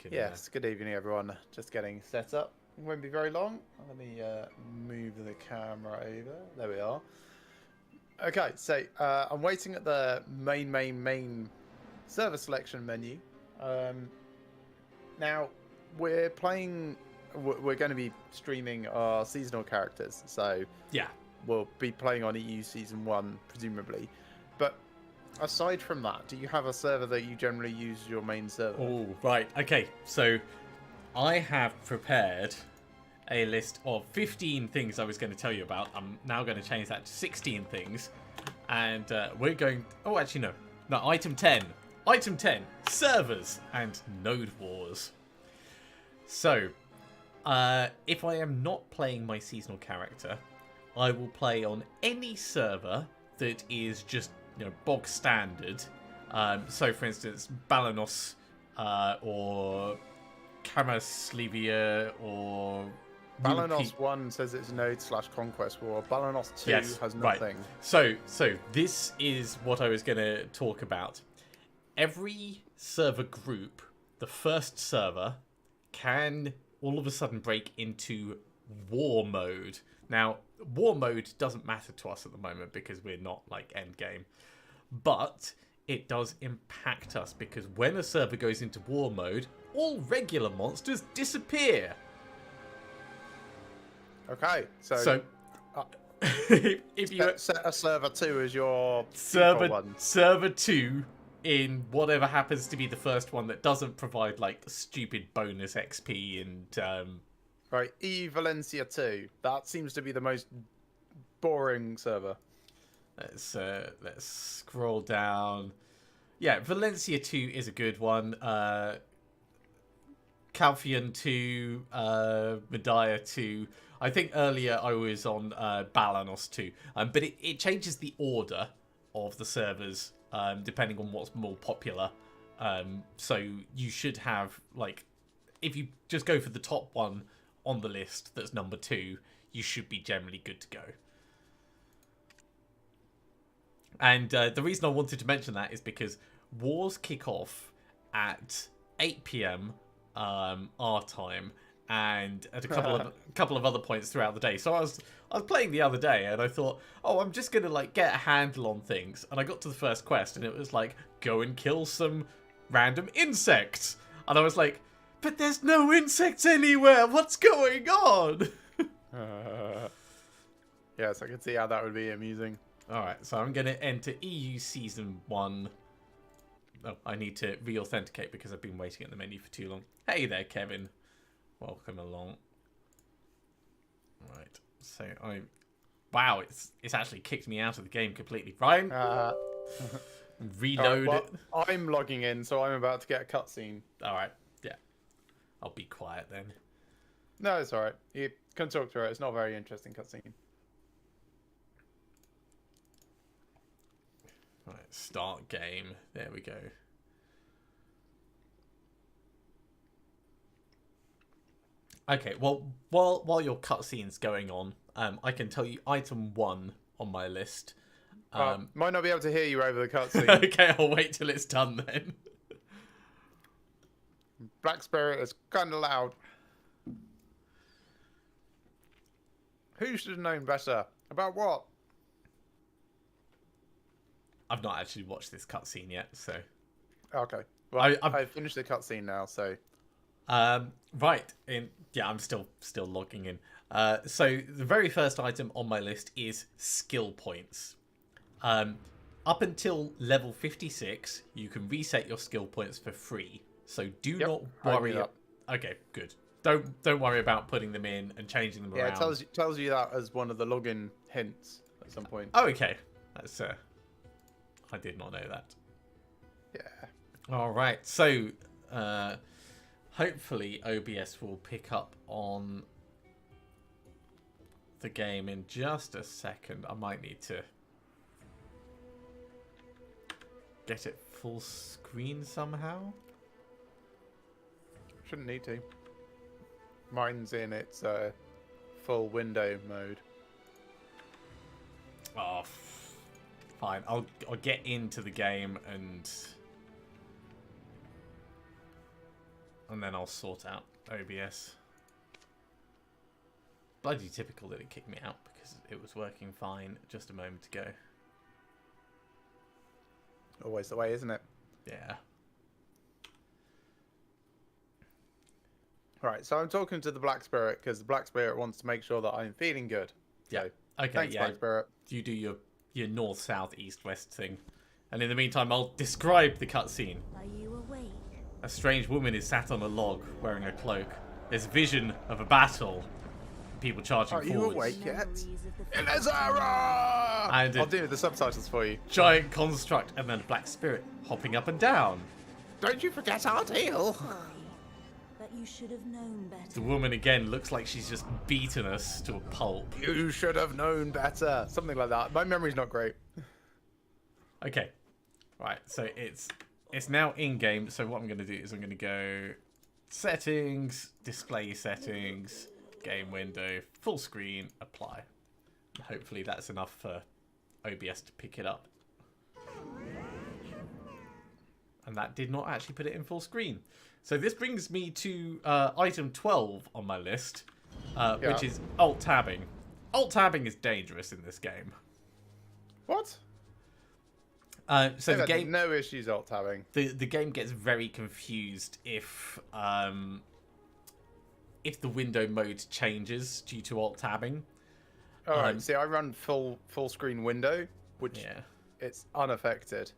can. Yes, good evening, everyone. Just getting set up. Won't be very long. Let me move the camera over. There we are. Okay, so I'm waiting at the main server selection menu. Now, we're playing. We're going to be streaming our seasonal characters, so Yeah. we'll be playing on EU Season 1, presumably. But aside from that, do you have a server that you generally use as your main server? Oh, right. Okay, so I have prepared a list of 15 things I was going to tell you about. I'm now going to change that to 16 things. And we're going... Oh, actually, no. No, item 10. Item 10. Servers and node wars. So, if I am not playing my seasonal character, I will play on any server that is just, bog standard. So, for instance, Balanos or Kamaslivia or... Balanos 1 says it's node/conquest war. Balanos 2 has nothing. Right. So this is what I was going to talk about. Every server group, the first server, can all of a sudden break into war mode. Now, war mode doesn't matter to us at the moment because we're not like endgame. But it does impact us because when a server goes into war mode, all regular monsters disappear. Okay, so if you set a server 2 as your server 2 in whatever happens to be the first one that doesn't provide like stupid bonus XP and right, EU Valencia 2. That seems to be the most boring server. Let's scroll down. Yeah, Valencia 2 is a good one. Calphian 2, Medea 2. I think earlier I was on Balanos 2. But it changes the order of the servers depending on what's more popular. So you should have, like, if you just go for the top one on the list that's number 2, you should be generally good to go. And the reason I wanted to mention that is because wars kick off at 8 p.m. Our time, and at a couple of other points throughout the day. So I was playing the other day, and I thought, oh, I'm just gonna like get a handle on things. And I got to the first quest, and it was like, go and kill some random insects. And I was like, but there's no insects anywhere. What's going on? Yes, I can see how that would be amusing. All right, so I'm gonna enter EU Season 1. Oh, I need to re-authenticate because I've been waiting at the menu for too long. Hey there, Kevin. Welcome along. Right, so wow, it's actually kicked me out of the game completely. Ryan, reload it. I'm logging in, so I'm about to get a cutscene. All right, yeah. I'll be quiet then. No, it's all right. You can talk through it. It's not a very interesting cutscene. Right, start game. There we go. Okay, well, while your cutscene's going on, I can tell you item 1 on my list. Might not be able to hear you over the cutscene. Okay, I'll wait till it's done then. Black Spirit is kind of loud. Who should have known better? About what? I've not actually watched this cutscene yet, so... Okay. Well, I've finished the cutscene now, so... Right. Yeah, I'm still logging in. So, the very first item on my list is skill points. Up until level 56, you can reset your skill points for free. So, do not worry... Okay, good. Don't worry about putting them in and changing them around. Yeah, it tells you that as one of the login hints at some point. Oh, okay. That's... I did not know that. Yeah. All right. So, hopefully OBS will pick up on the game in just a second. I might need to get it full screen somehow. Shouldn't need to. Mine's in its full window mode. Oh, fine. I'll get into the game and and then I'll sort out OBS. Bloody typical that it kicked me out because it was working fine just a moment ago. Always the way, isn't it? Yeah. Right, so I'm talking to the Black Spirit because the Black Spirit wants to make sure that I'm feeling good. Yeah. So, Okay, thanks, yeah. Black Spirit. You do your north, south, east, west thing. And in the meantime, I'll describe the cutscene. Are you awake? A strange woman is sat on a log wearing a cloak. There's vision of a battle. People charging Are you forwards. awake yet? Memories of the Elizara! And I'll do the subtitles for you. Giant construct and then a black spirit hopping up and down. Don't you forget our deal. Sorry, but you should have known The better. woman again looks like she's just beaten us to a pulp. You should have known better. Something like that. My memory's not great. Okay. Right, so it's now in-game, so what I'm going to do is I'm going to go settings, display settings, game window, full screen, apply. Hopefully that's enough for OBS to pick it up. And that did not actually put it in full screen. So this brings me to item 12 on my list, which is alt-tabbing. Alt-tabbing is dangerous in this game. What? So I've the had game, no issues alt tabbing. the game gets very confused if the window mode changes due to alt-tabbing. All right. See, I run full screen window, which Yeah. it's unaffected.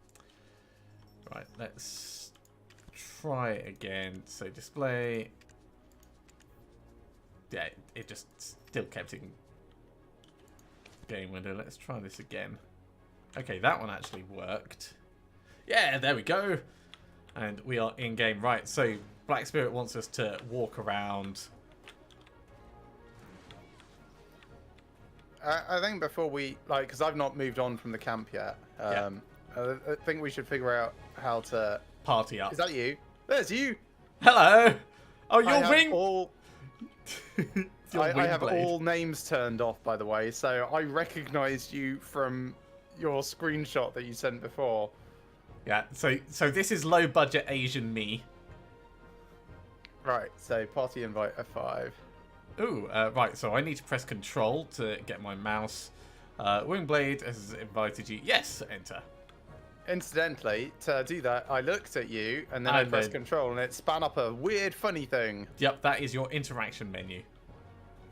Right, let's try it again. So display. Yeah, it just still kept it in game window. Let's try this again. Okay, that one actually worked. Yeah, there we go. And we are in game. Right, so Black Spirit wants us to walk around. I think before we, like, because I've not moved on from the camp yet, Yeah. I think we should figure out how to... Party up. Is that you? There's you! Hello! Oh, I your have wing! all... Your I wing have blade. all names turned off, by the way, so I recognised you from your screenshot that you sent before. Yeah, so this is low budget Asian me. Right, so party invite F5. Ooh, right, so I need to press control to get my mouse. Wingblade has invited you. Yes, enter. Incidentally, to do that, I looked at you, and then I And pressed then- control, and it span up a weird, funny thing. Yep, that is your interaction menu.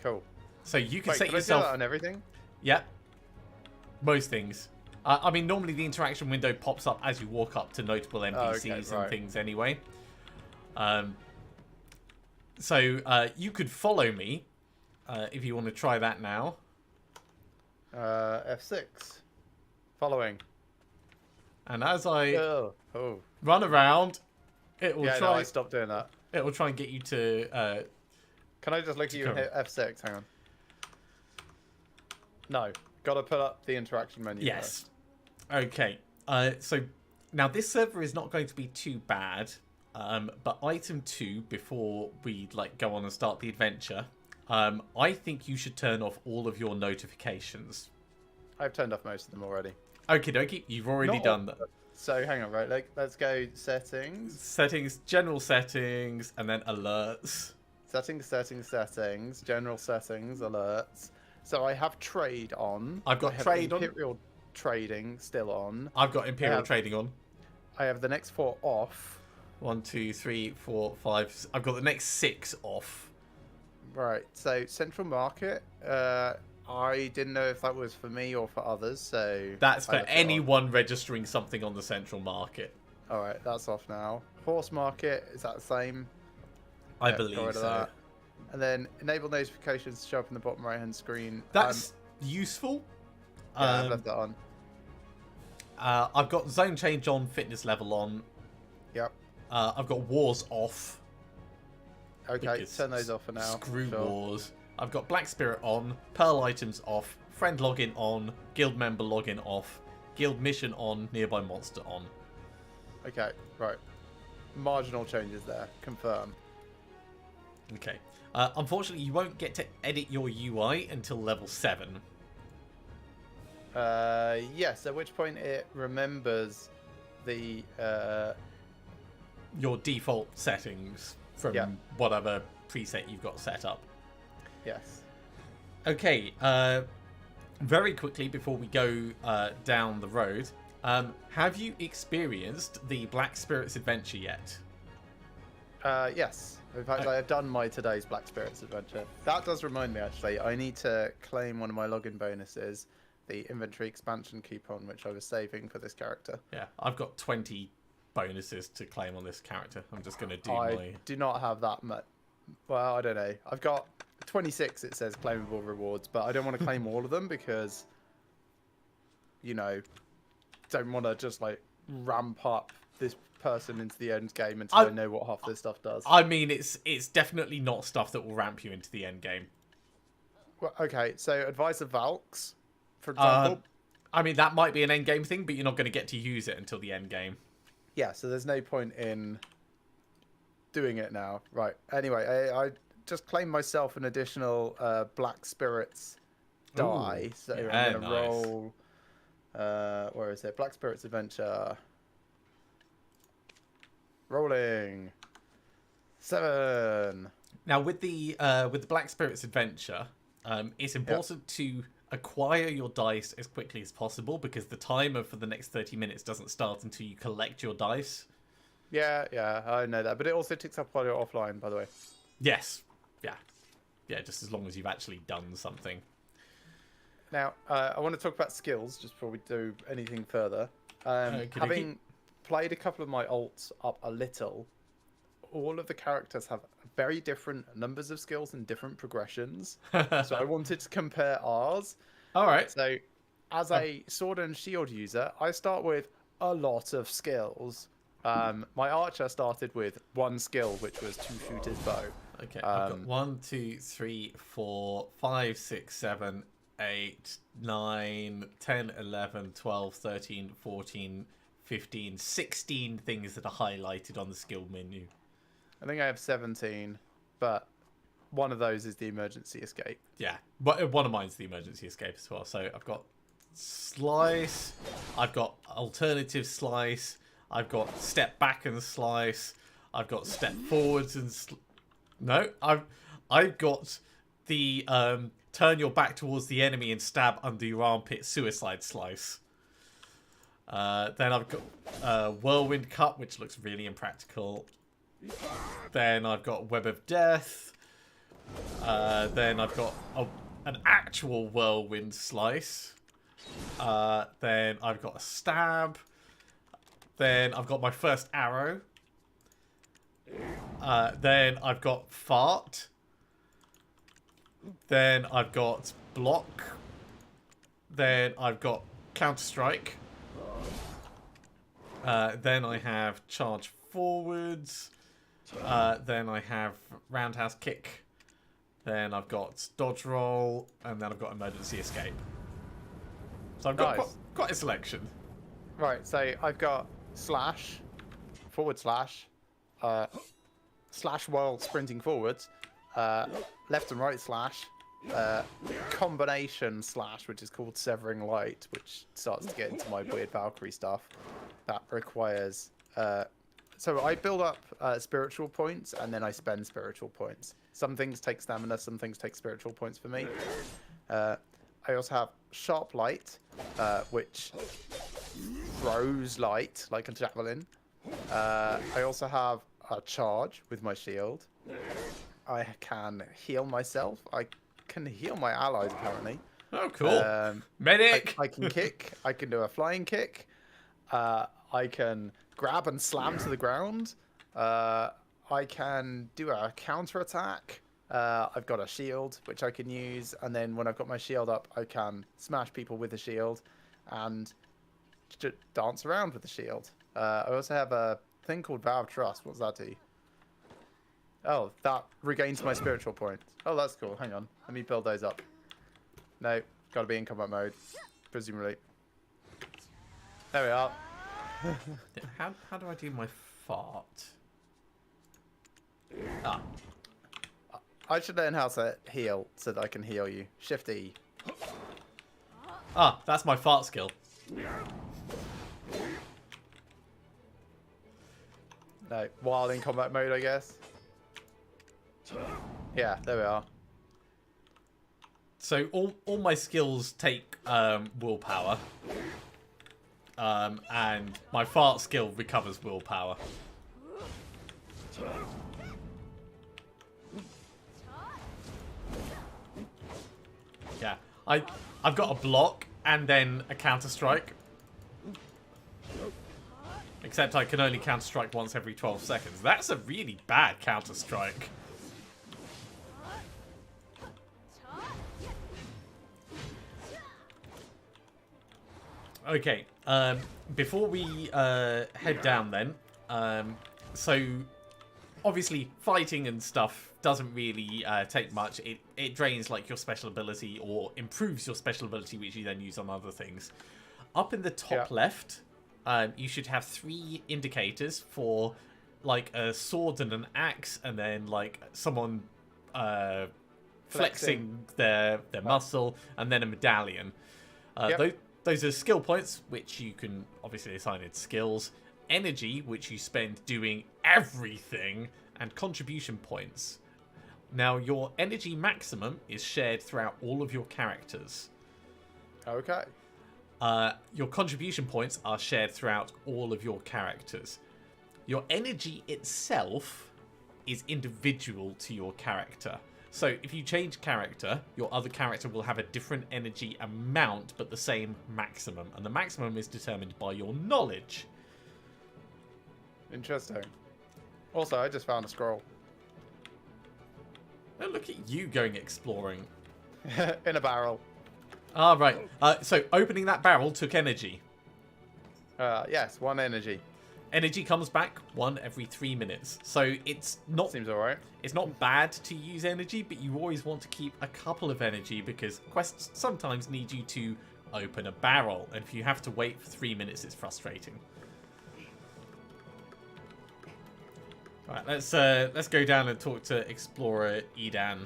Cool. So you can Wait, set can I do yourself... that on everything? Yep. Most things. I mean, normally the interaction window pops up as you walk up to notable NPCs and right. things anyway. So you could follow me if you want to try that now. F6. Following. And as I Oh. run around, it will Yeah, try. no, I stopped doing that. It will try and get you to. Can I just look at you and Come. hit F6? Hang on. No. Gotta put up the interaction menu. Yes. Okay. So now this server is not going to be too bad. But item 2, before we go on and start the adventure, I think you should turn off all of your notifications. I've turned off most of them already. Okie dokie, you've already Not done all that. of them. So hang on, right? Let's go settings. Settings, general settings, and then alerts. Settings, general settings, alerts. So I have trade on. I've got I have trade on. Imperial trading still on. I've got Imperial have- Trading on. I have the next 4 off. 1, 2, 3, 4, 5. I've got the next 6 off. Right. So central market. I didn't know if that was for me or for others. So That's I for left it on. anyone registering something on the central market. All right, that's off now. Horse market, is that the same? I Yeah, got believe rid of so. that. And then enable notifications to show up in the bottom right hand screen. That's useful. Yeah, I've left that on. I've got zone change on, fitness level on. Yep. I've got wars off. Okay, because turn those off for now. Screw Sure. wars. I've got Black Spirit on, Pearl items off, friend login on, guild member login off, guild mission on, nearby monster on. Okay, right. Marginal changes there. Confirm. Okay. Unfortunately, you won't get to edit your UI until level 7. Yes, at which point it remembers the Your default settings. from whatever preset you've got set up. Yes. Okay, very quickly before we go down the road, have you experienced the Black Spirits adventure yet? Yes. In fact, I have done my today's Black Spirits adventure. That does remind me, actually, I need to claim one of my login bonuses, the inventory expansion coupon, which I was saving for this character. Yeah, I've got 20 bonuses to claim on this character. I'm just going to do I do not have that much. Well, I don't know. I've got 26, it says, claimable rewards, but I don't want to claim all of them because, you know, don't want to just, like, ramp up this person into the end game until I know what half this stuff does. I mean, it's definitely not stuff that will ramp you into the end game. Well, okay, so Advice of Valks, for example. I mean, that might be an end game thing, but you're not going to get to use it until the end game. Yeah, so there's no point in doing it now. Right. Anyway, I just claimed myself an additional Black Spirits die. Ooh, So yeah, I'm going to nice. roll... where is it? Black Spirits Adventure. Rolling. 7. Now, with the Black Spirits adventure, it's important to acquire your dice as quickly as possible because the timer for the next 30 minutes doesn't start until you collect your dice. Yeah, I know that. But it also ticks up while you're offline, by the way. Yes. Yeah, just as long as you've actually done something. Now, I want to talk about skills just before we do anything further. Having played a couple of my alts up a little, all of the characters have very different numbers of skills and different progressions. So I wanted to compare ours. All right. So as a sword and shield user, I start with a lot of skills. My archer started with 1 skill, which was 2 shooters bow. Okay, I've got 1, 2, 3, 4, 5, 6, 7, 8, 9, 10, 11, 12, 13, 14, 15, 16 things that are highlighted on the skill menu. I think I have 17, but one of those is the emergency escape. Yeah, but one of mine's the emergency escape as well. So I've got slice, I've got alternative slice, I've got step back and slice, I've got step forwards and no, I've got the turn your back towards the enemy and stab under your armpit suicide slice. Then I've got whirlwind cut, which looks really impractical. Then I've got web of death. Then I've got an actual whirlwind slice. Then I've got a stab. Then I've got my first arrow. Then I've got fart. Then I've got block. Then I've got counter-strike. Then I have charge forwards. Then I have roundhouse kick. Then I've got dodge roll. And then I've got emergency escape. So I've got quite a selection. Right, so I've got slash, forward slash, slash while sprinting forwards, left and right slash, combination slash, which is called severing light, which starts to get into my weird Valkyrie stuff. That requires... so I build up spiritual points, and then I spend spiritual points. Some things take stamina, some things take spiritual points for me. I also have sharp light, which throws light like a javelin. I also have a charge with my shield. I can heal myself. I can heal my allies, apparently. Oh, cool. Medic! I can kick. I can do a flying kick. I can grab and slam to the ground. I can do a counter attack. I've got a shield, which I can use. And then when I've got my shield up, I can smash people with the shield and dance around with the shield. I also have a thing called Vow of Trust. What does that do? Oh, that regains my spiritual point. Oh, that's cool. Hang on. Let me build those up. No, got to be in combat mode, presumably. There we are. How do I do my fart? Ah. I should learn how to heal so that I can heal you. Shift E. Ah, that's my fart skill. No, while in combat mode, I guess. Yeah, there we are. So all my skills take willpower. And my fart skill recovers willpower. Yeah, I've got a block and then a counter strike. Except I can only counter strike once every 12 seconds. That's a really bad counter strike. Okay, before we head down then, so obviously fighting and stuff doesn't really take much. It drains like your special ability or improves your special ability, which you then use on other things. Up in the top left, you should have 3 indicators for like a sword and an axe, and then like someone flexing their muscle, and then a medallion. Those are skill points, which you can obviously assign in skills. Energy, which you spend doing everything. And contribution points. Now, your energy maximum is shared throughout all of your characters. Okay. Your contribution points are shared throughout all of your characters. Your energy itself is individual to your character. So if you change character, your other character will have a different energy amount, but the same maximum. And the maximum is determined by your knowledge. Interesting. Also, I just found a scroll. Oh, look at you going exploring. In a barrel. Ah, right. So opening that barrel took energy. Yes, 1 energy. Energy comes back 1 every 3 minutes. So it's not... Seems alright. It's not bad to use energy, but you always want to keep a couple of energy because quests sometimes need you to open a barrel. And if you have to wait for 3 minutes, it's frustrating. Right, let's go down and talk to Explorer Edan.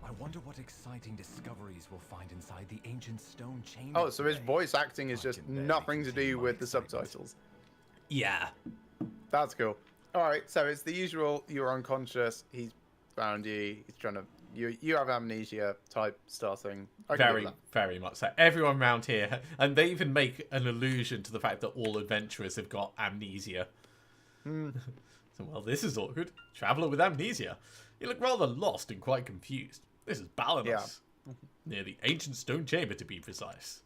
I wonder what exciting discoveries we'll find inside the ancient stone chamber. Oh, so his voice acting is just nothing to do with the subtitles. Yeah. That's cool. Alright, so it's the usual, you're unconscious, he's found you, he's trying to... You have amnesia type starting. Very much so. Everyone around here, and they even make an allusion to the fact that all adventurers have got amnesia. So, well, this is awkward. Traveller with amnesia. You look rather lost and quite confused. This is Balanos. Near the ancient stone chamber, to be precise.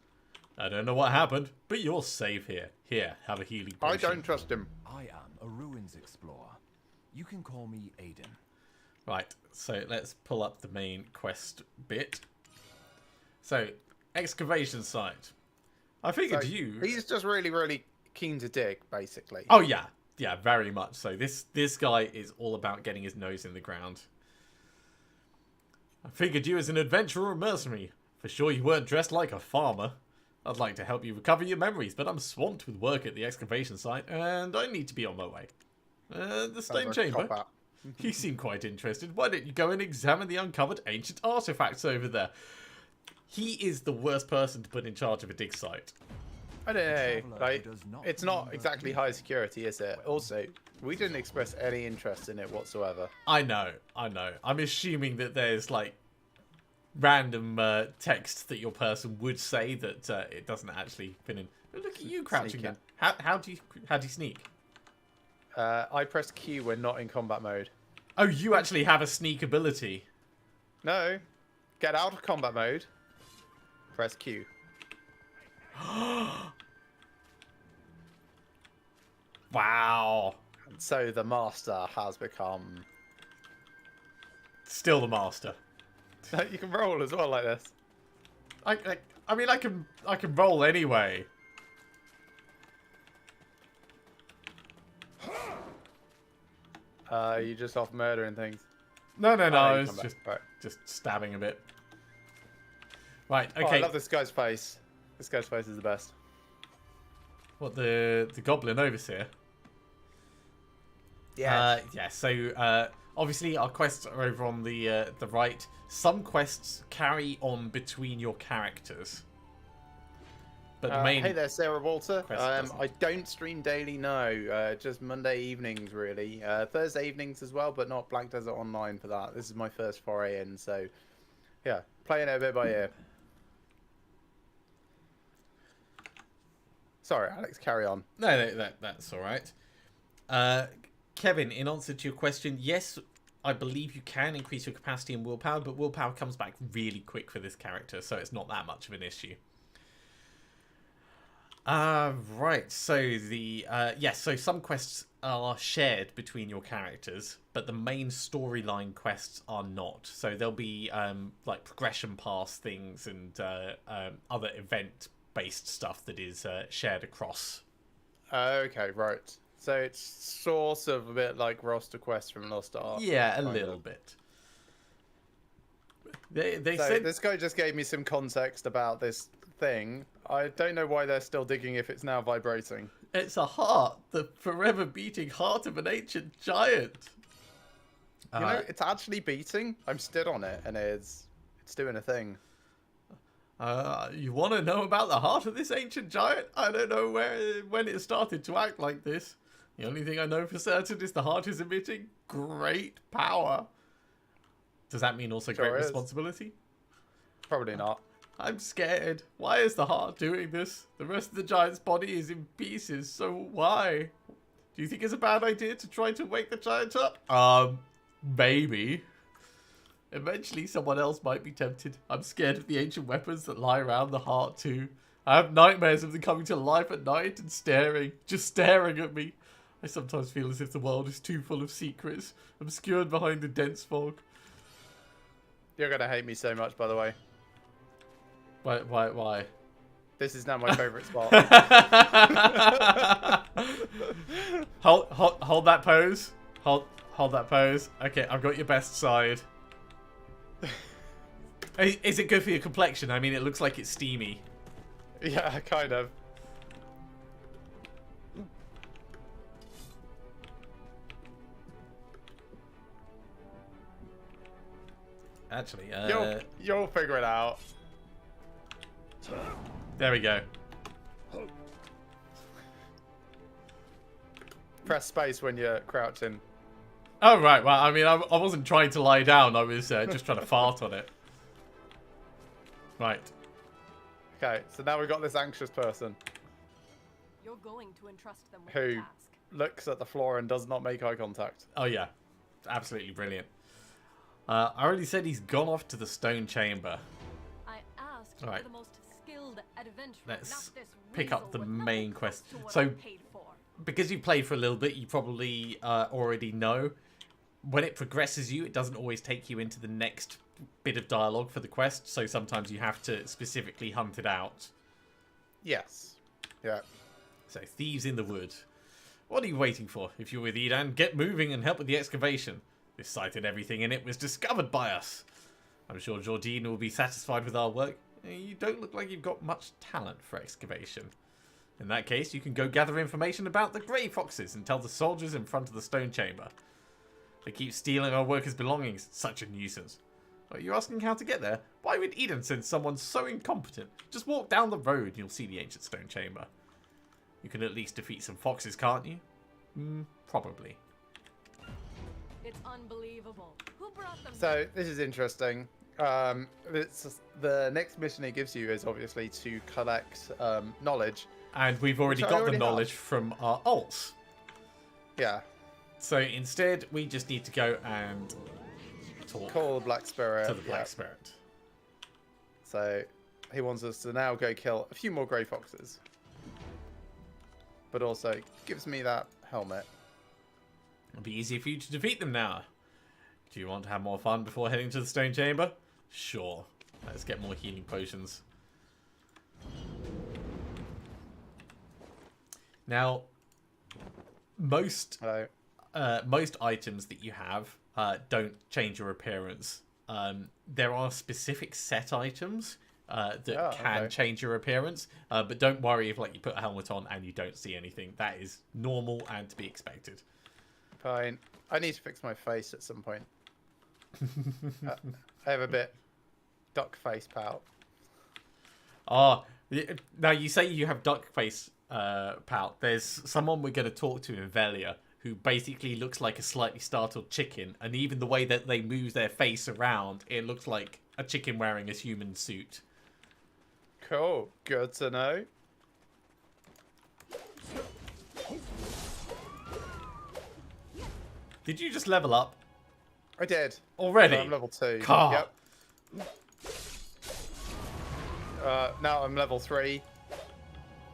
I don't know what happened, but you're safe here. Here, have a healing potion. I don't trust him. I am a ruins explorer. You can call me Aiden. Right, so let's pull up the main quest bit. So, excavation site. I figured you... He's just really, really keen to dig, basically. Oh, yeah. Yeah, very much so. This guy is all about getting his nose in the ground. I figured you as an adventurer or mercenary. For sure you weren't dressed like a farmer. I'd like to help you recover your memories, but I'm swamped with work at the excavation site, and I need to be on my way. The stone chamber. You seem quite interested. Why don't you go and examine the uncovered ancient artifacts over there? He is the worst person to put in charge of a dig site. I don't know. Like, it's not exactly high security, is it? Also, we didn't express any interest in it whatsoever. I know. I'm assuming that there's, like, random text that your person would say that it doesn't actually fit in. Look at you crouching down. How do you sneak? I press Q when not in combat mode. Oh, you actually have a sneak ability. No. Get out of combat mode. Press Q. Wow. And so the master has become... Still the master. You can roll as well like this. I mean, I can roll anyway. You just off murdering things. No. Oh, It's just stabbing a bit. Right. Okay. Oh, I love this guy's face. This guy's face is the best. What, the goblin overseer? Yeah. Yeah. So obviously our quests are over on the right. Some quests carry on between your characters. But the main Hey there, Sarah Walter. quest doesn't. I don't stream daily, no. Just Monday evenings, really. Thursday evenings as well, but not Black Desert Online for that. This is my first foray in, so yeah, playing it a bit by ear. Sorry, Alex, carry on. No, that's all right. Kevin, in answer to your question, yes, I believe you can increase your capacity and willpower, but willpower comes back really quick for this character, so it's not that much of an issue. Right, so the yes, so some quests are shared between your characters, but the main storyline quests are not. So there'll be like progression pass things and other event-based stuff that is shared across. Okay, right. So it's sort of a bit like roster quests from Lost Ark. Yeah, a little bit. They So said this guy just gave me some context about this thing. I don't know why they're still digging if it's now vibrating. it's a heart, the forever beating heart of an ancient giant. You know, it's actually beating. I'm stood on it, and it's doing a thing. You want to know about the heart of this ancient giant? I don't know when it started to act like this. The only thing I know for certain is the heart is emitting great power. Does that mean also Sure great is. responsibility? Probably not. I'm scared. Why is the heart doing this? The rest of the giant's body is in pieces, so why? Do you think it's a bad idea to try to wake the giant up? Maybe. Eventually someone else might be tempted. I'm scared of the ancient weapons that lie around the heart too. I have nightmares of them coming to life at night and just staring at me. I sometimes feel as if the world is too full of secrets, obscured behind a dense fog. You're gonna hate me so much, by the way. Why? This is now my favorite spot. hold that pose. Hold that pose. Okay, I've got your best side. Is it good for your complexion? I mean, it looks like it's steamy. Yeah, kind of. Actually, You'll figure it out. there we go. Press space when you're crouching. Oh, right. Well, I mean, I wasn't trying to lie down. I was just trying to fart on it. Right. Okay, so now we've got this anxious person You're going to entrust them with who the task. looks at the floor and does not make eye contact. Oh, yeah. Absolutely brilliant. I already said he's gone off to the stone chamber. I asked Alright. for the most skilled adventurer, Let's not this pick up weasel the with nothing main close quest. to what So- I'm paid for. Because you played for a little bit, you probably already know. When it progresses you, it doesn't always take you into the next bit of dialogue for the quest. So sometimes you have to specifically hunt it out. Yes. Yeah. So, thieves in the wood. What are you waiting for? If you're with Edan, get moving and help with the excavation. This site and everything in it was discovered by us. I'm sure Jordine will be satisfied with our work. You don't look like you've got much talent for excavation. In that case, you can go gather information about the grey foxes and tell the soldiers in front of the stone chamber. They keep stealing our workers' belongings. Such a nuisance. Are you asking how to get there? Why would Eden send someone so incompetent? Just walk down the road and you'll see the ancient stone chamber. You can at least defeat some foxes, can't you? Probably. It's unbelievable. Who brought them? So this is interesting. The next mission it gives you is obviously to collect knowledge. And we've already Which I got the already knowledge have. from our alts. Yeah. So instead, we just need to go and talk Call the Black Spirit. to the Black yeah. Spirit. So he wants us to now go kill a few more grey foxes. But also gives me that helmet. It'll be easier for you to defeat them now. Do you want to have more fun before heading to the stone chamber? Sure. Let's get more healing potions. Now, most Hello. most items that you have don't change your appearance. There are specific set items that can okay. change your appearance, but don't worry if like you put a helmet on and you don't see anything. That is normal and to be expected. Fine. I need to fix my face at some point. I have a bit duck face pout. Ah, Now, you say you have duck face, Pout. There's someone we're going to talk to in Velia who basically looks like a slightly startled chicken, and even the way that they move their face around, it looks like a chicken wearing a human suit. Cool. Good to know. Did you just level up? I did. Already? So I'm level 2. Car. Yep. Now I'm level 3.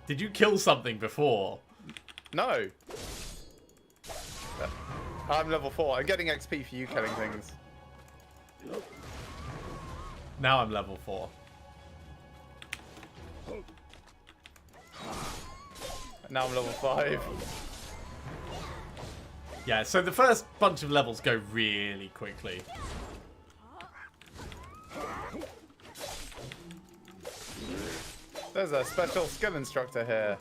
Did you kill something before? No. I'm level 4. I'm getting XP for you killing things. Now I'm level 4. Now I'm level 5. Yeah, so the first bunch of levels go really quickly. There's a special skill instructor here.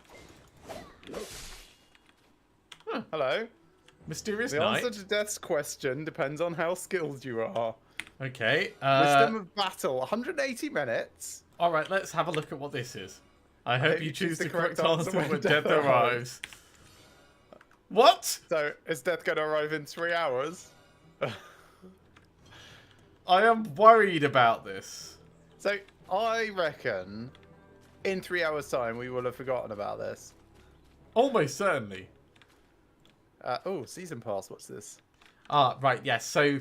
Huh. Hello. Mysterious The Knight. answer to Death's question depends on how skilled you are. Okay. Wisdom of Battle, 180 minutes. Alright, let's have a look at what this is. I hope you choose the correct answer when when death death arrives. What? So, is Death going to arrive in 3 hours? I am worried about this. So, I reckon in 3 hours' time we will have forgotten about this. Almost certainly. Oh, Season Pass, what's this? Ah, right, yes. So,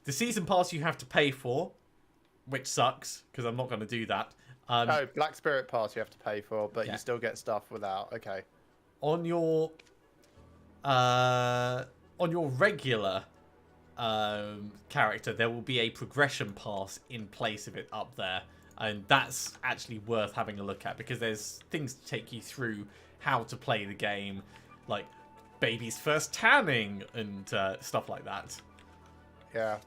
the season pass you have to pay for, which sucks, because I'm not going to do that. Oh, Black Spirit Pass you have to pay for, but Yeah. you still get stuff without. Okay. On your regular character, there will be a progression pass in place of it up there, and that's actually worth having a look at because there's things to take you through how to play the game, like baby's first tanning and stuff like that. Yeah.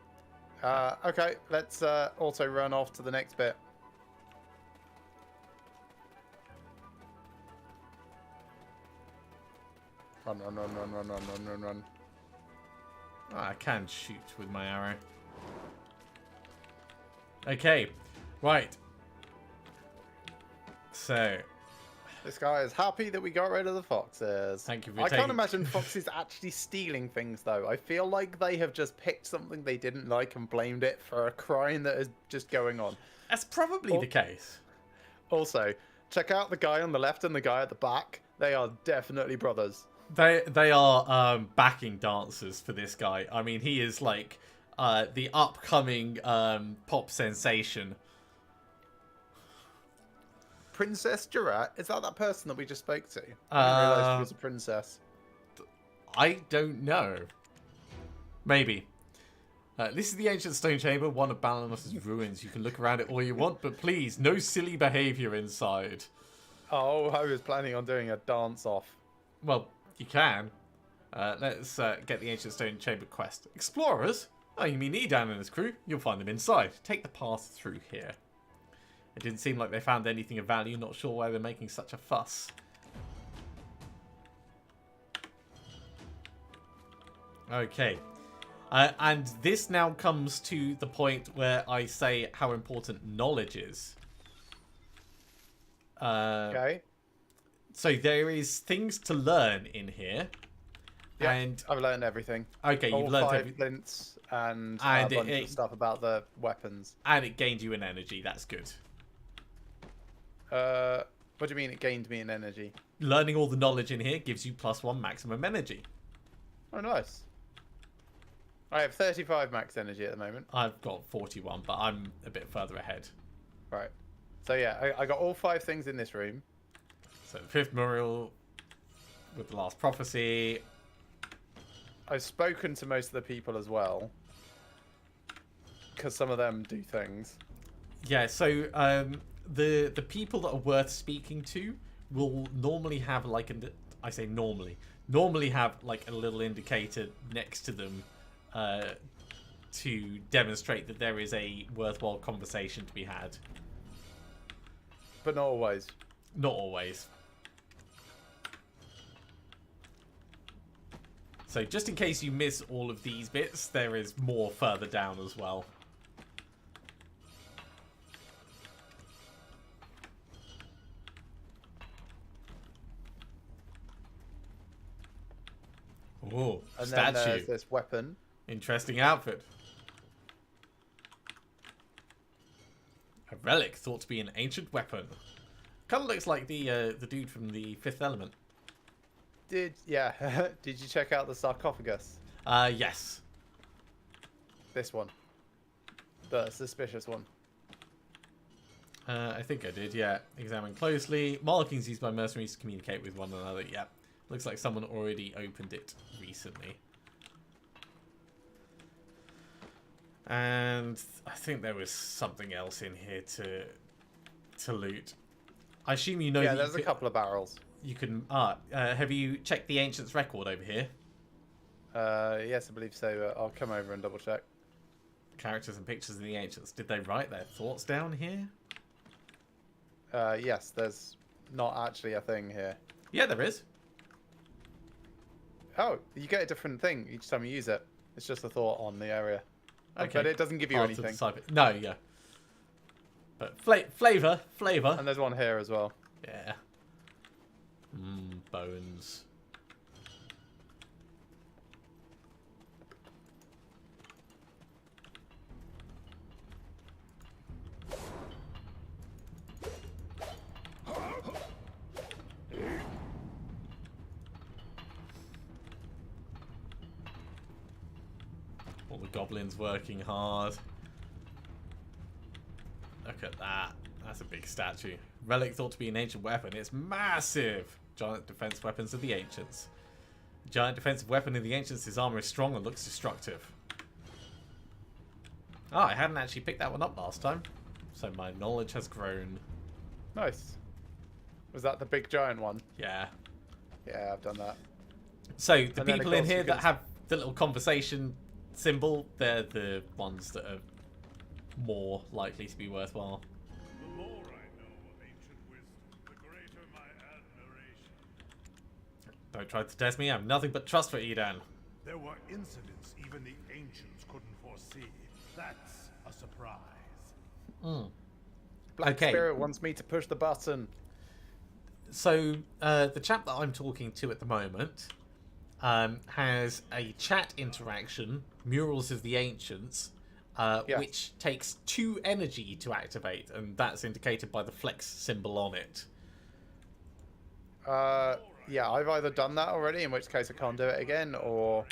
Okay, let's auto run off to the next bit. Run, run, run, run, run, run, run, run, run. I can shoot with my arrow. Okay, right. So, This guy is happy that we got rid of the foxes. Thank you for I can't taking- imagine foxes actually stealing things, though. I feel like they have just picked something they didn't like and blamed it for a crime that is just going on. that's probably the case. Also, check out the guy on the left and the guy at the back. They are definitely brothers. They are backing dancers for this guy. I mean, he is like the upcoming pop sensation. Princess Jurat? Is that person that we just spoke to? I didn't realise she was a princess. I don't know. Maybe. This is the ancient stone chamber, one of Balanos's ruins. You can look around it all you want, but please, no silly behaviour inside. Oh, I was planning on doing a dance-off. Well, you can. Let's get the ancient stone chamber quest. Explorers? Oh, you mean Edan and his crew? You'll find them inside. Take the path through here. It didn't seem like they found anything of value. Not sure why they're making such a fuss. Okay. And this now comes to the point where I say how important knowledge is. Okay. So there is things to learn in here. Yeah, And I've learned everything. okay, All you've learned 5 everything. flints and And a bunch it- of stuff about the weapons. And it gained you an energy. That's good. What do you mean it gained me in energy? Learning all the knowledge in here gives you +1 maximum energy. Oh, nice. I have 35 max energy at the moment. I've got 41, but I'm a bit further ahead. Right. So yeah, I got all 5 things in this room. So the 5th Memorial with the last prophecy. I've spoken to most of the people as well. Because some of them do things. Yeah, so the people that are worth speaking to will normally have like I say normally have like a little indicator next to them to demonstrate that there is a worthwhile conversation to be had. But not always. Not always. So just in case you miss all of these bits, there is more further down as well. Oh, And then statue. there's this weapon. Interesting outfit. A relic thought to be an ancient weapon. Kind of looks like the dude from the Fifth Element. Did you check out the sarcophagus? Yes. This one. The suspicious one. I think I did, yeah. Examine closely. Markings used by mercenaries to communicate with one another. Yeah. Looks like someone already opened it recently. And I think there was something else in here to loot. I assume you know Yeah, that there's a couple of barrels. you can... have you checked the Ancient's record over here? Yes, I believe so. I'll come over and double check. Characters and pictures of the Ancients. Did they write their thoughts down here? Yes, there's not actually a thing here. Yeah, there is. Oh, you get a different thing each time you use it. It's just a thought on the area. Okay. But it doesn't give you Hard to anything. decipher. No, yeah. But flavor. And there's one here as well. Yeah. Bones. All the goblins working hard. Look at that. That's a big statue. Relic thought to be an ancient weapon. It's massive! Giant defense weapons of the ancients. Giant defensive weapon of the ancients. His armor is strong and looks destructive. Oh, I hadn't actually picked that one up last time. So my knowledge has grown. Nice. Was that the big giant one? Yeah. Yeah, I've done that. So the And then, people of in course, here you that can- have the little conversation symbol, they're the ones that are more likely to be worthwhile. The more I know of ancient wisdom, the greater my admiration. Don't try to test me. I have nothing but trust for Edan. There were incidents even the ancients couldn't foresee. That's a surprise. Black Okay. Spirit wants me to push the button. So the chap that I'm talking to at the moment has a chat interaction, Murals of the Ancients, Yes. which takes 2 energy to activate, and that's indicated by the flex symbol on it. Yeah, I've either done that already, in which case I can't do it again, or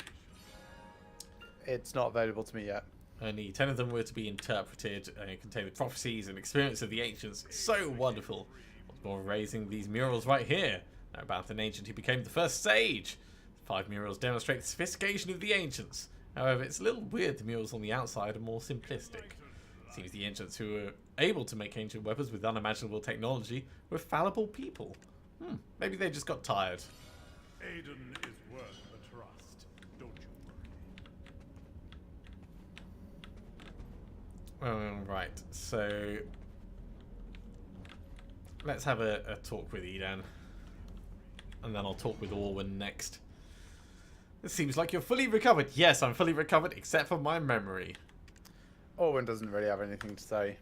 it's not available to me yet. Only 10 of them were to be interpreted and contain the prophecies and experience of the ancients. It's so wonderful. What's more, raising these murals right here. They're about an ancient who became the first sage. 5 murals demonstrate the sophistication of the ancients. However, it's a little weird the murals on the outside are more simplistic. It seems the ancients who were able to make ancient weapons with unimaginable technology were fallible people. Maybe they just got tired. Aiden is worth the trust. Don't you worry. Right, so let's have a talk with Edan. And then I'll talk with Orwin next. It seems like you're fully recovered. Yes, I'm fully recovered, except for my memory. Orwin doesn't really have anything to say.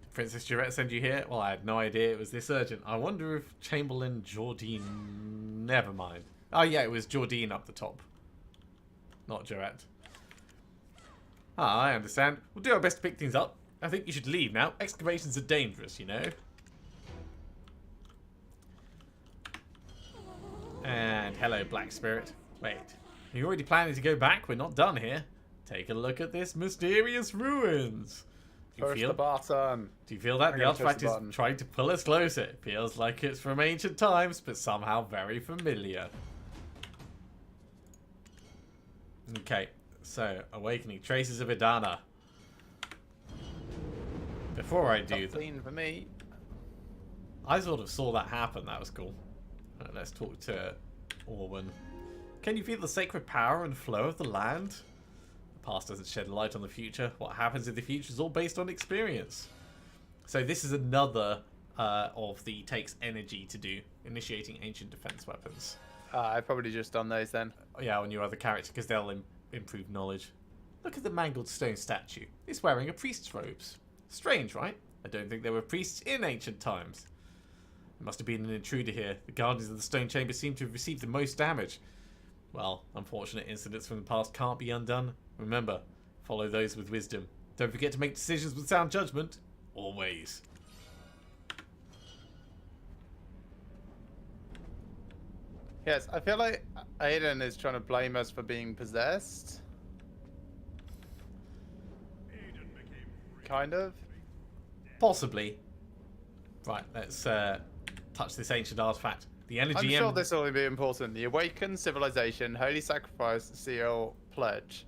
Did Princess Jurette send you here? Well, I had no idea it was this urgent. I wonder if Chamberlain Jordine... Never mind. Oh, yeah, it was Jordine up the top. Not Jurette. Ah, I understand. We'll do our best to pick things up. I think you should leave now. Excavations are dangerous, you know. And hello, Black Spirit. Wait, are you already planning to go back? We're not done here. Take a look at this mysterious ruins. Do Push the button. you feel that? I'm The gonna push artifact the is button. trying to pull us closer. It feels like it's from ancient times, but somehow very familiar. Okay, so awakening traces of Idana. Before I do that, Clean for me. I sort of saw that happen. That was cool. Let's talk to Orwin. Can you feel the sacred power and flow of the land? The past doesn't shed light on the future. What happens in the future is all based on experience. So this is another of the takes energy to do, initiating ancient defense weapons. I've probably just done those then. Yeah, on your other character, because they'll improve knowledge. Look at the mangled stone statue. It's wearing a priest's robes. Strange, right? I don't think there were priests in ancient times. There must have been an intruder here. The guardians of the stone chamber seem to have received the most damage. Well, unfortunate incidents from the past can't be undone. Remember, follow those with wisdom. Don't forget to make decisions with sound judgment. Always. Yes, I feel like Aiden is trying to blame us for being possessed. Kind of. Possibly. Right, let's touch this ancient artifact. The energy. I'm sure this will be important. The Awakened Civilization, Holy Sacrifice, Seal, Pledge.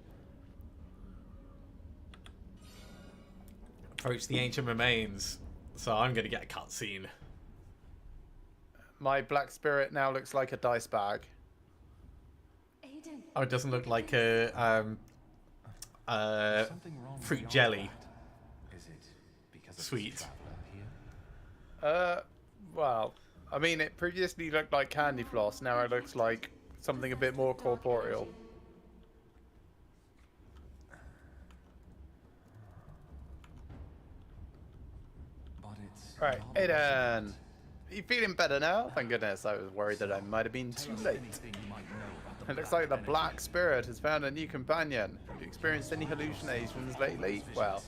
Approach the ancient remains. So I'm going to get a cutscene. My black spirit now looks like a dice bag. Aiden. Oh, it doesn't look like a Something wrong with fruit the jelly. artifact? Is it because of Sweet. this traveler here? Well, I mean, it previously looked like candy floss. Now it looks like something a bit more corporeal. But it's Right, novel, Aiden. isn't Are you feeling better now? Thank goodness. I was worried that I might have been it? too Tell us late. anything you might know about the It looks like the energy. Black Spirit has found a new companion. Have you experienced any hallucinations lately? Well,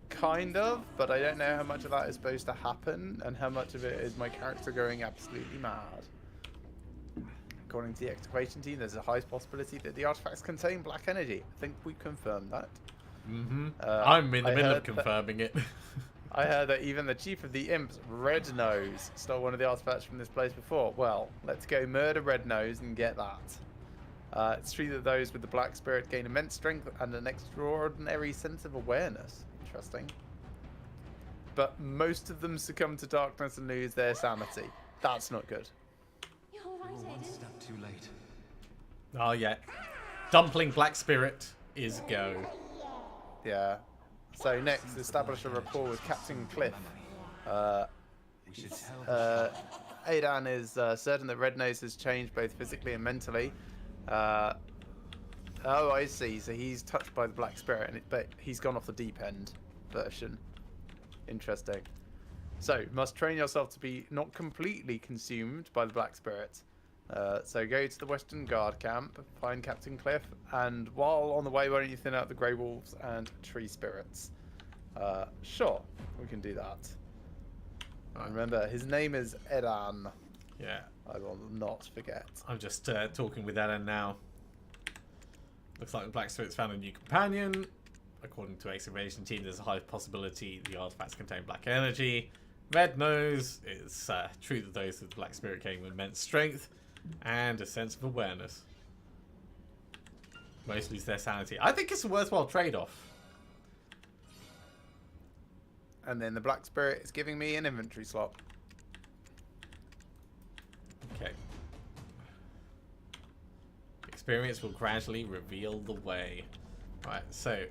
kind of, but I don't know how much of that is supposed to happen and how much of it is my character going absolutely mad. According to the excavation team, there's a high possibility that the artifacts contain black energy. I think we've confirmed that. Mm-hmm. I'm in the I middle of heard that- confirming it. I heard that even the chief of the imps, Red Nose, stole one of the artifacts from this place before. Well, let's go murder Red Nose and get that. It's true that those with the black spirit gain immense strength and an extraordinary sense of awareness. Interesting. But most of them succumb to darkness and lose their sanity. That's not good. You're all right, We're one Aiden. step too late. Oh, yeah. Dumpling Black Spirit is go. Yeah. So next, establish a rapport with Captain Cliff. We should tell Aidan is certain that Red Nose has changed both physically and mentally. Oh, I see. So he's touched by the Black Spirit, but he's gone off the deep end version. Interesting. So, must train yourself to be not completely consumed by the Black Spirit. So go to the Western Guard camp, find Captain Cliff, and while on the way, why don't you thin out the Grey Wolves and Tree Spirits? Sure, we can do that. And remember, his name is Edan. Yeah. I will not forget. I'm just talking with Ellen now. Looks like the Black Spirit's found a new companion. According to excavation team, there's a high possibility the artifacts contain black energy. Red Nose, it's true that those with the Black Spirit gain immense strength and a sense of awareness. Most lose their sanity. I think it's a worthwhile trade-off. And then the Black Spirit is giving me an inventory slot. Okay. Experience will gradually reveal the way. Right, so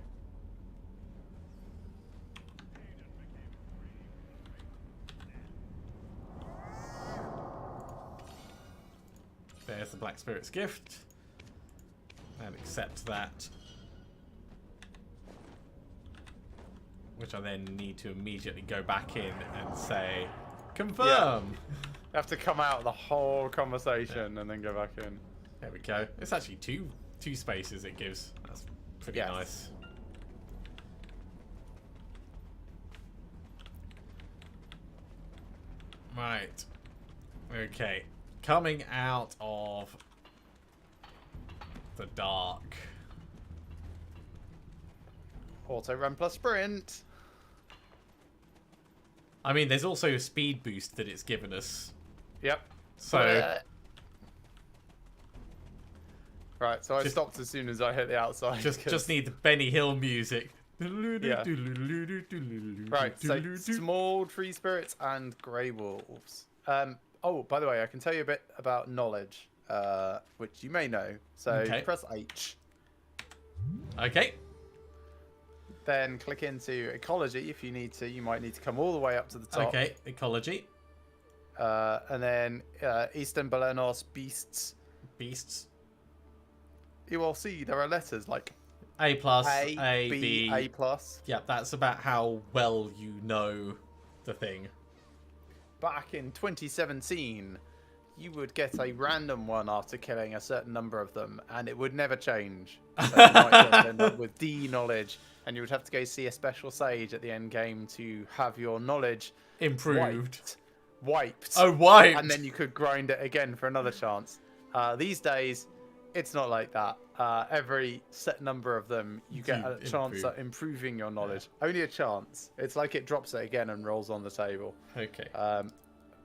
there's the Black Spirit's gift. And accept that. Which I then need to immediately go back in and say, confirm! You have to come out of the whole conversation and then go back in. There we go. It's actually two spaces it gives. That's pretty Yes. nice. Right. Okay. Coming out of the dark. Auto run plus sprint. I mean, there's also a speed boost that it's given us. Yep. So, Right, so I Just- stopped as soon as I hit the outside. just need the Benny Hill music. Right, so small tree spirits and grey wolves. Oh, by the way, I can tell you a bit about knowledge, which you may know. So Okay. press H, Okay. then click into ecology if you need to. You might need to come all the way up to the top. Okay. Ecology. And then Eastern Balenos beasts. Beasts. You will see there are letters like A plus. A, B, A plus. Yeah, that's about how well you know the thing. Back in 2017, you would get a random one after killing a certain number of them, and it would never change. So you might just end up with D knowledge, and you would have to go see a special sage at the end game to have your knowledge Improved. wiped. Oh, wiped. And then you could grind it again for another chance. These days, it's not like that. Every set number of them, you get a chance at improving your knowledge. Yeah. Only a chance. It's like it drops it again and rolls on the table. Okay.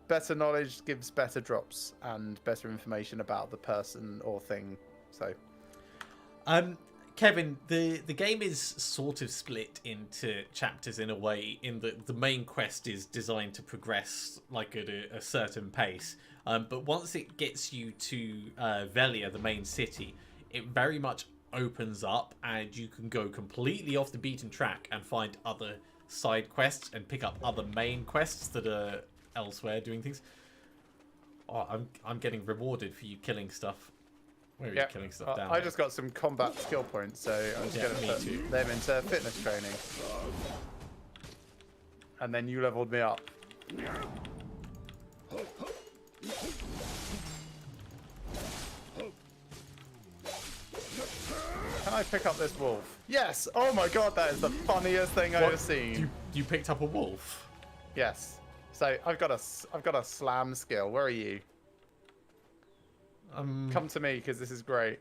Better knowledge gives better drops and better information about the person or thing. So, Kevin, the game is sort of split into chapters in a way, in that the main quest is designed to progress like at a certain pace. But once it gets you to Velia, the main city, it very much opens up and you can go completely off the beaten track and find other side quests and pick up other main quests that are elsewhere doing things. Oh, I'm getting rewarded for you killing stuff. Where are you killing stuff down? I just got some combat skill points, so I'm just going to put them into fitness training. And then you leveled me up. Can I pick up this wolf? Yes! Oh my god, that is the funniest thing I've ever seen. You picked up a wolf? Yes. So I've got a slam skill. Where are you? Come to me, because this is great.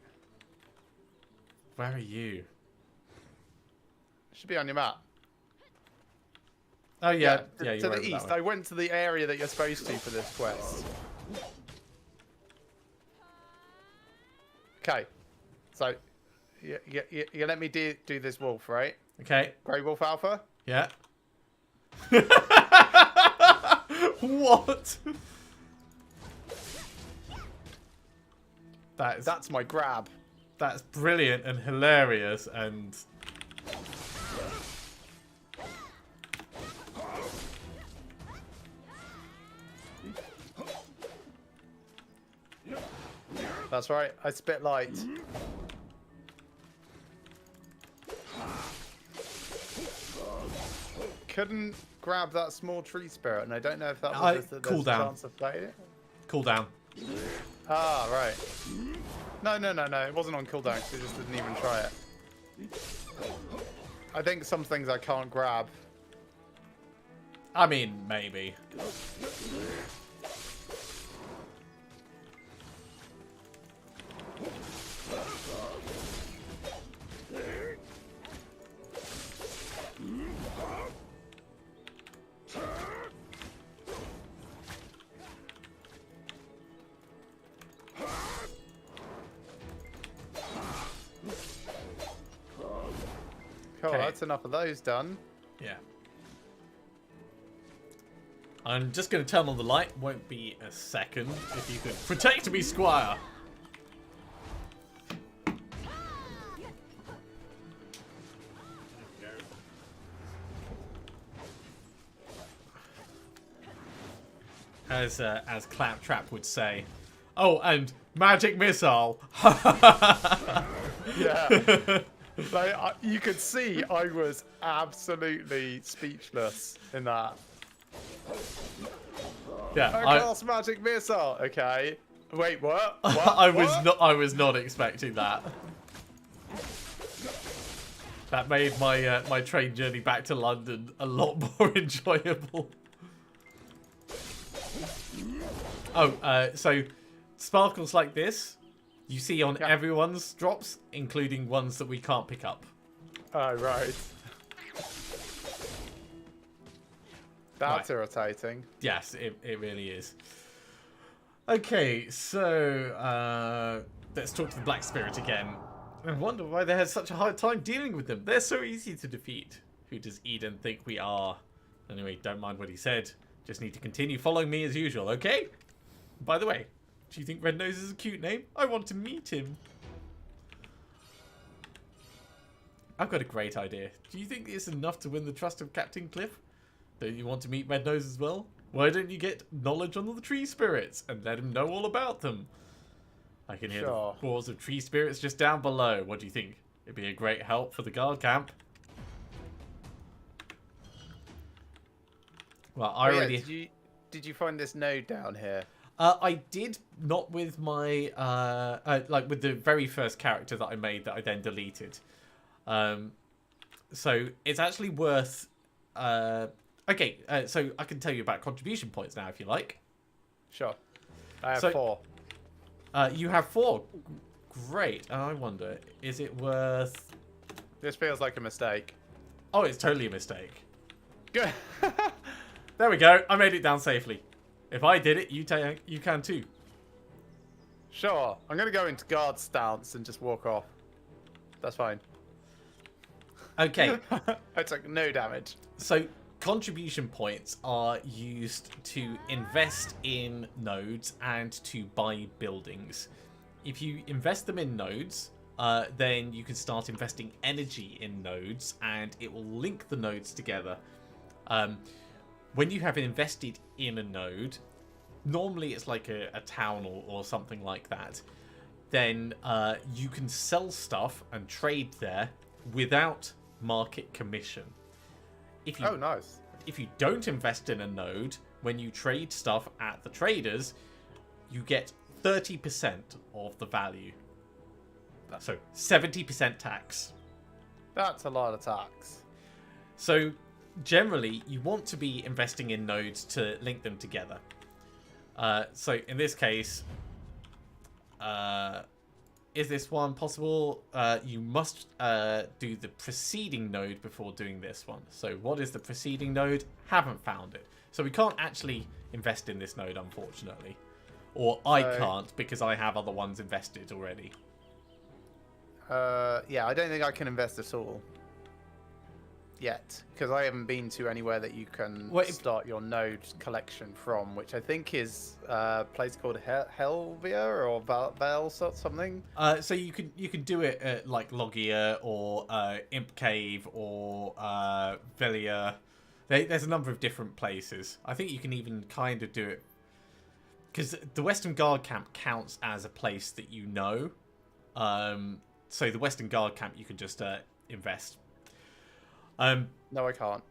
Where are you? Should be on your map. Oh yeah, to the east. I went to the area that you're supposed to for this quest. Okay, so you let me do this wolf, right? Okay. Grey Wolf Alpha. Yeah. What? That's my grab. That's brilliant and hilarious and. That's right. I spit light. Couldn't grab that small tree spirit, and I don't know if that was just cool down. Chance of playing it. Cool down. Ah, right. No. It wasn't on cooldown. We just didn't even try it. I think some things I can't grab. I mean, maybe. Cool, that's enough of those done. Yeah. I'm just going to turn on the light. Won't be a second. If you could protect me, Squire. As Claptrap would say. Oh, and magic missile. Yeah. Like, you could see I was absolutely speechless in that. Yeah, Class magic missile. Okay. Wait, what? I was not expecting that. That made my my train journey back to London a lot more enjoyable. Oh, so sparkles like this you see on everyone's drops, including ones that we can't pick up. Oh, right. That's irritating. Yes, it really is. Okay, so let's talk to the Black Spirit again. I wonder why they had such a hard time dealing with them. They're so easy to defeat. Who does Eden think we are? Anyway, don't mind what he said. Just need to continue following me as usual, okay? By the way, do you think Red Nose is a cute name? I want to meet him. I've got a great idea. Do you think it's enough to win the trust of Captain Cliff? Don't you want to meet Red Nose as well? Why don't you get knowledge on the tree spirits and let him know all about them? I can hear the roars of tree spirits just down below. What do you think? It'd be a great help for the guard camp. Well, I already... Did you find this node down here? I did not with my like with the very first character that I made that I then deleted. So it's actually worth. Okay, so I can tell you about contribution points now if you like. Sure. I have So- 4. You have 4. Great. I wonder, is it worth? This feels like a mistake. Oh, it's totally a mistake. Good. There we go. I made it down safely. If I did it, you can too. Sure. I'm going to go into guard stance and just walk off. That's fine. Okay. I took no damage. So contribution points are used to invest in nodes and to buy buildings. If you invest them in nodes, then you can start investing energy in nodes and it will link the nodes together. When you have invested in a node, normally it's like a town or something like that, then you can sell stuff and trade there without market commission. If you, Oh, nice. if you don't invest in a node, when you trade stuff at the traders, you get 30% of the value. So 70% tax. That's a lot of tax. So generally, you want to be investing in nodes to link them together. So in this case, is this one possible? You must do the preceding node before doing this one. So what is the preceding node? Haven't found it. So we can't actually invest in this node, unfortunately. Or I can't because I have other ones invested already. Yeah, I don't think I can invest at all. Yet. Because I haven't been to anywhere that you can start your node collection from, which I think is a place called Helvia or Val something. So you can do it at like Logia or Imp Cave or Velia. There's a number of different places. I think you can even kind of do it because the Western Guard camp counts as a place that you know. So the Western Guard camp you can just invest. No, I can't.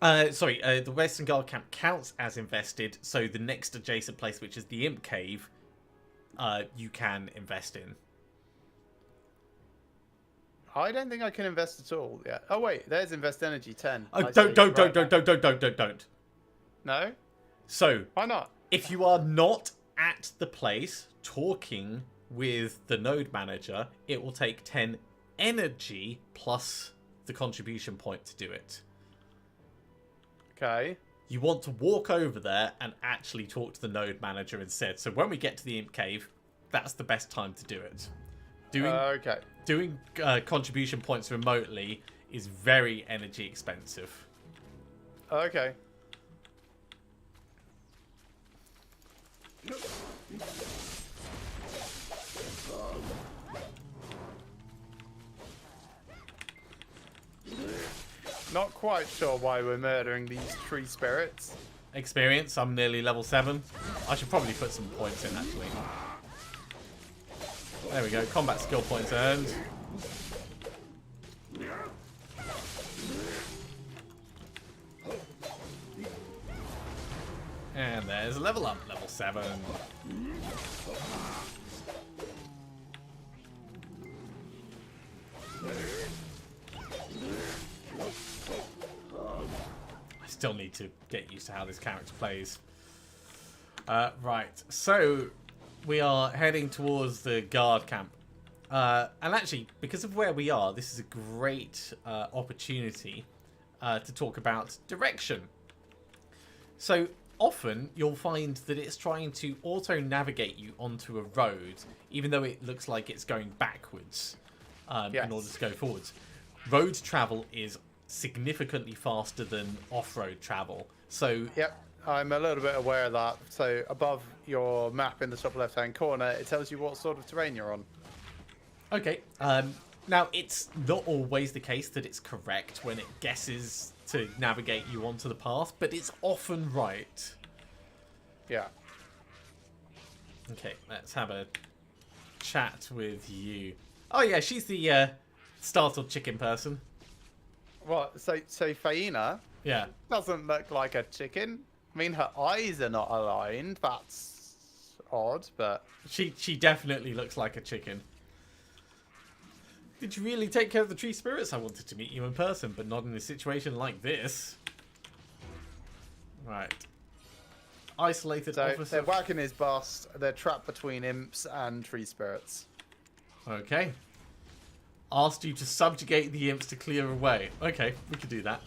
The Western Guard camp counts as invested. So the next adjacent place, which is the Imp Cave, you can invest in. I don't think I can invest at all. Yeah. Oh wait, there's invest energy 10. Oh, I see. don't. No. So Why not? if you are not at the place talking with the node manager, it will take 10 energy plus the contribution point to do it. Okay. You want to walk over there and actually talk to the node manager instead. So when we get to the Imp Cave, that's the best time to do it. Doing contribution points remotely is very energy expensive. Okay. Not quite sure why we're murdering these tree spirits. Experience, I'm nearly level 7. I should probably put some points in, actually. There we go, combat skill points earned. And there's a level up, level 7. I still need to get used to how this character plays. Right, so we are heading towards the guard camp. And actually, because of where we are, this is a great opportunity to talk about direction. So often you'll find that it's trying to auto-navigate you onto a road, even though it looks like it's going backwards in order to go forwards. Road travel is significantly faster than off-road travel. So Yep, I'm a little bit aware of that. So above your map in the top left-hand corner, it tells you what sort of terrain you're on. okay, now it's not always the case that it's correct when it guesses to navigate you onto the path, but it's often right. Yeah. Okay, let's have a chat with you. Oh yeah, she's the startled chicken person. What? So Faina Yeah. doesn't look like a chicken. I mean, her eyes are not aligned. That's odd, but She definitely looks like a chicken. Did you really take care of the tree spirits? I wanted to meet you in person, but not in a situation like this. Right. Isolated so officer. they're whacking his bust. They're trapped between imps and tree spirits. Okay. Asked you to subjugate the imps to clear away. Okay, we could do that.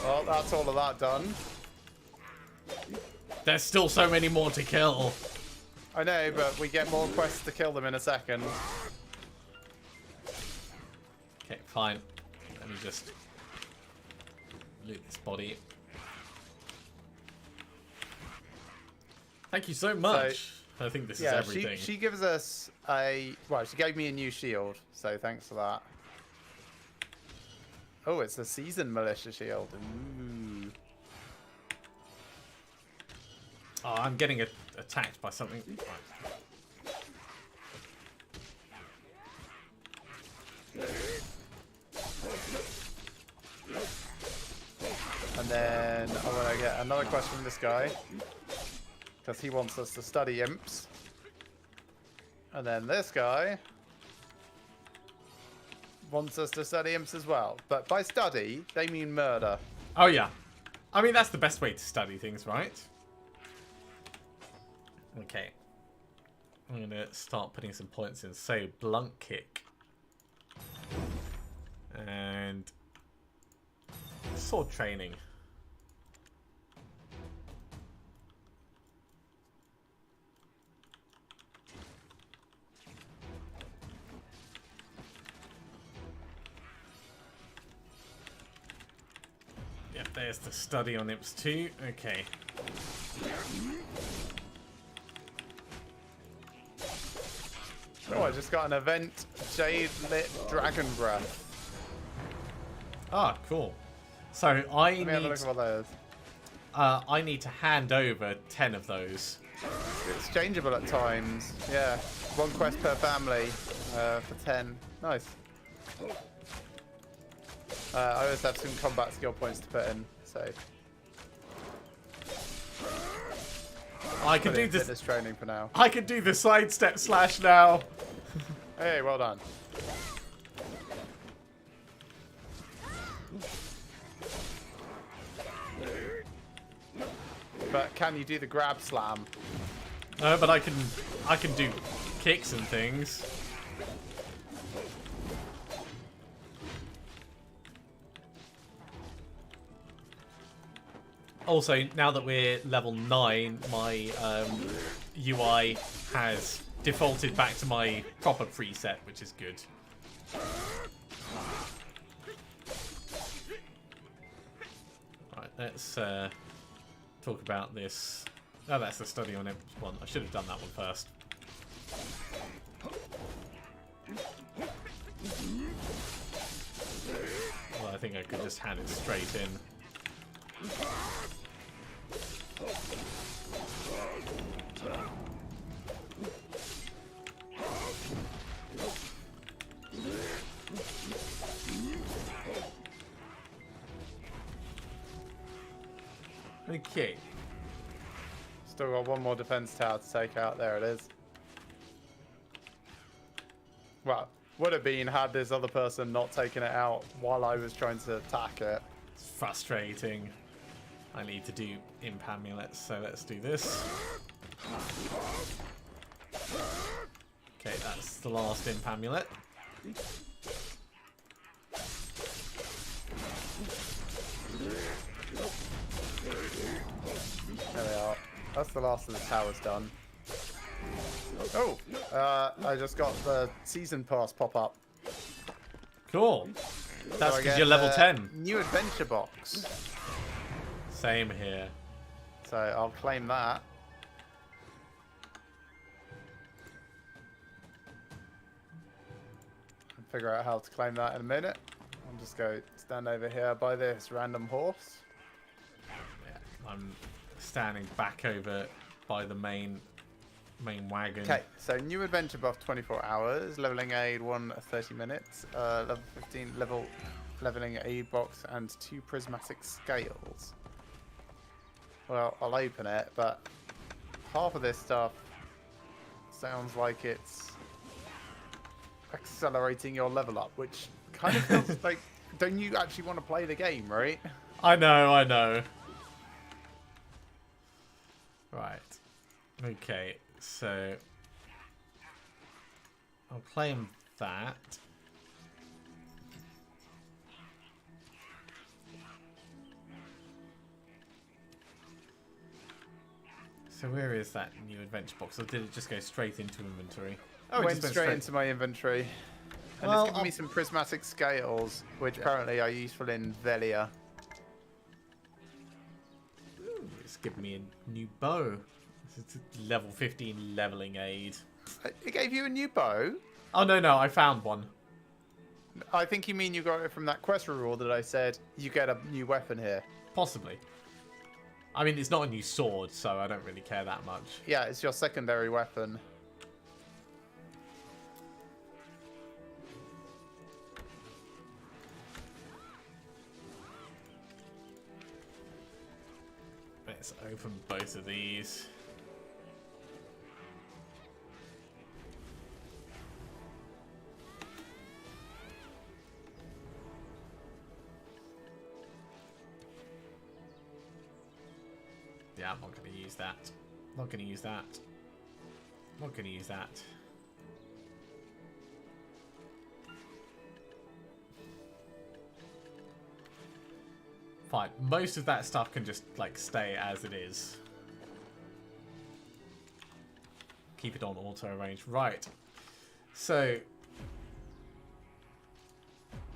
Well, that's all of that done. There's still so many more to kill. I know, but we get more quests to kill them in a second. Okay, fine. Let me just loot this body. Thank you so much. I think this is everything. She gives us a... Well, she gave me a new shield, so thanks for that. Oh, it's a seasoned militia shield. Ooh. Oh, I'm getting attacked by something. And then I want to get another quest from this guy. Because he wants us to study imps. And then this guy wants us to study imps as well. But by study, they mean murder. Oh, yeah. I mean, that's the best way to study things, right? Okay. I'm going to start putting some points in. So, blunt kick. And sword training. Yep, there's the study on imps too. Okay. Oh, I just got an event, Jade Lit Dragon Breath. Ah, cool. So I Let me have a look at what that is. I need to hand over 10 of those. It's exchangeable at times. Yeah, one quest per family for 10. Nice. I always have some combat skill points to put in, so I can put do in this. fitness training for now. I can do the sidestep slash now. Hey, well done. But can you do the grab slam? No, but I can do kicks and things. Also, now that we're level 9, my UI has defaulted back to my proper preset, which is good. Right, let's talk about this. Oh, that's the study on imps one. I should have done that one first. Well, I think I could just hand it straight in. Okay. Still got one more defense tower to take out. There it is. Well, would have been had this other person not taken it out while I was trying to attack it. It's frustrating. I need to do imp amulets, so let's do this. Okay, that's the last imp amulet. There they are. That's the last of the towers done. Oh, I just got the season pass pop up. Cool. That's So I because get you're level the 10. New adventure box. Same here. So I'll claim that. I'll figure out how to claim that in a minute. I'll just go stand over here by this random horse. Yeah, I'm standing back over by the main wagon. Okay, so new adventure buff 24 hours, leveling aid 30 minutes, level 15 leveling aid box and 2 prismatic scales. Well, I'll open it, but half of this stuff sounds like it's accelerating your level up, which kind of feels like, don't you actually want to play the game, right? I know. Right. Okay, so I'll claim that. So where is that new adventure box? Or did it just go straight into inventory? Oh, It it went just straight into my inventory. And Well, it's given me some prismatic scales, which apparently are useful in Velia. Ooh, it's given me a new bow. It's a level 15 leveling aid. It gave you a new bow? Oh, no, I found one. I think you mean you got it from that quest reward that I said you get a new weapon here. Possibly. I mean, it's not a new sword, so I don't really care that much. Yeah, it's your secondary weapon. Let's open both of these. Yeah, I'm not going to use that. Not going to use that. Not going to use that. Fine. Most of that stuff can just, like, stay as it is. Keep it on auto-arrange. Right. So,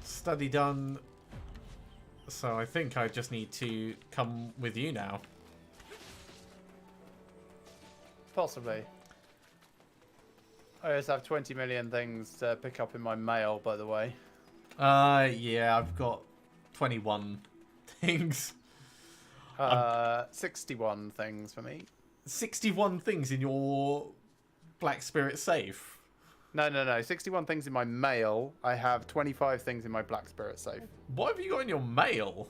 study done. So I think I just need to come with you now. Possibly. I just have 20 million things to pick up in my mail, by the way. Yeah, I've got 21 things. 61 things for me. 61 things in your Black Spirit safe. No. 61 things in my mail. I have 25 things in my Black Spirit safe. What have you got in your mail?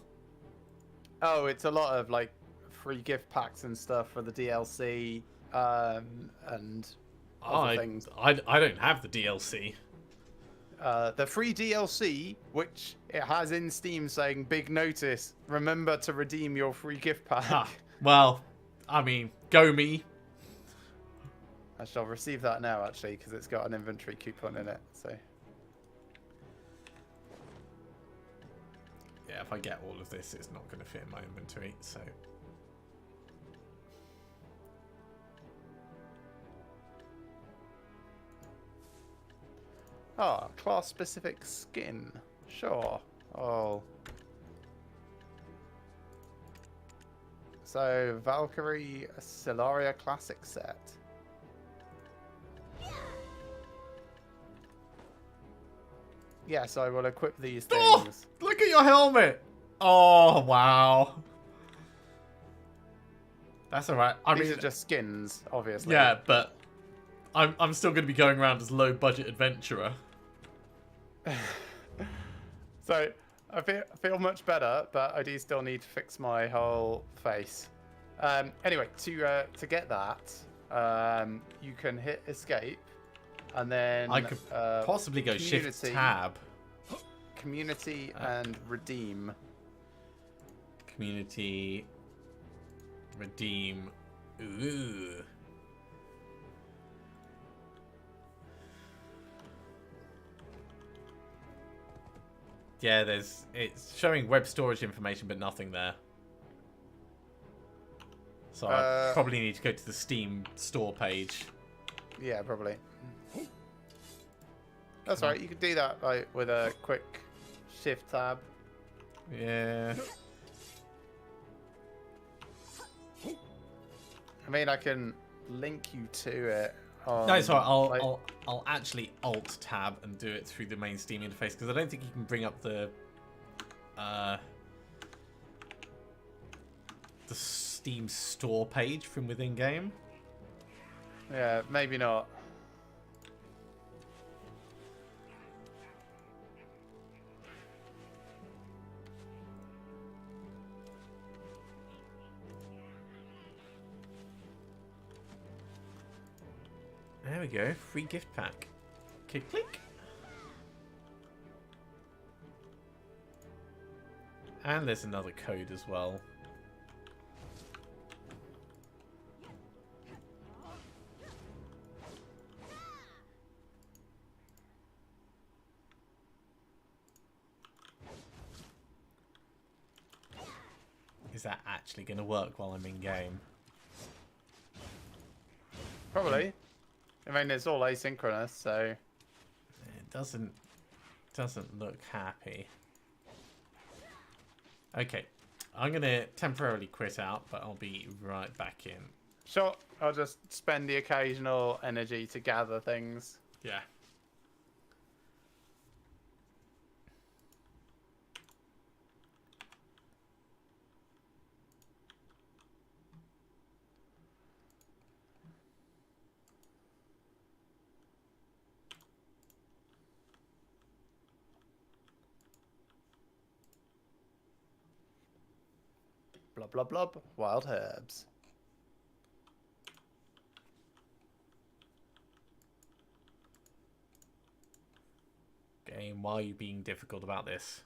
Oh, it's a lot of, like, free gift packs and stuff for the DLC, and other things. I don't have the DLC. The free DLC, which it has in Steam saying, big notice, remember to redeem your free gift pack. Ah, well, I mean, go me. I shall receive that now, actually, because it's got an inventory coupon in it. So, Yeah, if I get all of this, it's not going to fit in my inventory, so... ah, class-specific skin. Sure. Oh. So, Valkyrie Silaria Classic set. Yes, I will equip these Oh, things. look at your helmet! Oh, wow. That's alright. I These mean, are just skins, obviously. yeah, but I'm still going to be going around as low-budget adventurer. So, I feel much better, but I do still need to fix my whole face. Anyway, to get that, you can hit escape, and then I could possibly go shift tab. Community and redeem. Community. Redeem. Ooh. Yeah, it's showing web storage information, but nothing there. So I probably need to go to the Steam store page. Yeah, probably. That's right. You could do that like with a quick shift tab. Yeah. I mean, I can link you to it. No, sorry. I'll actually Alt tab and do it through the main Steam interface because I don't think you can bring up the. the Steam store page from within game. Yeah, maybe not. There we go. Free gift pack. Click, click. And there's another code as well. Is that actually going to work while I'm in game? Probably. I mean, it's all asynchronous, so... It doesn't look happy. Okay, I'm going to temporarily quit out, but I'll be right back in. Sure, I'll just spend the occasional energy to gather things. Yeah. Blub, blub, blub. Wild herbs. Game, why are you being difficult about this?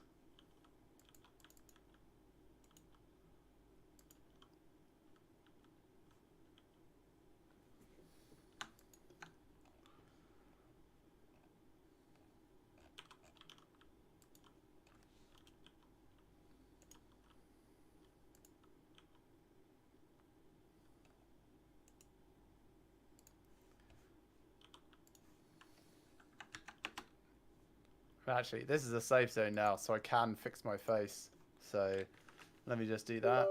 Actually, this is a safe zone now, so I can fix my face. So, let me just do that.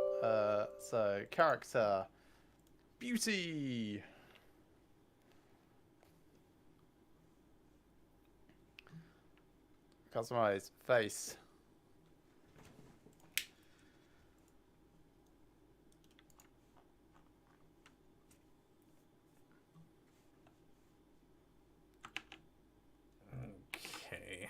So, character. Beauty. Customize. Face. Okay.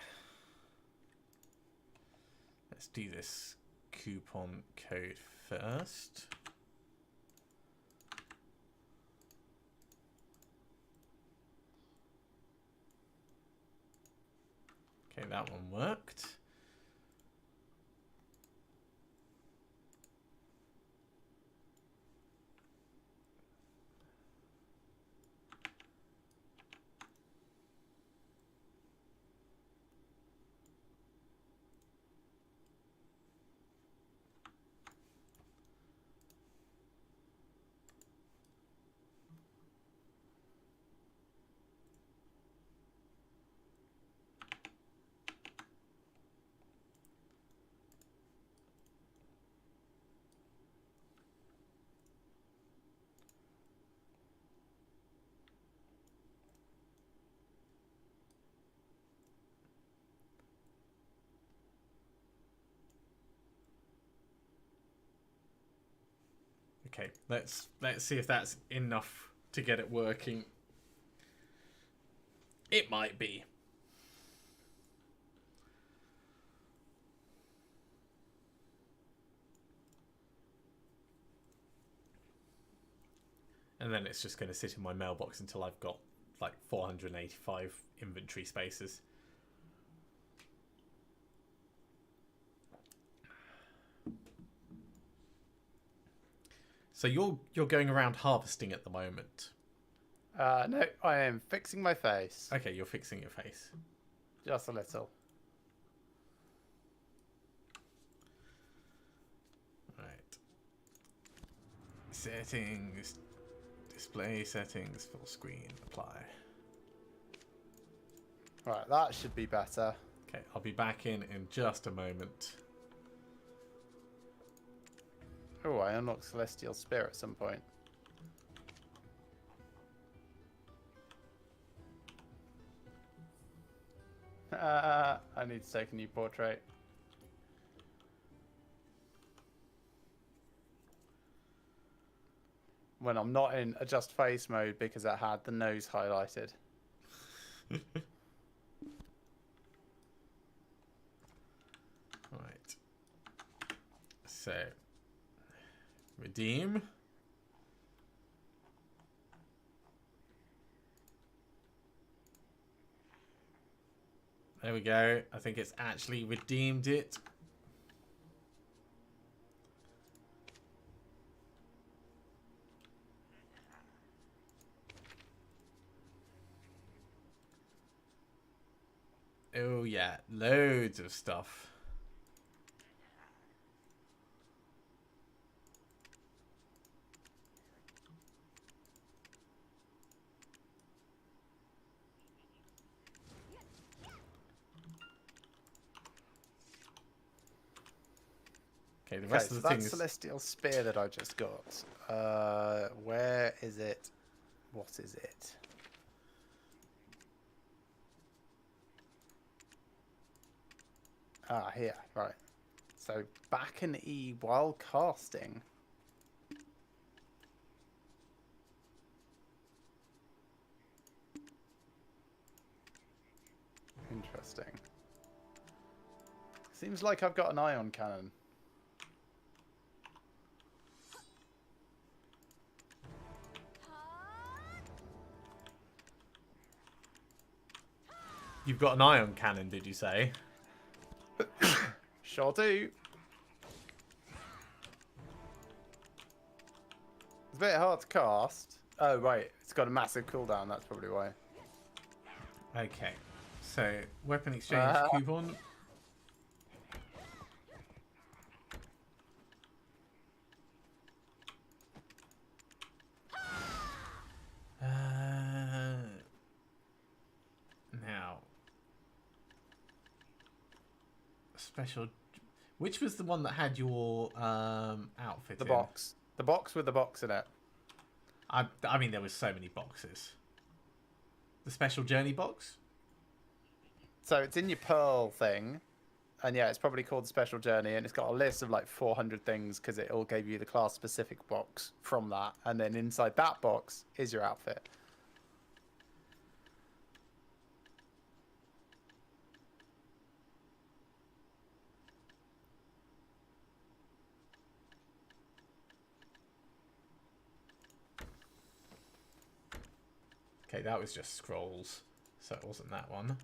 Let's do this coupon code first. Okay, that one worked. Okay, let's see if that's enough to get it working. It might be. And then it's just going to sit in my mailbox until I've got like 485 inventory spaces. So you're going around harvesting at the moment. No, I am fixing my face. Okay, you're fixing your face. Just a little. Right. Settings. Display settings. Full screen. Apply. Right, that should be better. Okay, I'll be back in just a moment. Oh, I unlocked Celestial Spear at some point. I need to take a new portrait. when I'm not in adjust face mode because it had the nose highlighted. Right. So, redeem. There we go. I think it's actually redeemed it. Oh yeah, loads of stuff. Okay, the rest of the that things. celestial spear that I just got. Where is it? What is it? Ah, here. Right. So back in E while casting. Interesting. Seems like I've got an ion cannon. You've got an ion cannon, did you say? Sure do. It's a bit hard to cast. Oh, right. It's got a massive cooldown. That's probably why. Okay. So, weapon exchange coupon. Now. Special. Which was the one that had your outfit The in? box. The box with the box in it. I mean, there was so many boxes. The special journey box? So it's in your Pearl thing. And yeah, it's probably called the Special Journey. And it's got a list of like 400 things because it all gave you the class specific box from that. And then inside that box is your outfit. Okay, that was just scrolls. So it wasn't that one.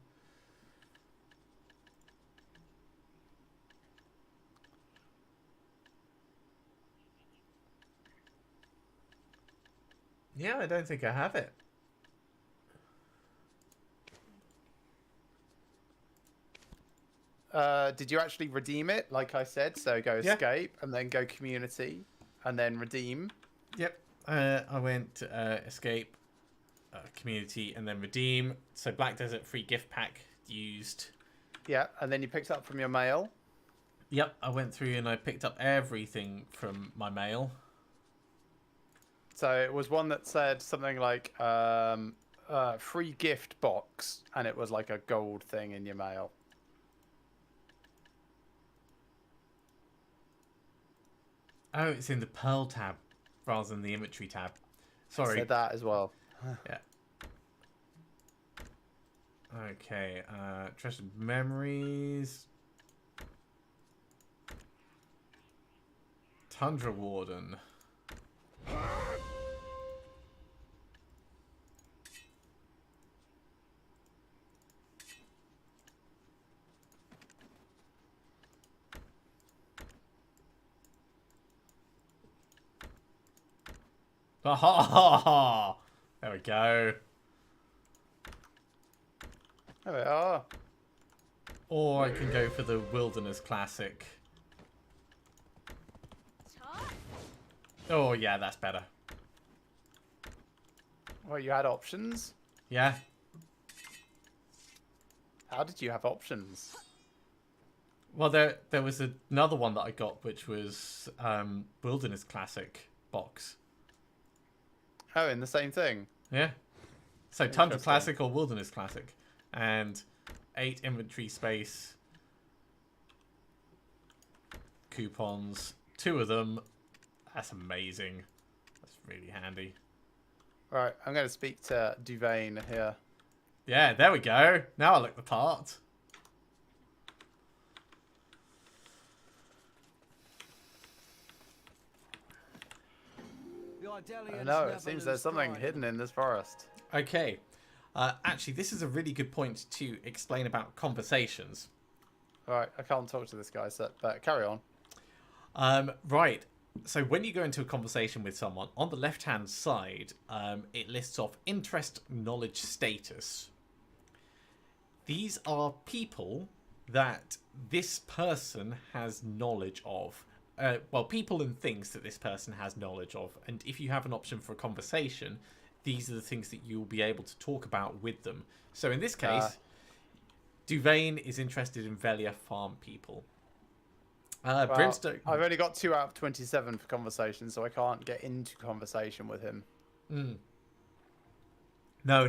Yeah, I don't think I have it. Did you actually redeem it, like I said? So go Yeah. escape and then go community and then redeem. Yep. I went escape, community, and then redeem. So Black Desert free gift pack used. Yeah, and then you picked up from your mail. Yep, I went through and I picked up everything from my mail. So it was one that said something like free gift box, and it was like a gold thing in your mail. Oh, it's in the Pearl tab rather than the inventory tab. Sorry. Said that as well. Yeah. Okay, treasured memories. Tundra Warden. Ha ha ha ha! There we go. There we are. Or I can go for the Wilderness Classic. Oh yeah, that's better. Well, you had options. Yeah. How did you have options? Well, there was another one that I got, which was Wilderness Classic box. Oh, in the same thing. Yeah. So Tundra Interesting. Classic or Wilderness Classic, and 8 inventory space coupons. 2 of them. That's amazing. That's really handy. Right, I'm going to speak to Duvain here. Yeah, there we go. Now I look the part. I know, it seems there's something hidden in this forest. Okay. Actually, this is a really good point to explain about conversations. Alright, I can't talk to this guy, so, but carry on. Right. So when you go into a conversation with someone, on the left-hand side, it lists off interest, knowledge, status. These are people that this person has knowledge of. Well, people and things that this person has knowledge of. And if you have an option for a conversation, these are the things that you'll be able to talk about with them. So in this case, Duvain is interested in Velia farm people. Well, Brimstone. I've only got 2 out of 27 for conversation, so I can't get into conversation with him. No.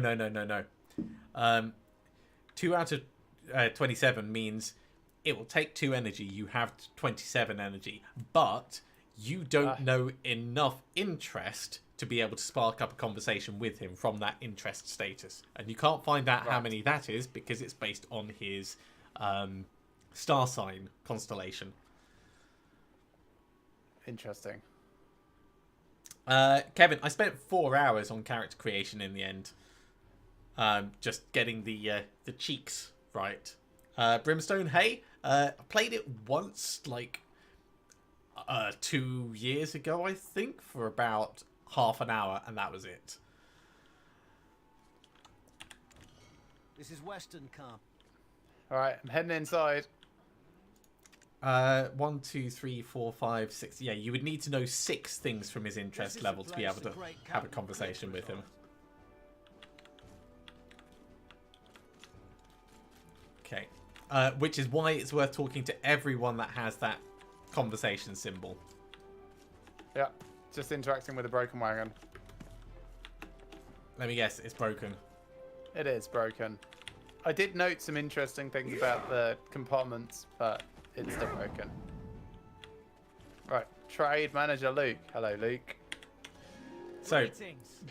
2 out of 27 means it will take 2 energy. You have 27 energy, but you don't know enough interest to be able to spark up a conversation with him from that interest status. And you can't find out how many that is because it's based on his star sign constellation. Interesting. Kevin, I spent 4 hours on character creation in the end. Just getting the cheeks right. Brimstone, hey, I played it once, like 2 years ago, I think, for about half an hour, and that was it. This is Western Camp. Alright, I'm heading inside. 1, 2, 3, 4, 5, 6. Yeah, you would need to know 6 things from his interest level to be able to have a conversation with him. Okay. Which is why it's worth talking to everyone that has that conversation symbol. Yeah, just interacting with a broken wagon. Let me guess, it's broken. It is broken. I did note some interesting things about the compartments, but it's still broken. Right, trade manager Luke. Hello, Luke. So,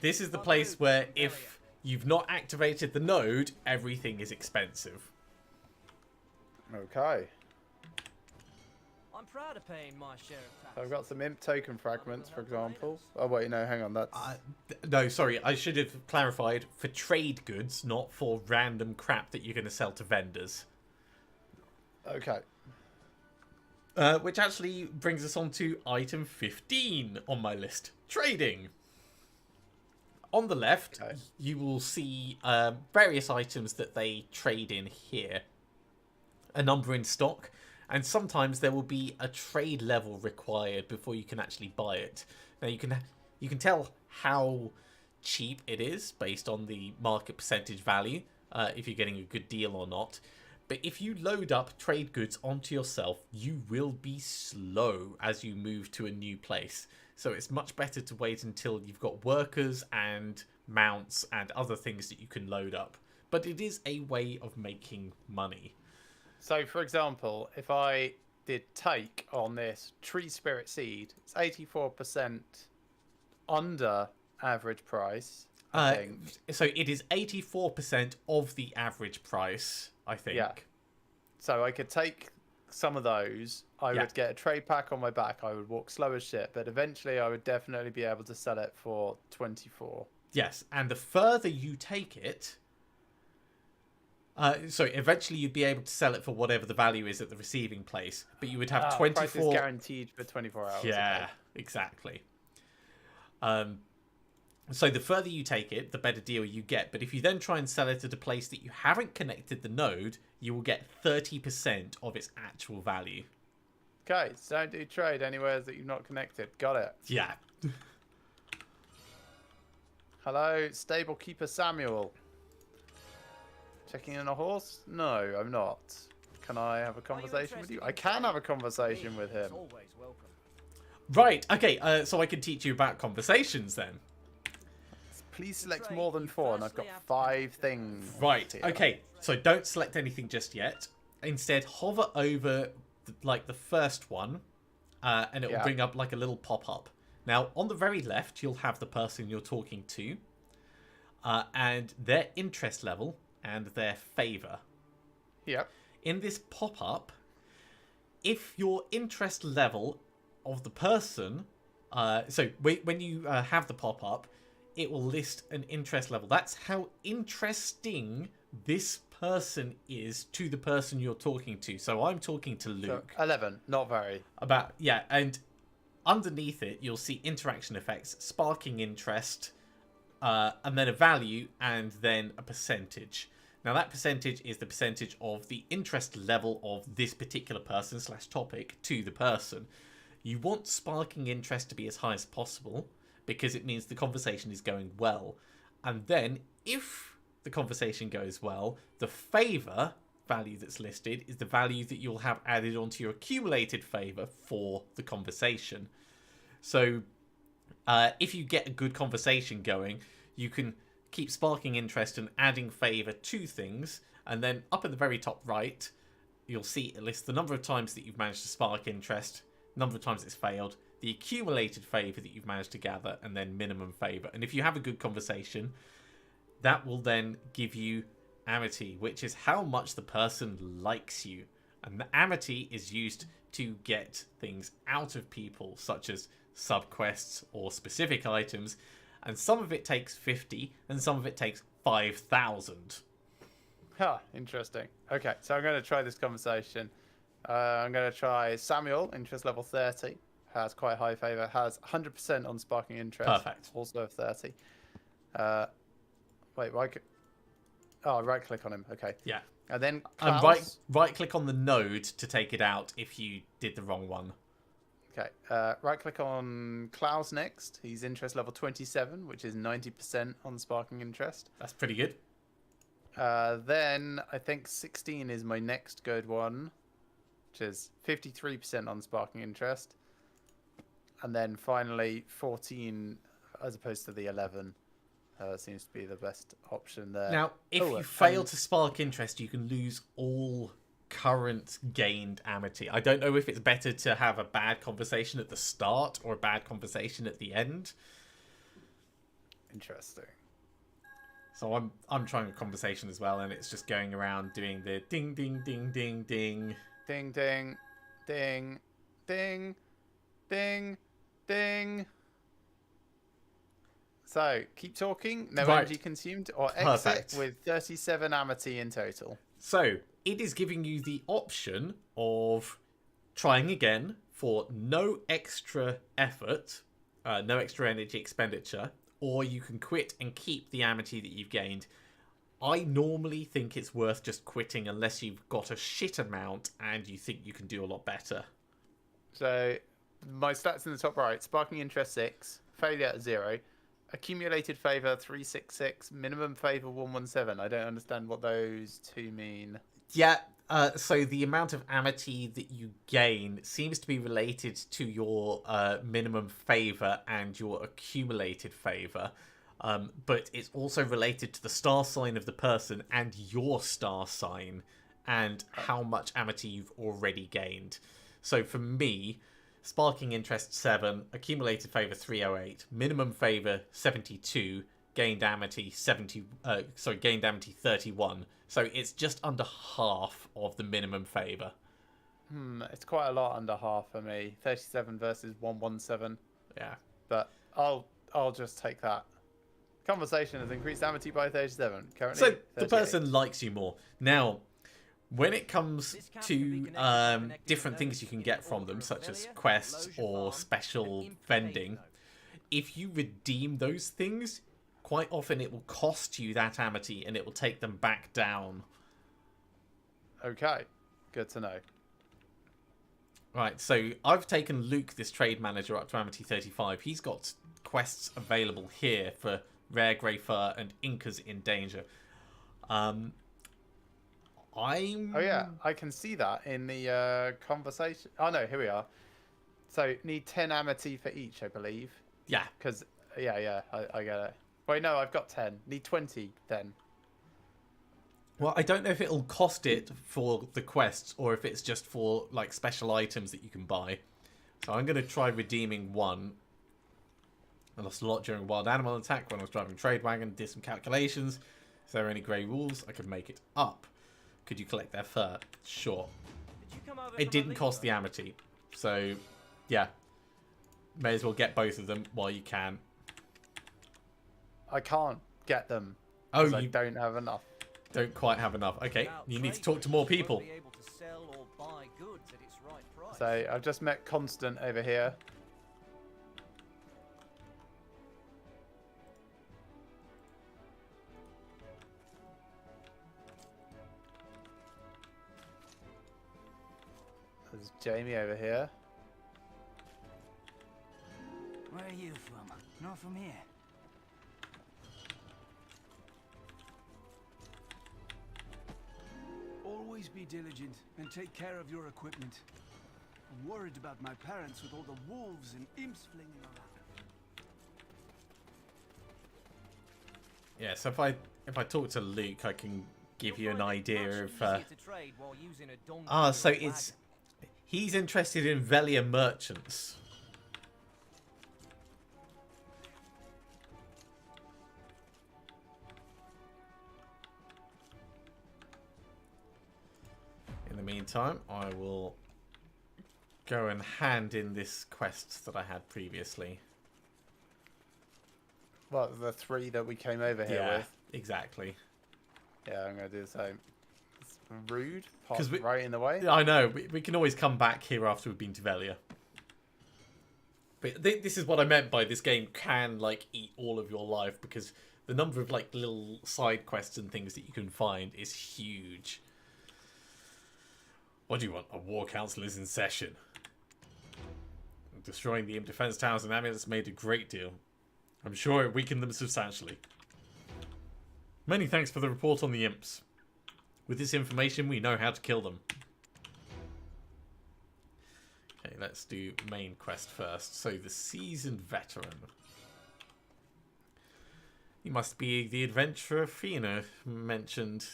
this is the place where if you've not activated the node, everything is expensive. Okay. I'm proud of paying my share of tax. I've got some imp token fragments, for example. Oh, wait, no, hang on. That's... No, sorry, I should have clarified. For trade goods, not for random crap that you're going to sell to vendors. Okay. Which actually brings us on to item 15 on my list. Trading. On the left, you will see various items that they trade in here. A number in stock, and sometimes there will be a trade level required before you can actually buy it. Now you can tell how cheap it is based on the market percentage value, if you're getting a good deal or not. But if you load up trade goods onto yourself, you will be slow as you move to a new place. So it's much better to wait until you've got workers and mounts and other things that you can load up. But it is a way of making money. So, for example, if I did take on this tree spirit seed, it's 84% under average price, I think. So it is 84% of the average price, I think. Yeah. So I could take some of those. I would get a trade pack on my back. I would walk slow as shit, but eventually I would definitely be able to sell it for 24. Yes, and the further you take it... so eventually you'd be able to sell it for whatever the value is at the receiving place, but you would have 24... Price is guaranteed for 24 hours. Yeah, okay. Exactly. So the further you take it, the better deal you get. But if you then try and sell it at a place that you haven't connected the node, you will get 30% of its actual value. Okay, so don't do trade anywhere that you've not connected. Got it. Yeah. Hello, stable keeper Samuel. Checking in a horse? No, I'm not. Can I have a conversation with you? I can have a conversation with him. Always welcome. Right, okay, so I can teach you about conversations then. Please select more than 4, and I've got 5 things. Right, here. okay, so don't select anything just yet. Instead, hover over, like, the first one, and it will bring up, like, a little pop-up. Now, on the very left, you'll have the person you're talking to, and their interest level and their favour. Yep. In this pop-up, if your interest level of the person... so when you have the pop-up, it will list an interest level. That's how interesting this person is to the person you're talking to. So I'm talking to Luke. So 11, not very. And underneath it, you'll see interaction effects, sparking interest, and then a value, and then a percentage. Now, that percentage is the percentage of the interest level of this particular person / topic to the person. You want sparking interest to be as high as possible, because it means the conversation is going well. And then, if the conversation goes well, the favour value that's listed is the value that you'll have added onto your accumulated favour for the conversation. So if you get a good conversation going, you can keep sparking interest and adding favour to things, and then up at the very top right, you'll see it lists the number of times that you've managed to spark interest, number of times it's failed, the accumulated favour that you've managed to gather, and then minimum favour. And if you have a good conversation, that will then give you amity, which is how much the person likes you. And the amity is used to get things out of people, such as subquests or specific items, and some of it takes 50 and some of it takes 5,000. Huh, interesting. Okay, so I'm going to try this conversation. I'm going to try Samuel, interest level 30. Has quite high favour. Has 100% on sparking interest. Perfect. Also of 30. Wait, right click on him. Okay. Yeah. And then And Klaus. right click on the node to take it out if you did the wrong one. Okay. Right click on Klaus next. He's interest level 27, which is 90% on sparking interest. That's pretty good. Then I think 16 is my next good one, which is 53% on sparking interest. And then finally 14 as opposed to the 11 seems to be the best option there. Now, if you fail to spark interest, you can lose all current gained amity. I don't know if it's better to have a bad conversation at the start or a bad conversation at the end. Interesting. So I'm trying a conversation as well, and it's just going around doing the ding ding ding ding ding. Ding ding ding ding ding ding. So keep talking. No Right. energy consumed, or Perfect. exit with 37 amity in total. So it is giving you the option of trying again for no extra effort, no extra energy expenditure, or you can quit and keep the amity that you've gained. I normally think it's worth just quitting unless you've got a shit amount and you think you can do a lot better. So my stats in the top right: sparking interest 6, failure 0, accumulated favour 366, minimum favour 117. I don't understand what those two mean. Yeah, so the amount of amity that you gain seems to be related to your minimum favour and your accumulated favour. But it's also related to the star sign of the person and your star sign and how much amity you've already gained. So for me, sparking interest 7, accumulated favour 308, minimum favour 72, gained amity 31. So it's just under half of the minimum favour. It's quite a lot under half for me. 37 versus 117. Yeah. But I'll just take that. Conversation has increased amity by 37. Currently, So the 38. person likes you more. Now, when it comes to different things you can get from them, such as quests or special vending, if you redeem those things, quite often it will cost you that amity and it will take them back down. Okay, good to know. Right, so I've taken Luke, this trade manager, up to amity 35. He's got quests available here for Rare Grey Fur and Incas in Danger. Oh yeah, I can see that in the conversation. Oh no, here we are. So need 10 amity for each, I believe. Yeah. Because yeah, I get it. Wait, no, I've got 10. Need 20 then. Well, I don't know if it'll cost it for the quests or if it's just for like special items that you can buy. So I'm going to try redeeming one. I lost a lot during a wild animal attack when I was driving trade wagon. Did some calculations. If there are any grey wolves, I could make it up. Could you collect their fur? Sure. Did you come over It from didn't cost the Aliva? amity. So, yeah. May as well get both of them while you can. I can't get them. Oh, 'cause I you don't have enough. don't quite have enough. Okay, Without you need to trade talk to more routes, you people. won't be able to sell or buy goods at its right price. So I've just met Constant over here. There's Jamie over here. Where are you from? Not from here. Always be diligent and take care of your equipment. I'm worried about my parents with all the wolves and imps flinging around. Yeah, so if I talk to Luke, I can give you You'll an find it idea much of. easier to trade while using a donkey Ah, or so a it's wagon. he's interested in Velia merchants. In the meantime, I will go and hand in this quest that I had previously. Well, the 3 that we came over here Yeah, with. exactly. Yeah, I'm going to do the same. It's rude. 'Cause we- Right in the way. I know, we can always come back here after we've been to Velia. But this is what I meant by this game can, like, eat all of your life, because the number of, like, little side quests and things that you can find is huge. What do you want? A war council is in session. Destroying the imp defense towers and amulets made a great deal. I'm sure it weakened them substantially. Many thanks for the report on the imps. With this information, we know how to kill them. Okay, let's do main quest first. So, the seasoned veteran. You must be the adventurer Fina mentioned.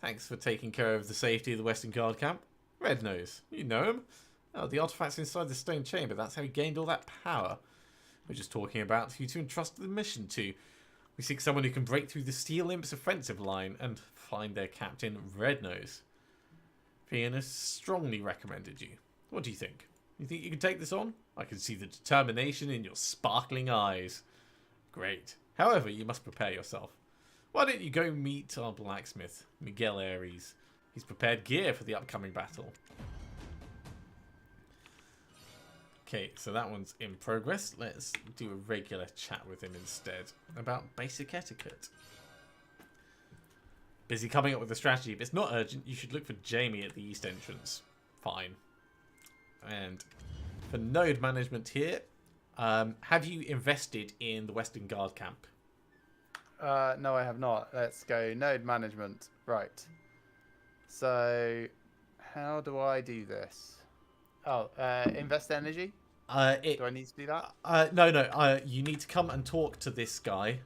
Thanks for taking care of the safety of the Western Guard camp. Red Nose, you know him. Oh, the artifacts inside the stone chamber. That's how he gained all that power. We're just talking about who to entrust the mission to. We seek someone who can break through the Steel Imps' offensive line and find their captain, Red Nose. Fiona strongly recommended you. What do you think? You think you can take this on? I can see the determination in your sparkling eyes. Great. However, you must prepare yourself. Why don't you go meet our blacksmith, Miguel Ares? He's prepared gear for the upcoming battle. Okay, so that one's in progress. Let's do a regular chat with him instead about basic etiquette. Busy coming up with a strategy. If it's not urgent, you should look for Jamie at the east entrance. Fine. And for node management here, have you invested in the Western Guard camp? No, I have not. Let's go node management. Right. So, how do I do this? Oh, invest energy? Do I need to do that? No. You need to come and talk to this guy.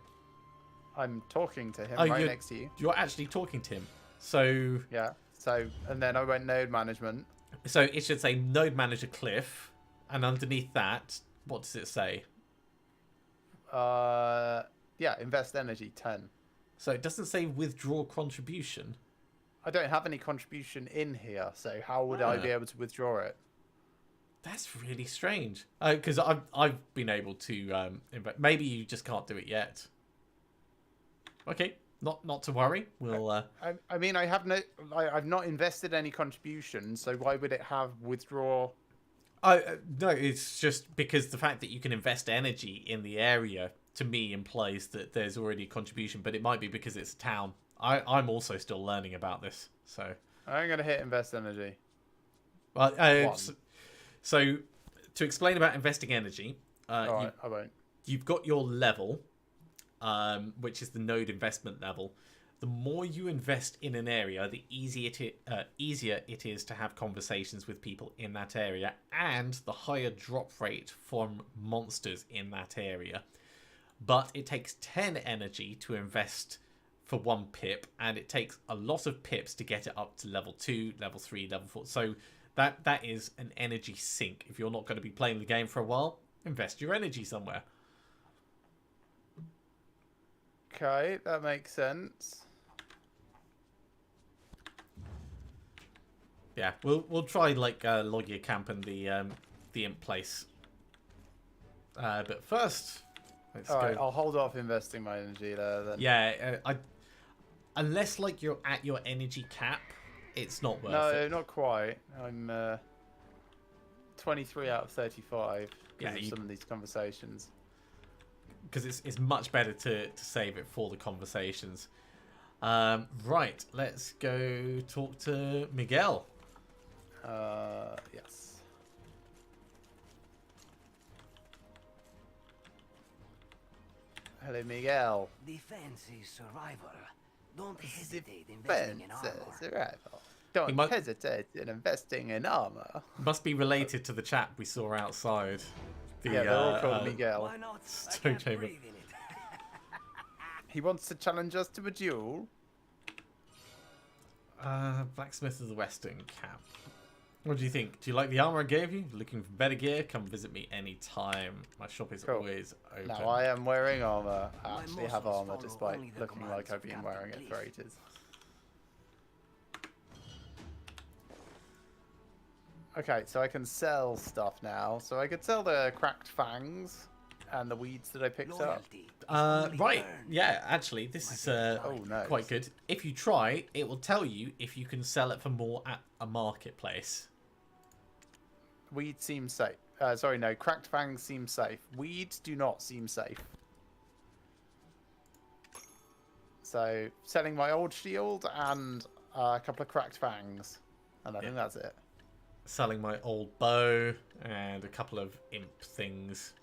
I'm talking to him Oh, right you're- next to you. You're actually talking to him. So Yeah. So, and then I went node management. it should say Node Manager Cliff, and underneath that, what does it say? Yeah, invest energy 10. So it doesn't say withdraw contribution. I don't have any contribution in here, so how would I be able to withdraw it? That's really strange. Because I've been able to invest. Maybe you just can't do it yet. Okay, not to worry. We'll. I mean, I've not invested any contribution, so why would it have withdraw? No, it's just because the fact that you can invest energy in the area to me implies that there's already a contribution, but it might be because it's a town. I'm also still learning about this, so. I'm gonna hit invest energy. Well, One. so to explain about investing energy, Alright, I won't. you've got your level, which is the node investment level. The more you invest in an area, the easier it is to have conversations with people in that area, and the higher drop rate from monsters in that area. But it takes 10 energy to invest for 1 pip, and it takes a lot of pips to get it up to level 2, level 3, level 4. So that is an energy sink. If you're not going to be playing the game for a while, invest your energy somewhere. Okay, that makes sense. Yeah, we'll try like log your camp and the imp place. But first, let's All right, go. I'll hold off investing my energy there then. Yeah, unless like you're at your energy cap, it's not worth No, it. not quite. I'm 23 out of 35 because of some of these conversations. Because it's much better to save it for the conversations. Right, let's go talk to Miguel. Yes. Hello, Miguel. Defense is survival. Don't hesitate investing Defense in armor. survival. Don't might- hesitate in investing in armor. Must be related to the chap we saw outside. The, Yeah, they're all called Miguel. Why not? I Stone can't chamber. breathe in it. He wants to challenge us to a duel. Blacksmith of the Western Camp. What do you think? Do you like the armor I gave you? Looking for better gear? Come visit me anytime. My shop is Cool. always open. Now, I am wearing armor. I My actually have muscles armor follow despite only the looking like commands I've of been Captain wearing it for Cliff. ages. Okay, so I can sell stuff now. So I could sell the cracked fangs and the weeds that I picked up. Loyalty is only Right. earned. Yeah, actually, this is nice. quite good. If you try, it will tell you if you can sell it for more at a marketplace. Weeds seem safe. Sorry, no. Cracked fangs seem safe. Weeds do not seem safe. So, selling my old shield and a couple of cracked fangs. And I think that's it. Selling my old bow and a couple of imp things.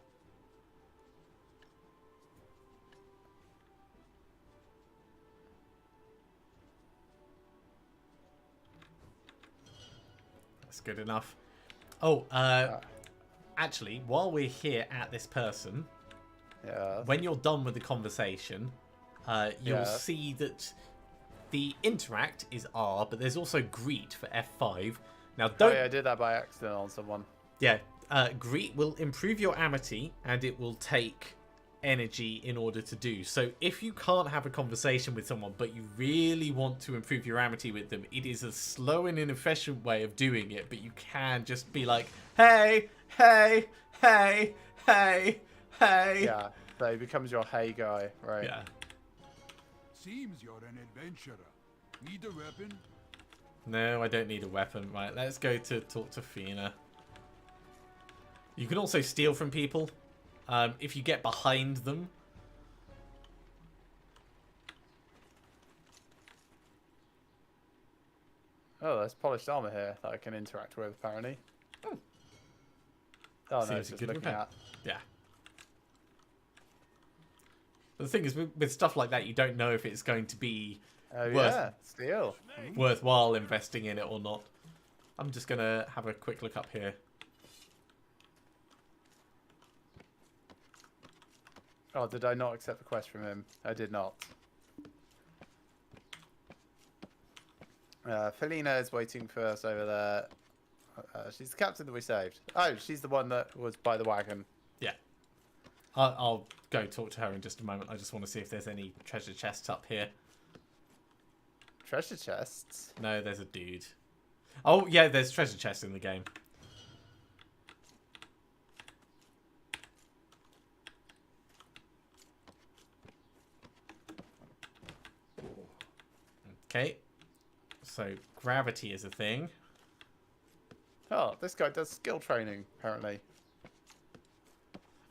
That's good enough. Oh, actually, while we're here at this person, Yeah. when you're done with the conversation, you'll Yeah. see that the interact is R, but there's also greet for F5. Now, Oh, don't yeah, I did that by accident on someone. yeah, greet will improve your amity, and it will take energy in order to do. So if you can't have a conversation with someone, but you really want to improve your amity with them, it is a slow and inefficient way of doing it, but you can just be like, hey, hey, hey, hey, hey. Yeah, so he becomes your hey guy, right? Yeah. Seems you're an adventurer. Need a weapon? No, I don't need a weapon. Right, let's go to talk to Fina. You can also steal from people. If you get behind them. Oh, there's polished armor here that I can interact with, apparently. Oh, no, Seems it's a just good looking repair. at. Yeah. But the thing is, with stuff like that, you don't know if it's going to be Oh, worth yeah, steel. worthwhile investing in it or not. I'm just going to have a quick look up here. Oh, did I not accept the quest from him? I did not. Felina is waiting for us over there. She's the captain that we saved. Oh, she's the one that was by the wagon. Yeah. I'll go talk to her in just a moment. I just want to see if there's any treasure chests up here. Treasure chests? No, there's a dude. Oh, yeah, there's treasure chests in the game. Okay. So, gravity is a thing. Oh, this guy does skill training, apparently.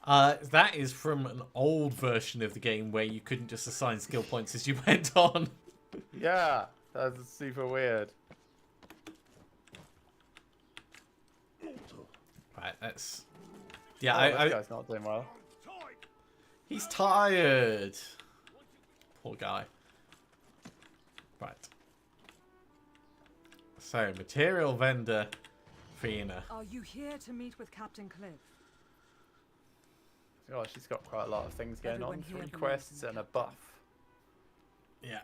That is from an old version of the game where you couldn't just assign skill points as you went on. Yeah, that's super weird. Right, that's... Yeah, Oh, this guy's not doing well. he's tired. Poor guy. Right. So, material vendor, Fina. Are you here to meet with Captain Cliff? Oh, she's got quite a lot of things going Everyone on. here 3 believes quests in and a buff. Yeah.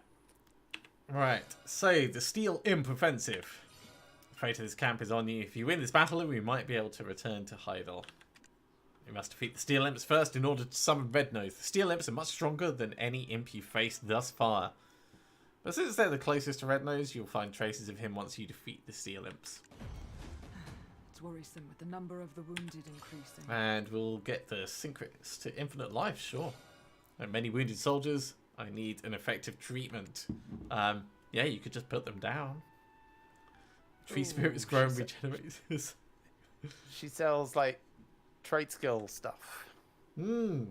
Right, so the Steel Imp Offensive. The fate of this camp is on you. If you win this battle, we might be able to return to Heidel. You must defeat the steel imps first in order to summon Red Nose. The steel imps are much stronger than any imp you faced thus far. But since they're the closest to Red Nose, you'll find traces of him once you defeat the steel imps. It's worrisome with the number of the wounded increasing. And we'll get the secrets to infinite life, sure. And many wounded soldiers, I need an effective treatment. Yeah, you could just put them down. Tree spirits grow and regenerate. She sells like trade skill stuff. Hmm.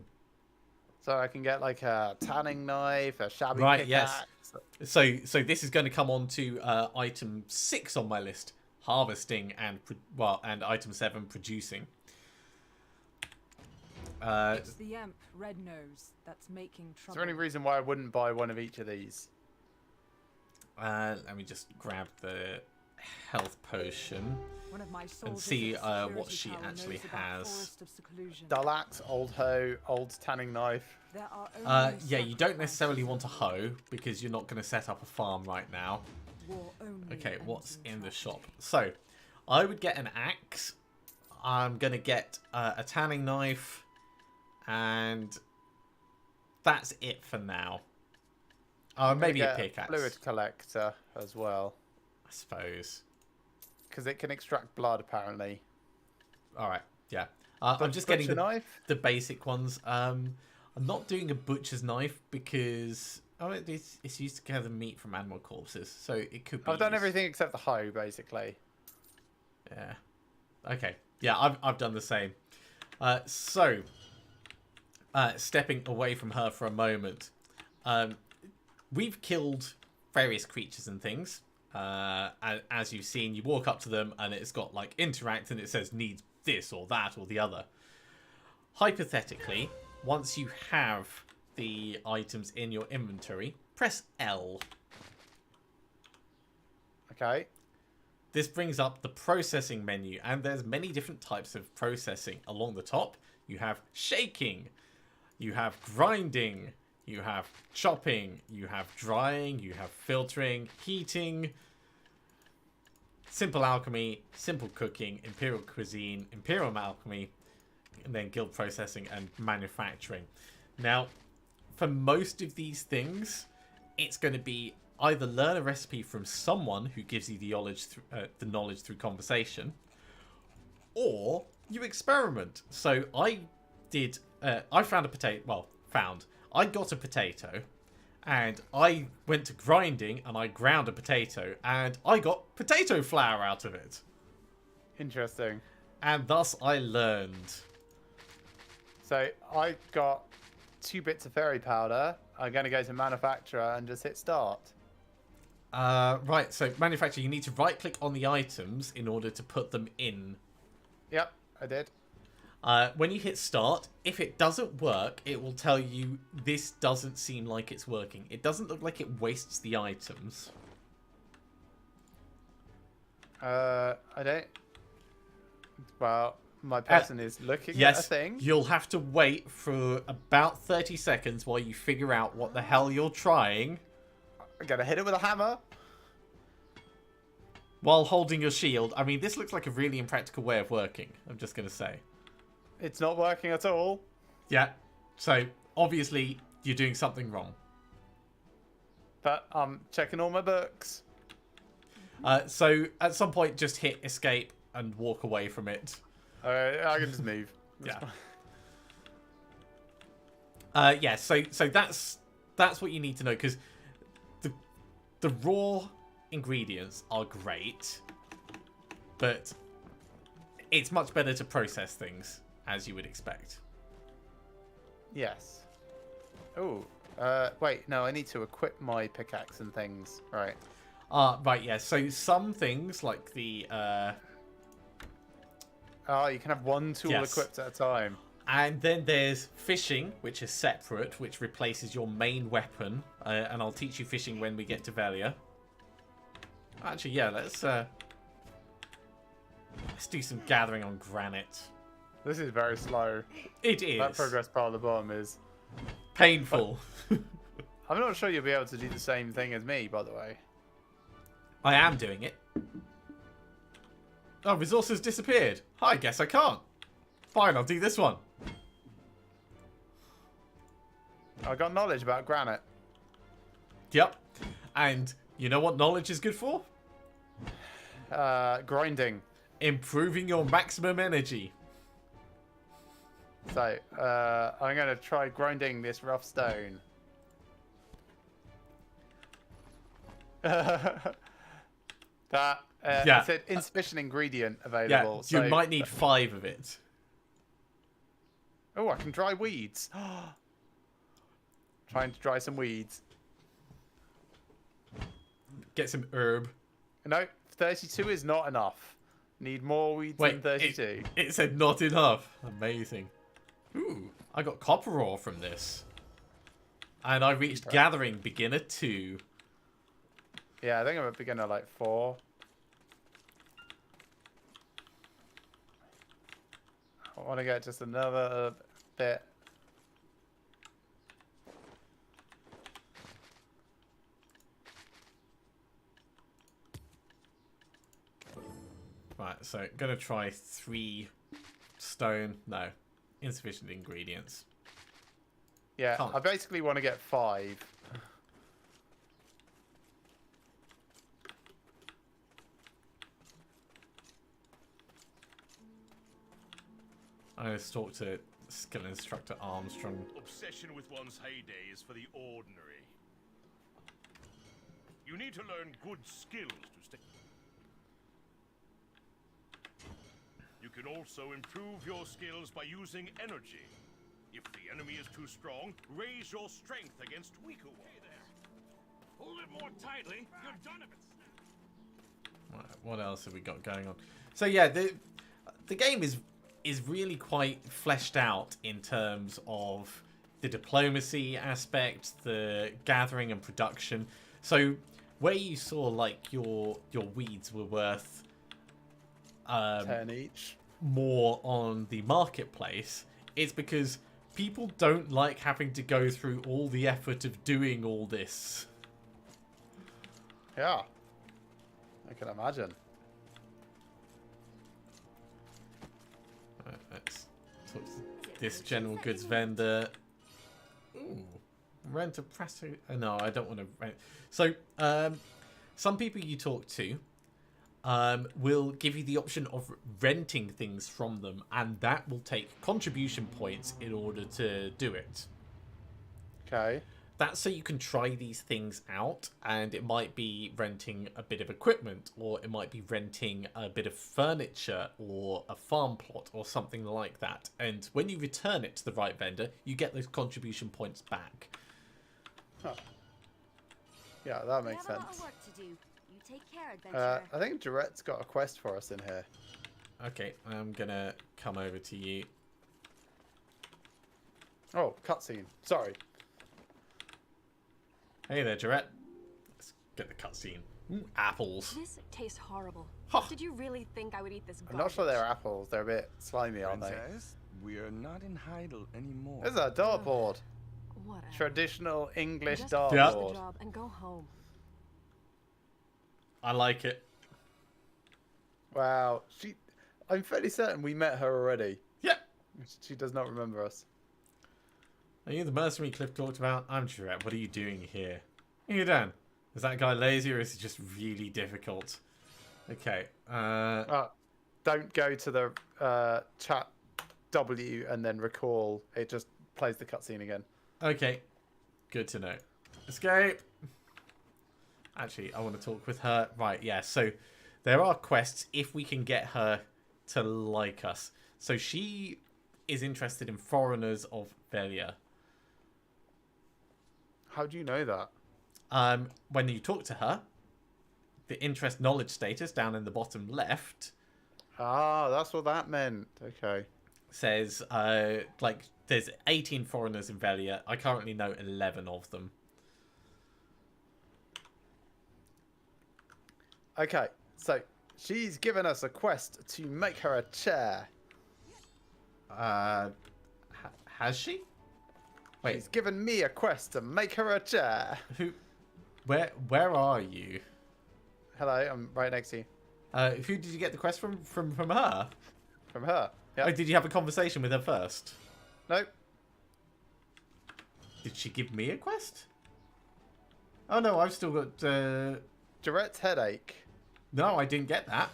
So I can get like a tanning knife, a shabby Right, pickaxe. yes. So this is going to come on to item 6 on my list. Harvesting and item 7, producing. It's the imp, Red Nose, that's making trouble. Is there any reason why I wouldn't buy one of each of these? Let me just grab the health potion One of my and soldiers see at the what security she tower actually knows about has. Forest of Seclusion. Dull axe, old hoe, old tanning knife. There are only Yeah, you don't sacrifices necessarily want a left. hoe because you're not going to set up a farm right now. War only Okay, ends what's in the tragedy. shop? So, I would get an axe. I'm going to get a tanning knife. And that's it for now. Maybe a Get pickaxe, Fluid collector as well, I suppose. because it can extract blood apparently. Alright, yeah. I'm just getting Butcher knife. the basic ones. I'm not doing a butcher's knife because it's used to gather meat from animal corpses, so it could be I've done used. everything except the hoe, basically. Yeah. Okay. Yeah, I've done the same. Stepping away from her for a moment, we've killed various creatures and things. As you've seen, you walk up to them and it's got like interact and it says needs this or that or the other. Hypothetically, once you have the items in your inventory, press L. Okay. This brings up the processing menu, and there's many different types of processing. Along the top, you have shaking, you have grinding, you have chopping, you have drying, you have filtering, heating, simple alchemy, simple cooking, imperial cuisine, imperial alchemy, and then guild processing and manufacturing. Now, for most of these things, it's going to be either learn a recipe from someone who gives you the knowledge through conversation, or you experiment. So I found a potato. Well, I got a potato, and I went to grinding, and I ground a potato, and I got potato flour out of it. Interesting. And thus I learned. So I got 2 bits of fairy powder. I'm going to go to manufacturer and just hit start. Right, so manufacturer, you need to right-click on the items in order to put them in. Yep, I did. When you hit start, if it doesn't work, it will tell you this doesn't seem like it's working. It doesn't look like it wastes the items. I don't... Well, my person is looking at a Yes, thing. you'll have to wait for about 30 seconds while you figure out what the hell you're trying. I'm going to hit it with a hammer. While holding your shield. I mean, this looks like a really impractical way of working, I'm just going to say. It's not working at all. Yeah, so obviously you're doing something wrong. But I'm checking all my books. So at some point, just hit escape and walk away from it. Alright, I can just move. Yeah. Yeah. So that's what you need to know, because the raw ingredients are great, but it's much better to process things, as you would expect. Yes. Oh, wait, no, I need to equip my pickaxe and things. Right. Right, yeah. So some things like the Oh, you can have one tool Yes. equipped at a time. and then there's fishing, which is separate, which replaces your main weapon. And I'll teach you fishing when we get to Velia. Actually, yeah, let's do some gathering on granite. This is very slow. It is That progress bar at the bottom is... painful. I'm not sure you'll be able to do the same thing as me, by the way. I am doing it. Oh, resources disappeared. I guess I can't. Fine, I'll do this one. I got knowledge about granite. Yep. And you know what knowledge is good for? Grinding. Improving your maximum energy. So, I'm going to try grinding this rough stone. That Yeah. It said insufficient ingredient Yeah, available. you so, might need 5 of it. Oh, I can dry weeds. Trying to dry some weeds. Get some herb. No, 32 is not enough. Need more weeds than 32. It said not enough. Amazing. Ooh, I got copper ore from this. And I reached gathering beginner 2. Yeah, I think I'm a beginner like 4. I want to get just another bit. Right, so gonna try 3 stone. No, insufficient ingredients. Yeah, Can't. I basically want to get 5. I'm gonna talk to skill instructor Armstrong. Obsession with one's heyday is for the ordinary. You need to learn good skills to stay. You can also improve your skills by using energy. If the enemy is too strong, raise your strength against weaker ones. Hey there. Hold it more tightly. You're done if it's... Right, what else have we got going on? So yeah, the game is really quite fleshed out in terms of the diplomacy aspect, the gathering and production. So where you saw like your weeds were worth 10 each. more on the marketplace, it's because people don't like having to go through all the effort of doing all this. Yeah. I can imagine. Right, let's talk to this general goods vendor. Ooh, rent a press. No, I don't want to rent. So, some people you talk to will give you the option of renting things from them, and that will take contribution points in order to do it. Okay. That's so you can try these things out, and it might be renting a bit of equipment, or it might be renting a bit of furniture, or a farm plot, or something like that. And when you return it to the right vendor, you get those contribution points back. Huh. Yeah, that makes We have a lot sense. of work to do. You take care, adventurer. I think Durette's got a quest for us in here. Okay, I'm gonna come over to you. Oh, cutscene. Sorry. Hey there, Jarette. Let's get the cutscene. Apples. This tastes horrible. Huh. Did you really think I would eat this I'm not sure garbage? they're apples. They're a bit slimy, aren't they? Princess, we are not in Heidel anymore. There's a dartboard. Whatever. Traditional English Just Yeah. finish the dartboard. job and go home. I like it. Wow. I'm fairly certain we met her already. Yeah. She does not remember us. Are you the mercenary Cliff talked about? I'm Jarette. What are you doing here? What are you doing? Is that guy lazy, or is he just really difficult? Okay. Don't go to the chat W and then recall. It just plays the cutscene again. Okay. Good to know. Escape. Actually, I want to talk with her. Right, yeah. So there are quests if we can get her to like us. So she is interested in foreigners of Velia. How do you know that? When you talk to her, the interest knowledge status down in the bottom left Ah, that's what that meant. Okay. says, like, there's 18 foreigners in Velia. I currently know 11 of them. Okay, so she's given us a quest to make her a chair. Has she? Wait, She's given me a quest to make her a chair. who? Where are you? Hello, I'm right next to you. Who did you get the quest from? From her? From her. Yep. Oh, did you have a conversation with her first? Nope. Did she give me a quest? Oh no, I've still got... Durette's headache. No, I didn't get that.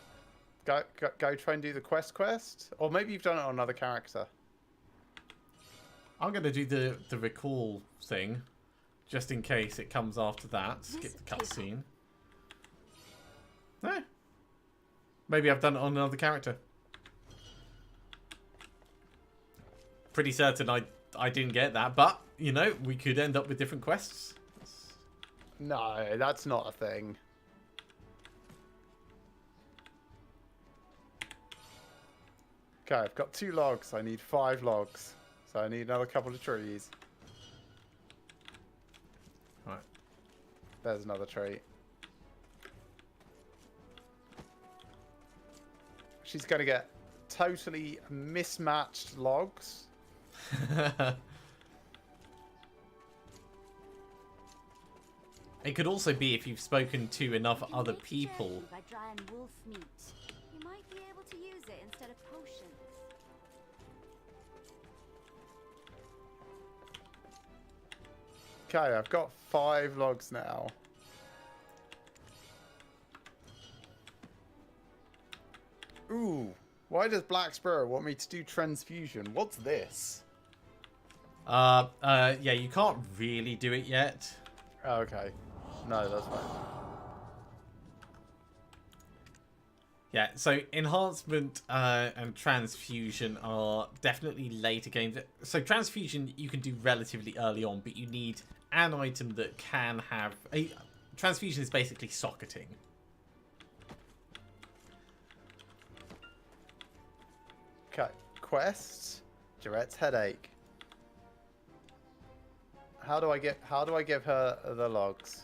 Go try and do the quest. Or maybe you've done it on another character. I'm going to do the recall thing. Just in case it comes after that. Skip the cutscene. No. Maybe I've done it on another character. Pretty certain I didn't get that. But, you know, we could end up with different quests. No, that's not a thing. Okay, I've got 2 logs. I need 5 logs. So I need another couple of trees. Right. There's another tree. She's going to get totally mismatched logs. It could also be if you've spoken to enough other people. By drying wolf meat. You might be able to use it instead of potions. Okay, I've got 5 logs now. Ooh, why does Black Sparrow want me to do transfusion? What's this? Yeah, you can't really do it yet. Oh, okay. No, that's fine. Yeah, so enhancement and transfusion are definitely later games. So transfusion you can do relatively early on, but you need an item that can have... transfusion is basically socketing. Okay, quest. Durette's headache. How do I give her the logs?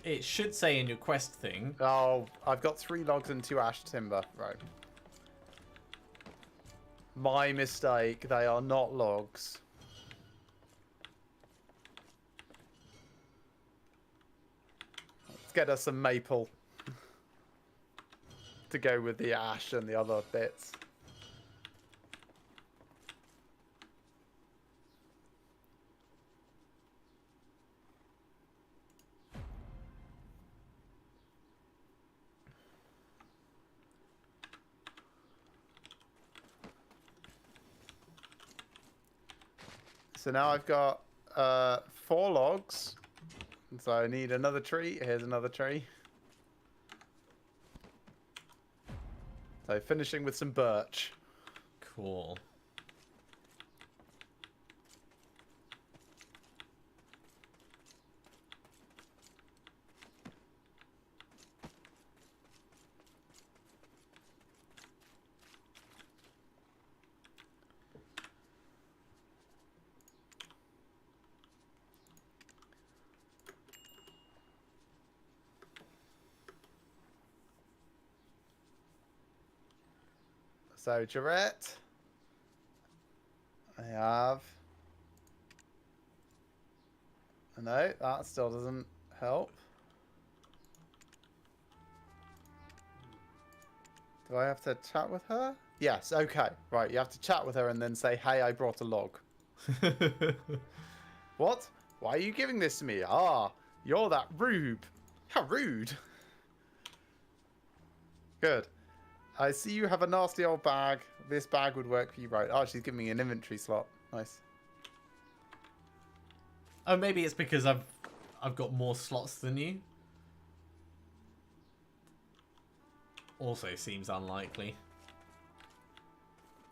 It should say in your quest thing. Oh, I've got 3 logs and 2 ash timber. Right. My mistake. They are not logs. Let's get us some maple to go with the ash and the other bits. So now I've got 4 logs. So I need another tree. Here's another tree. So finishing with some birch. Cool. So Durette, I have. No, that still doesn't help. Do I have to chat with her? Yes, okay. Right, you have to chat with her and then say, hey, I brought a log. What? Why are you giving this to me? Ah, you're that rube. How rude. Good. I see you have a nasty old bag. This bag would work for you, right? Oh, she's giving me an inventory slot. Nice. Oh, maybe it's because I've got more slots than you. Also seems unlikely.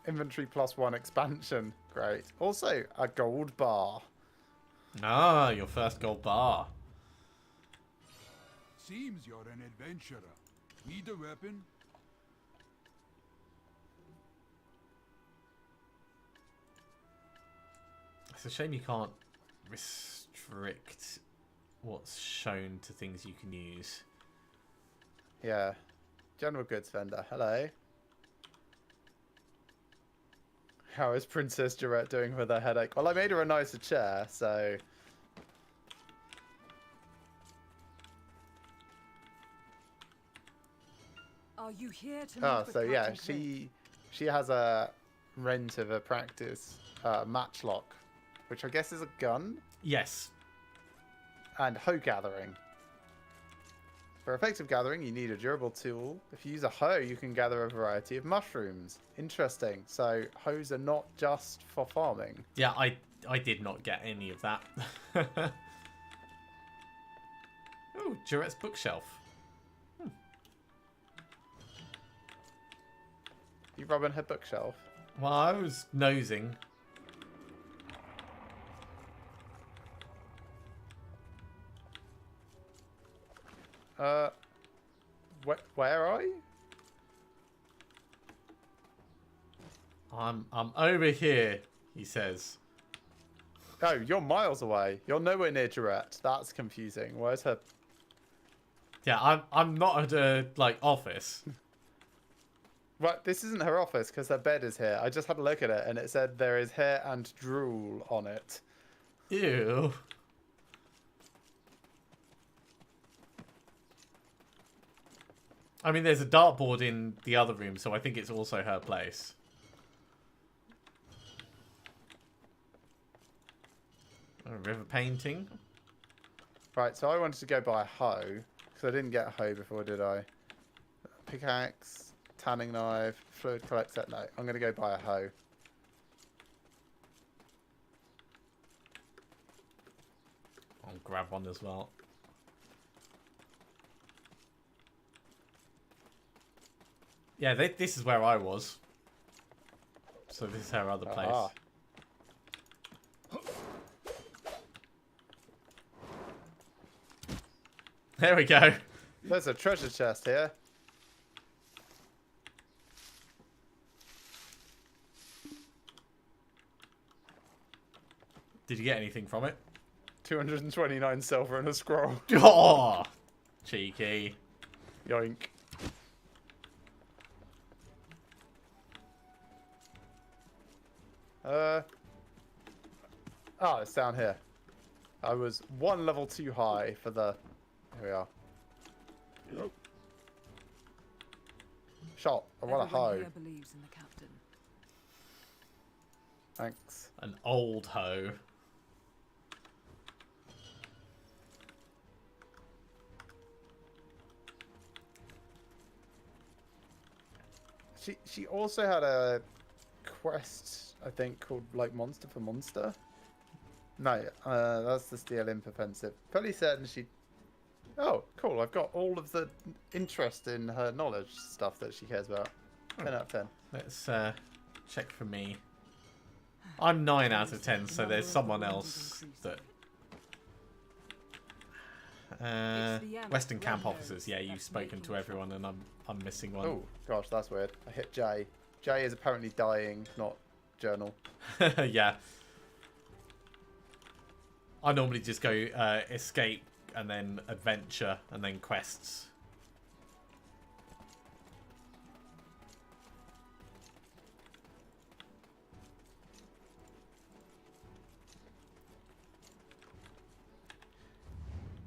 Inventory +1 expansion. Great. Also, a gold bar. Ah, your first gold bar. Seems you're an adventurer. Need a weapon? It's a shame you can't restrict what's shown to things you can use. Yeah. General goods vendor. Hello. How is Princess Durette doing with her headache? Well, I made her a nicer chair, so... Are you here to Oh, meet with so yeah, Captain Vic? she has a rent of a practice matchlock, which I guess is a gun, Yes. and hoe gathering. For effective gathering, you need a durable tool. If you use a hoe, you can gather a variety of mushrooms. Interesting. So hoes are not just for farming. Yeah, I did not get any of that. Oh, Durette's bookshelf. You rubbing her bookshelf? Well, I was nosing. Where are you? I'm over here, he says. Oh, you're miles away. You're nowhere near Durette. That's confusing. Where's her? Yeah, I'm not at a like office. Right, this isn't her office because her bed is here. I just had a look at it and it said there is hair and drool on it. Ew. I mean, there's a dartboard in the other room, so I think it's also her place. A river painting. Right, so I wanted to go buy a hoe because I didn't get a hoe before, did I? Pickaxe, tanning knife, fluid collector. No, I'm going to go buy a hoe. I'll grab one as well. Yeah, this is where I was. So this is her other place. Aha. There we go. There's a treasure chest here. Did you get anything from it? 229 silver and a scroll. Oh, cheeky. Yoink. Oh, it's down here. I was one level too high for the... Here we are. Oh. Shot. I want a Everyone hoe. here believes in the captain. Thanks. An old hoe. She also had a quest, I think, called like Monster for Monster. No, that's the Steel Imp offensive. Fairly certain she... Oh, cool. I've got all of the interest in her knowledge stuff that she cares about. 10 out of 10. Let's check for me. I'm 9 out of 10, so there's someone else that... Western Camp officers. Yeah, you've spoken to everyone, and I'm missing one. Oh, gosh, that's weird. I hit J. J is apparently dying, not journal. Yeah. I normally just go escape, and then adventure, and then quests.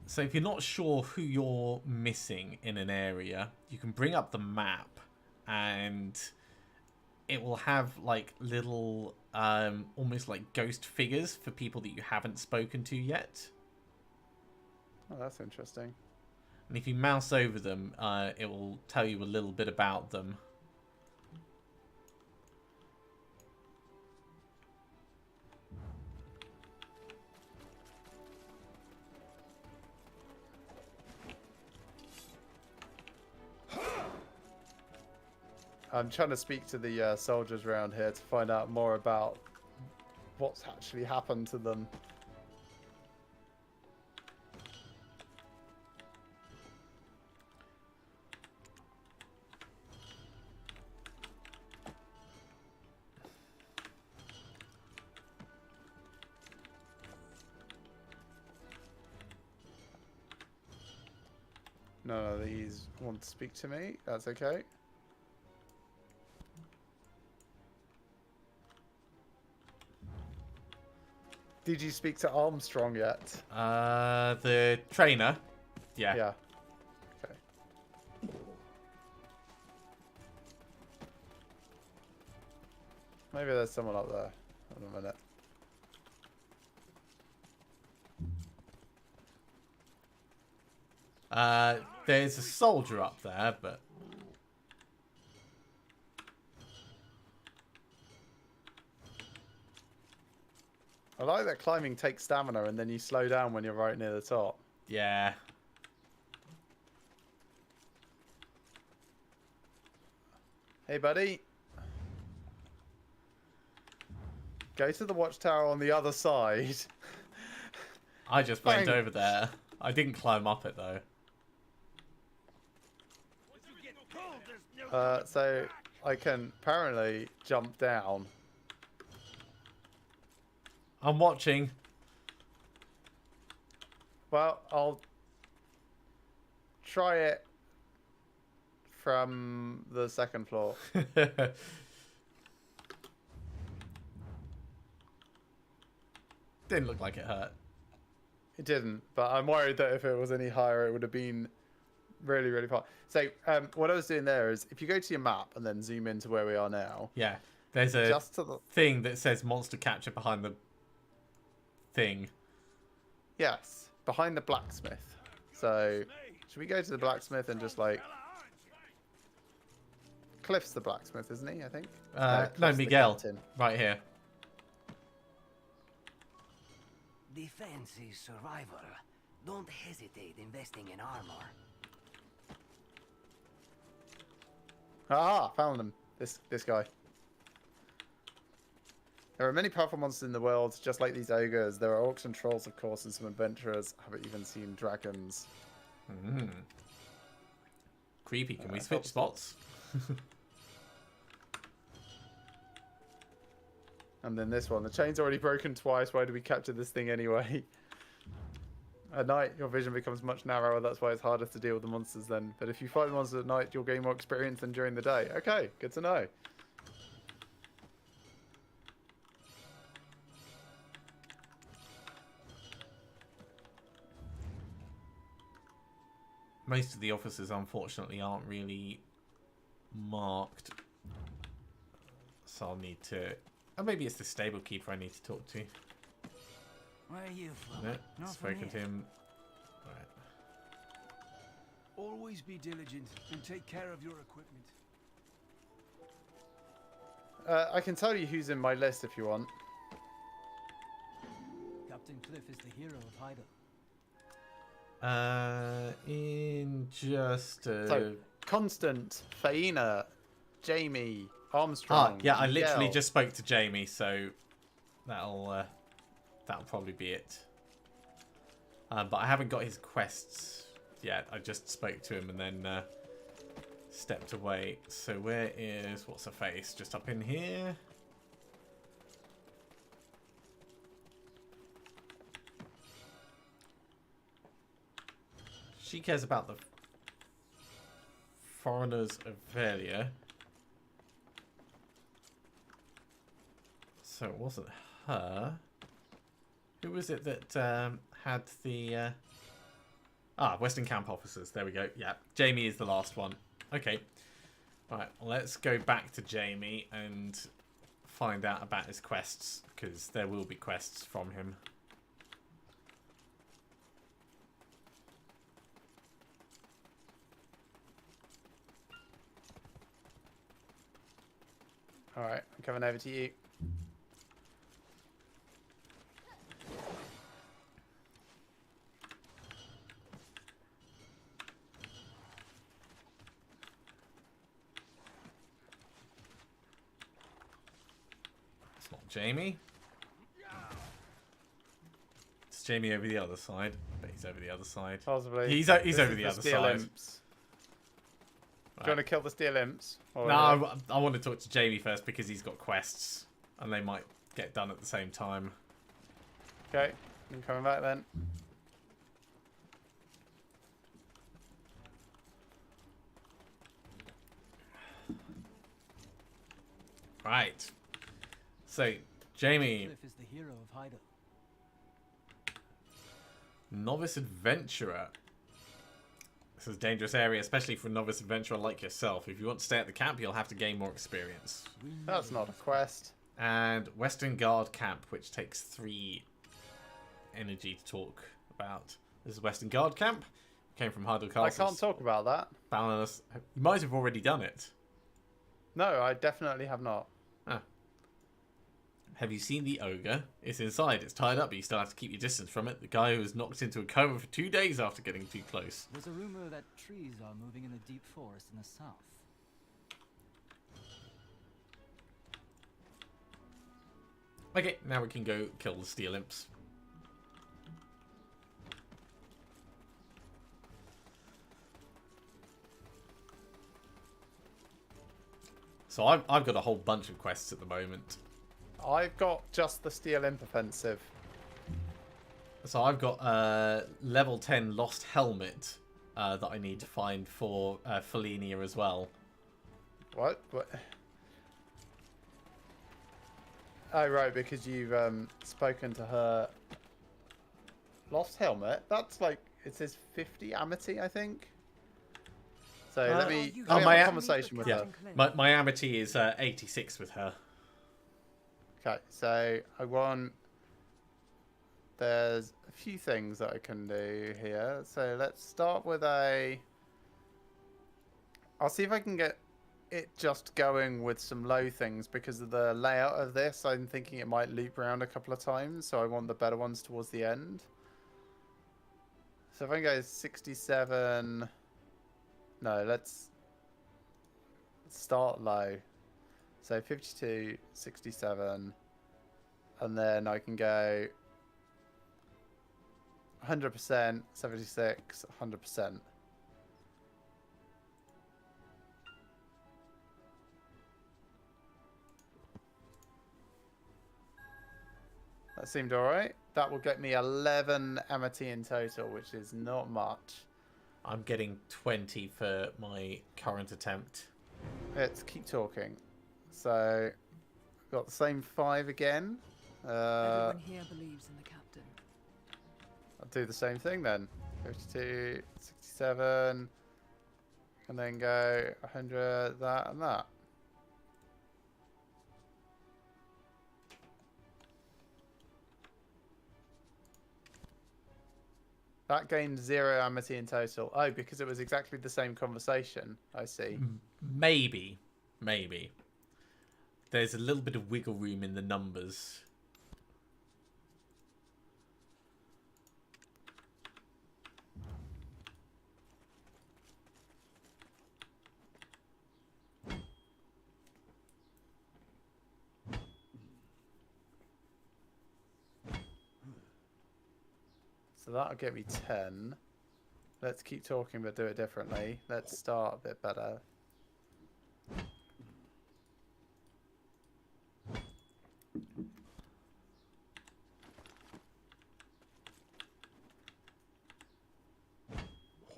So if you're not sure who you're missing in an area, you can bring up the map and it will have like little almost like ghost figures for people that you haven't spoken to yet. Oh, that's interesting. And if you mouse over them, it will tell you a little bit about them. I'm trying to speak to the soldiers around here to find out more about what's actually happened to them. None of these want to speak to me. That's okay. Did you speak to Armstrong yet? The trainer. Yeah. Yeah. Okay. Maybe there's someone up there. Hold on a minute. There's a soldier up there, but... I like that climbing takes stamina and then you slow down when you're right near the top. Yeah. Hey, buddy. Go to the watchtower on the other side. I just went Bang. over there. I didn't climb up it, though. So I can apparently jump down. I'm watching. Well, I'll try it from the second floor. Didn't look like it hurt. It didn't, but I'm worried that if it was any higher, it would have been really, really far. So what I was doing there is, if you go to your map and then zoom into where we are now. Yeah. There's a Just to the... thing that says monster capture behind the thing. Yes, behind the blacksmith. So should we go to the blacksmith and just like... Cliff's the blacksmith, isn't he, I think? No, Cliff's the Miguel. captain. Right here. Defense is survival. Don't hesitate investing in armor. Ah, found him. This guy. There are many powerful monsters in the world, just like these ogres. There are orcs and trolls, of course, and some adventurers. Have even seen dragons. Mm. Creepy. Can we switch spots? And then this one. The chain's already broken twice. Why do we capture this thing anyway? At night, your vision becomes much narrower. That's why it's harder to deal with the monsters then. But if you fight the monsters at night, you'll gain more experience than during the day. Okay, good to know. Most of the officers, unfortunately, aren't really marked. So I'll need to... Oh, maybe it's the stable keeper I need to talk to. Where are you from? No, Not spoken from to here. him. Right. Always be diligent and take care of your equipment. I can tell you who's in my list if you want. Captain Cliff is the hero of Hyder. In just... So, Constant, Faina, Jamie, Armstrong. yeah, I literally Miguel. just spoke to Jamie, so that'll probably be it. But I haven't got his quests yet. I just spoke to him and then stepped away. So where is what's her face? Just up in here. She cares about the foreigners of Valia. So it wasn't her. Who was it that had the... Western Camp officers. There we go. Yeah, Jamie is the last one. Okay. Right, let's go back to Jamie and find out about his quests, because there will be quests from him. Alright, I'm coming over to you. It's not Jamie. It's Jamie over the other side. But he's over the other side. Possibly. He's This over is the other steel side. imps. Do you want to kill the steel imps? Or No, I want to talk to Jamie first because he's got quests. And they might get done at the same time. Okay, I'm coming back then. Right. So, Jamie, Cliff is the hero of Hyder. novice adventurer. This is a dangerous area, especially for a novice adventurer like yourself. If you want to stay at the camp, you'll have to gain more experience. That's not a quest. And Western Guard Camp, which takes 3 energy to talk about. This is Western Guard Camp. Came from Hardle Castle. I can't talk about that. Balance. You might have already done it. No, I definitely have not. Ah. Have you seen the ogre? It's inside. It's tied up, but you still have to keep your distance from it. The guy who was knocked into a coma for 2 days after getting too close. There's a rumor that trees are moving in the deep forest in the south. Okay, now we can go kill the steel imps. So I've got a whole bunch of quests at the moment. I've got just the steel imp offensive. So I've got level 10 lost helmet that I need to find for Felinia as well. What? Oh, right, because you've spoken to her. Lost helmet? That's like, it says 50 Amity, I think. So let me have a conversation with her. My Amity is 86 with her. Okay, so I want... There's a few things that I can do here. So let's start with a... I'll see if I can get it just going with some low things because of the layout of this. I'm thinking it might loop around a couple of times, so I want the better ones towards the end. So if I go 67... No, let's start low. So 52, 67, and then I can go 100%, 76, 100%. That seemed alright. That will get me 11 Amity in total, which is not much. I'm getting 20 for my current attempt. Let's keep talking. So, got the same 5 again. Everyone here believes in the captain. I'll do the same thing then. 52, 67, and then go 100, that and that. That gained 0 amity in total. Oh, because it was exactly the same conversation. I see. Maybe. There's a little bit of wiggle room in the numbers. So that'll get me 10. Let's keep talking but do it differently. Let's start a bit better.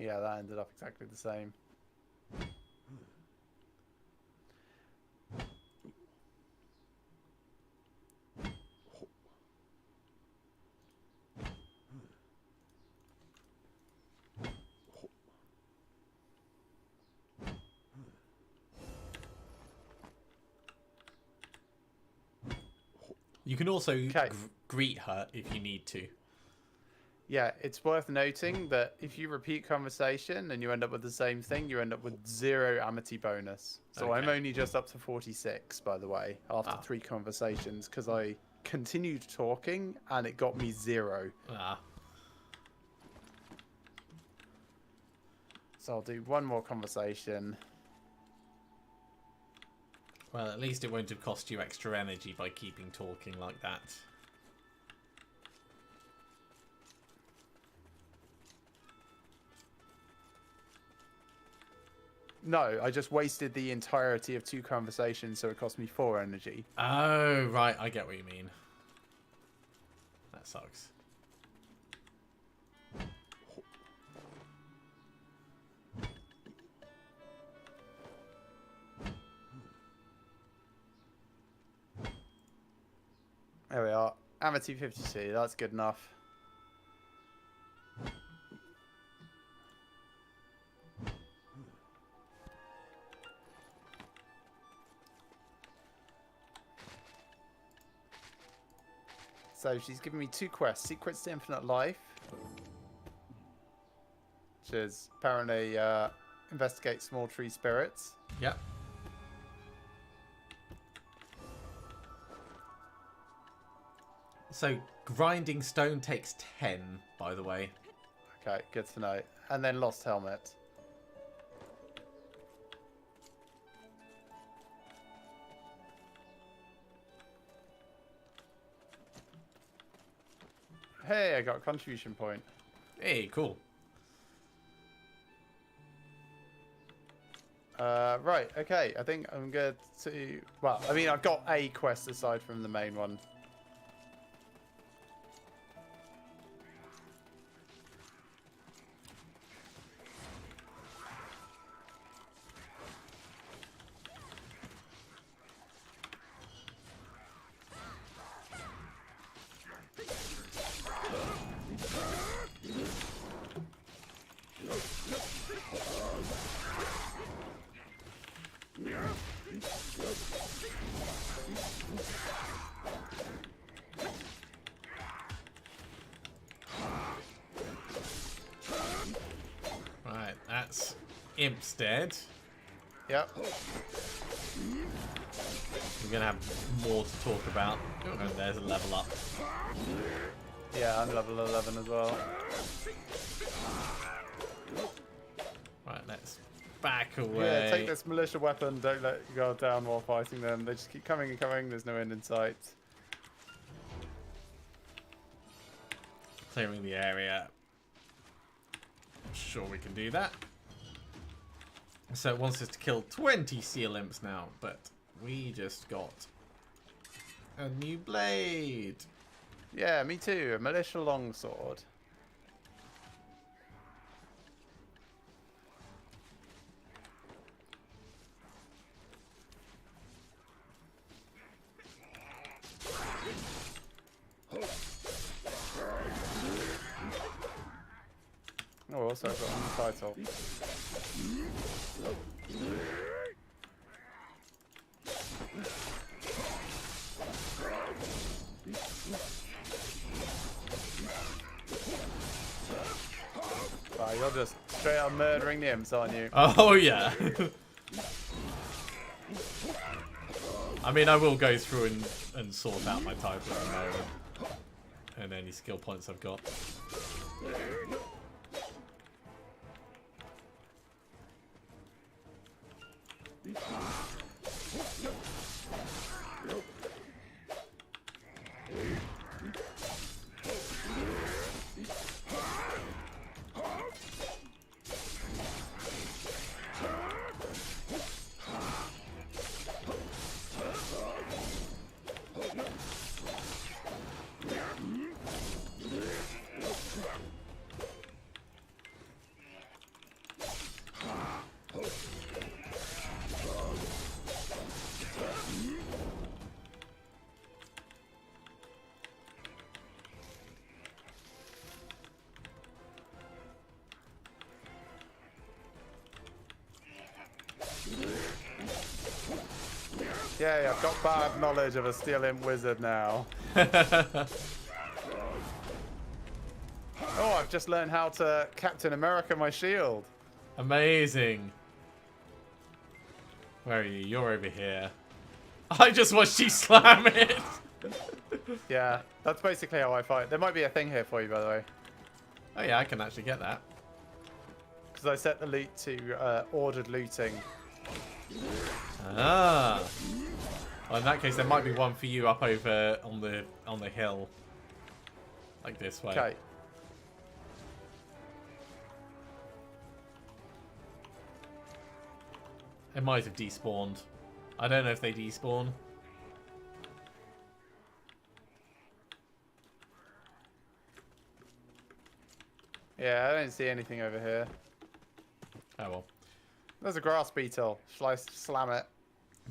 Yeah, that ended up exactly the same. You can also greet her if you need to. Yeah, it's worth noting that if you repeat conversation and you end up with the same thing, you end up with 0 amity bonus. So I'm only just up to 46, by the way, after 3 conversations, because I continued talking and it got me 0. So I'll do one more conversation. Well, at least it won't have cost you extra energy by keeping talking like that. No, I just wasted the entirety of 2 conversations, so it cost me 4 energy. Oh, right. I get what you mean. That sucks. There we are. Amity 52, that's good enough. So she's given me 2 quests. Secrets to Infinite Life. Which is apparently investigate small tree spirits. Yep. So grinding stone takes 10, by the way. Okay, good to know. And then Lost Helmet. Hey, I got a contribution point. Hey, cool. Right, okay. I think I'm good to... Well, I mean, I've got a quest aside from the main one. Right, that's Imp's dead. Yep. We're going to have more to talk about. Oh, and there's a level up. Yeah, I'm level 11 as well. Right, let's back away. Yeah, take this militia weapon. Don't let your guard down while fighting them. They just keep coming and coming. There's no end in sight. Clearing the area. Sure, we can do that. So it wants us to kill 20 seal imps now, but we just got a new blade. Yeah, me too. A militia longsword. Oh, also I've got on the title. Wow, you're just straight up murdering the imps, aren't you? Oh, yeah. I mean, I will go through and sort out my type at the moment. And any skill points I've got. Yeah, I've got bad knowledge of a steel imp wizard now. Oh, I've just learned how to Captain America my shield. Amazing. Where are you? You're over here. I just watched you slam it. Yeah, that's basically how I fight. There might be a thing here for you, by the way. Oh yeah, I can actually get that. Because I set the loot to ordered looting. Ah. Well, in that case, there might be one for you up over on the hill, like this way. Okay. It might have despawned. I don't know if they despawn. Yeah, I don't see anything over here. Oh well. There's a grass beetle. Shall I slam it?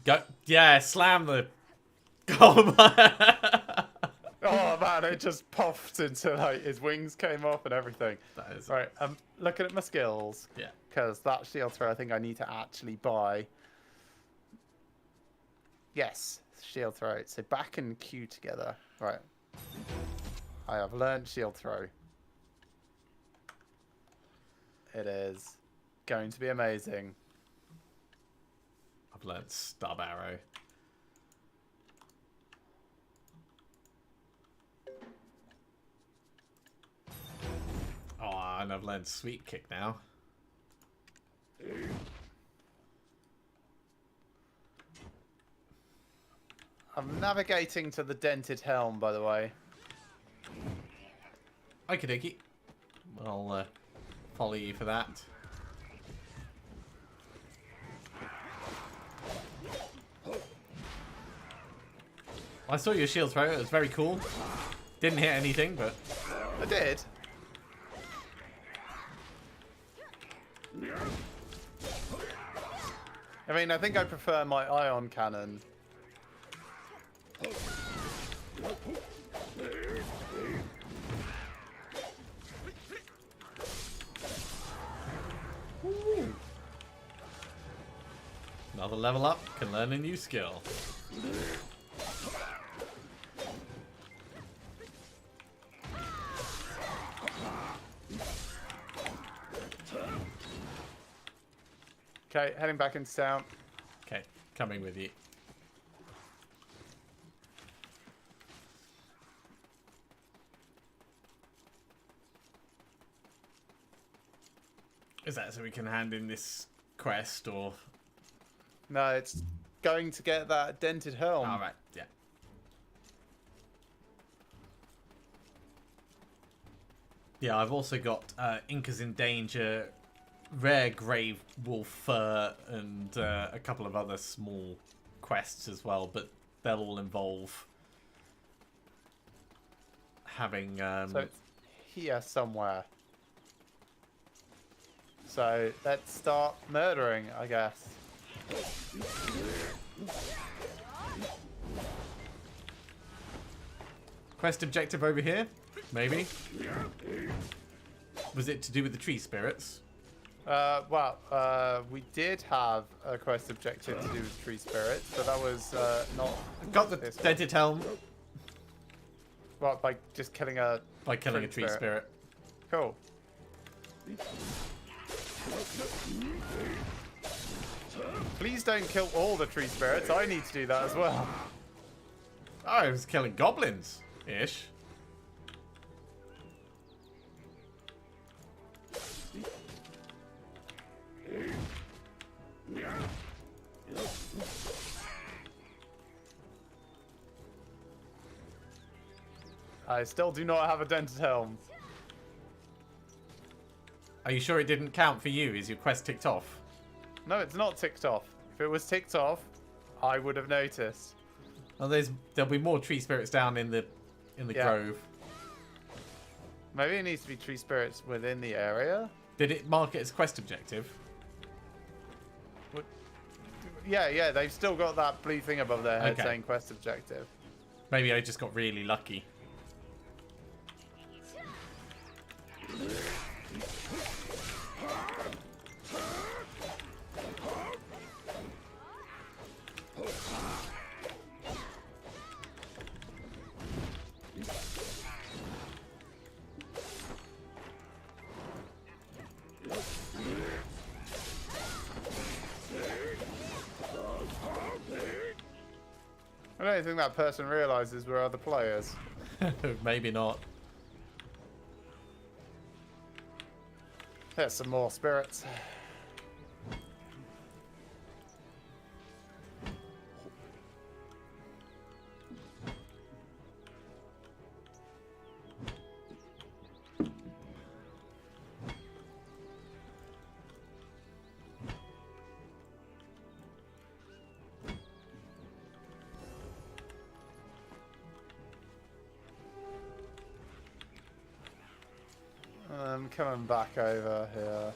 Go. Yeah, slam the. Oh my. Oh man, it just puffed into like his wings came off and everything. That is right. I'm looking at my skills. Yeah. Because that shield throw, I think I need to actually buy. Yes, shield throw. So back and Q together. Right. I have learned shield throw. It is going to be amazing. I've learnt stub arrow. Oh, and I've learned sweep kick now. I'm navigating to the dented helm, by the way. Okie dokie. I'll follow you for that. I saw your shield throw. It was very cool. Didn't hit anything, but... I did. I mean, I think I prefer my ion cannon. Ooh. Another level up. Can learn a new skill. Okay, heading back into town. Okay, coming with you. Is that so we can hand in this quest, or...? No, it's going to get that dented helm. Alright, yeah. Yeah, I've also got Incas in Danger, Rare Grave Wolf Fur, and a couple of other small quests as well, but they'll all involve having... So it's here somewhere. So let's start murdering, I guess. Quest objective over here? Maybe? Was it to do with the tree spirits? We did have a quest objective to do with tree spirits, but that was not... Got the dented helm. Well, by just killing a... By killing a tree spirit. Cool. Please don't kill all the tree spirits. I need to do that as well. Oh, I was killing goblins-ish. I still do not have a dented helm. Are you sure it didn't count for you? Is your quest ticked off? No, it's not ticked off. If it was ticked off, I would have noticed. Well, there'll be more tree spirits down in the grove. Maybe it needs to be tree spirits within the area. Did it mark it as quest objective? Yeah, they've still got that blue thing above their head saying quest objective. Maybe I just got really lucky. I don't think that person realizes we're other players. Maybe not. There's some more spirits. I'm coming back over here.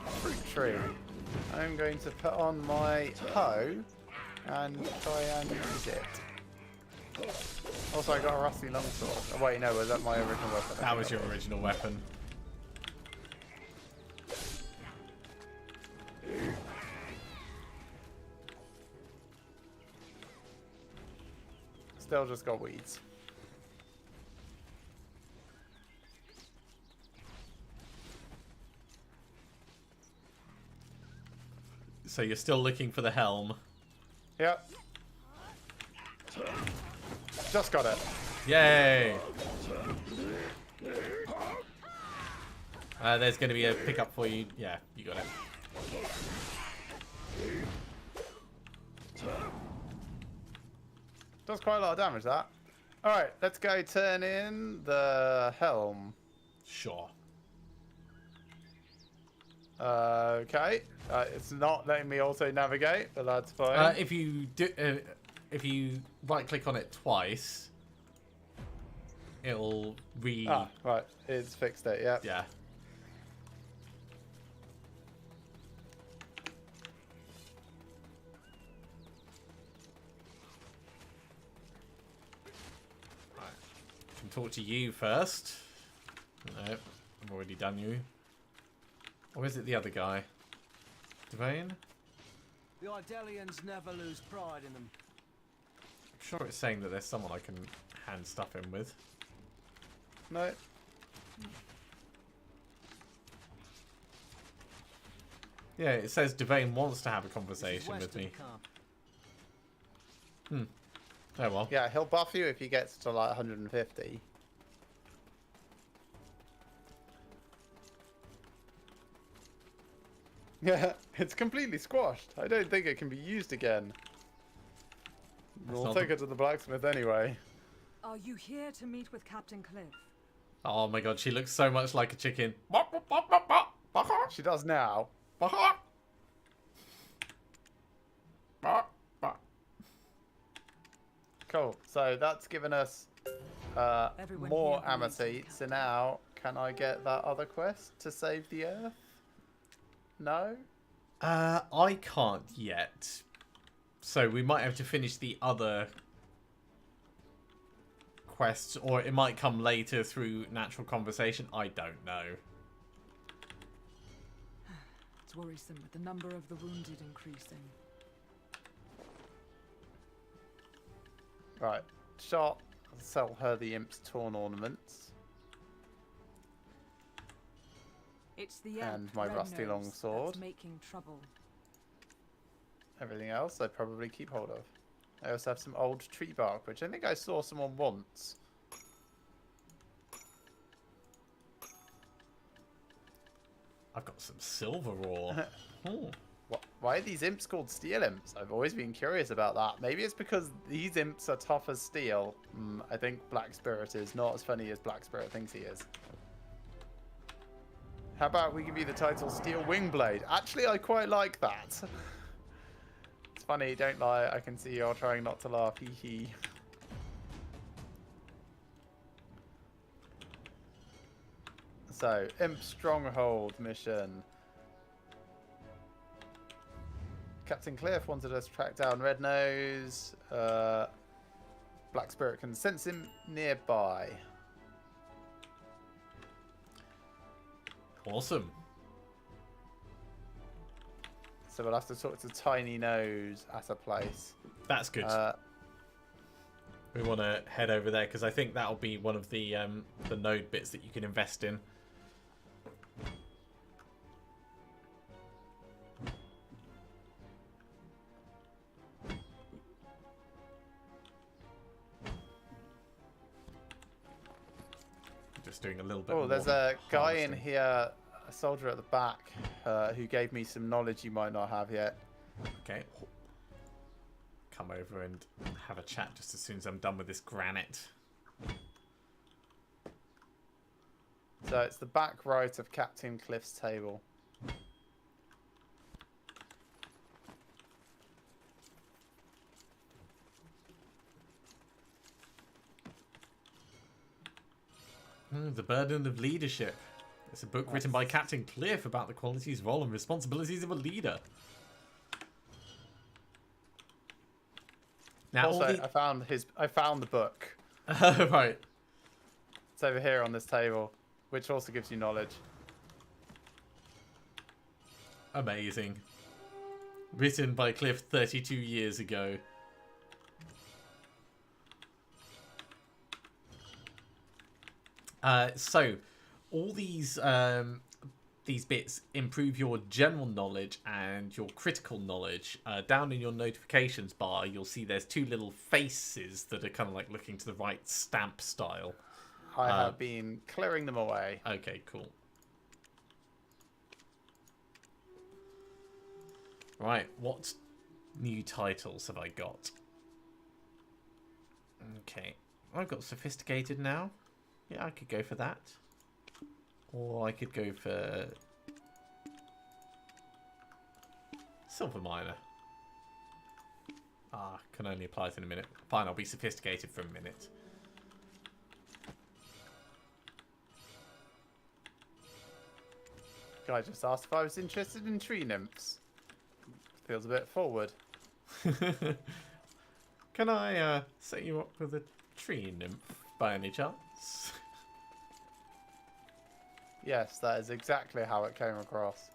Fruit tree. I'm going to put on my hoe and try and use it. Also, I got a rusty longsword. Oh, wait, no, was that my original weapon? That was your original weapon. Still just got weeds. So you're still looking for the helm. Yep. Just got it. Yay! There's going to be a pickup for you. Yeah, you got it. Does quite a lot of damage, that. Alright, let's go turn in the helm. Sure. Okay. It's not letting me also navigate, but that's fine. If you right click on it twice, it'll Ah, right. It's fixed it, yeah. Yeah. Right. Can talk to you first. No, I've already done you. Or is it the other guy? Devane? The Ardelians never lose pride in them. I'm sure it's saying that there's someone I can hand stuff in with. No. Yeah, it says Devane wants to have a conversation with me. Oh well. Yeah, he'll buff you if he gets to like 150. Yeah, it's completely squashed. I don't think it can be used again. We'll take it to the blacksmith anyway. Are you here to meet with Captain Cliff? Oh my god, she looks so much like a chicken. She does now. Cool. So that's given us more ammonite. So now, can I get that other quest to save the Earth? No? I can't yet. So we might have to finish the other quests, or it might come later through natural conversation. I don't know. It's worrisome with the number of the wounded increasing. Right. Shot. Sell her the imp's torn ornaments. It's the And my rusty long sword. Making trouble. Everything else I probably keep hold of. I also have some old tree bark, which I think I saw someone once. I've got some silver ore. Oh. Why are these imps called steel imps? I've always been curious about that. Maybe it's because these imps are tough as steel. I think Black Spirit is not as funny as Black Spirit thinks he is. How about we give you the title Steel Wingblade? Actually, I quite like that. It's funny, don't lie. I can see you're trying not to laugh. Hee hee. So, Imp Stronghold mission. Captain Cliff wanted us to track down Red Nose. Black Spirit can sense him nearby. Awesome. So we'll have to talk to Tiny Nose at a place. That's good. We want to head over there because I think that'll be one of the node bits that you can invest in. Just doing a little bit. Oh, there's a guy in here, a soldier at the back, who gave me some knowledge you might not have yet. Okay. Come over and have a chat just as soon as I'm done with this granite. So it's the back right of Captain Cliff's table. The Burden of Leadership. It's a book written by Captain Cliff about the qualities, role, and responsibilities of a leader. Now, Also, I found the book. Right. It's over here on this table, which also gives you knowledge. Amazing. Written by Cliff 32 years ago. So all these bits improve your general knowledge and your critical knowledge. Down in your notifications bar, you'll see there's 2 little faces that are kind of like looking to the right, stamp style. I have been clearing them away. Okay, cool. Right, what new titles have I got? Okay, I've got sophisticated now. Yeah, I could go for that. Or I could go for silver miner. Can only apply it in a minute. Fine, I'll be sophisticated for a minute. Guy just asked if I was interested in tree nymphs. Feels a bit forward. Can I set you up with a tree nymph by any chance? Yes, that is exactly how it came across.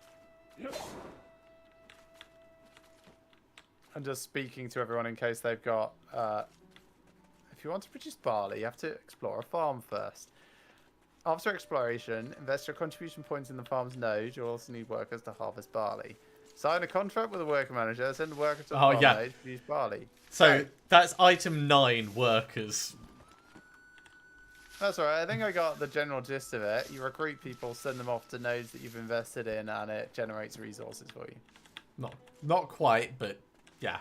I'm just speaking to everyone in case they've got... if you want to produce barley, you have to explore a farm first. After exploration, invest your contribution points in the farm's node. You'll also need workers to harvest barley. Sign a contract with a worker manager. Send a worker to the farm node to produce barley. So that's item 9, workers. That's alright. I think I got the general gist of it. You recruit people, send them off to nodes that you've invested in, and it generates resources for you. Not quite, but yeah.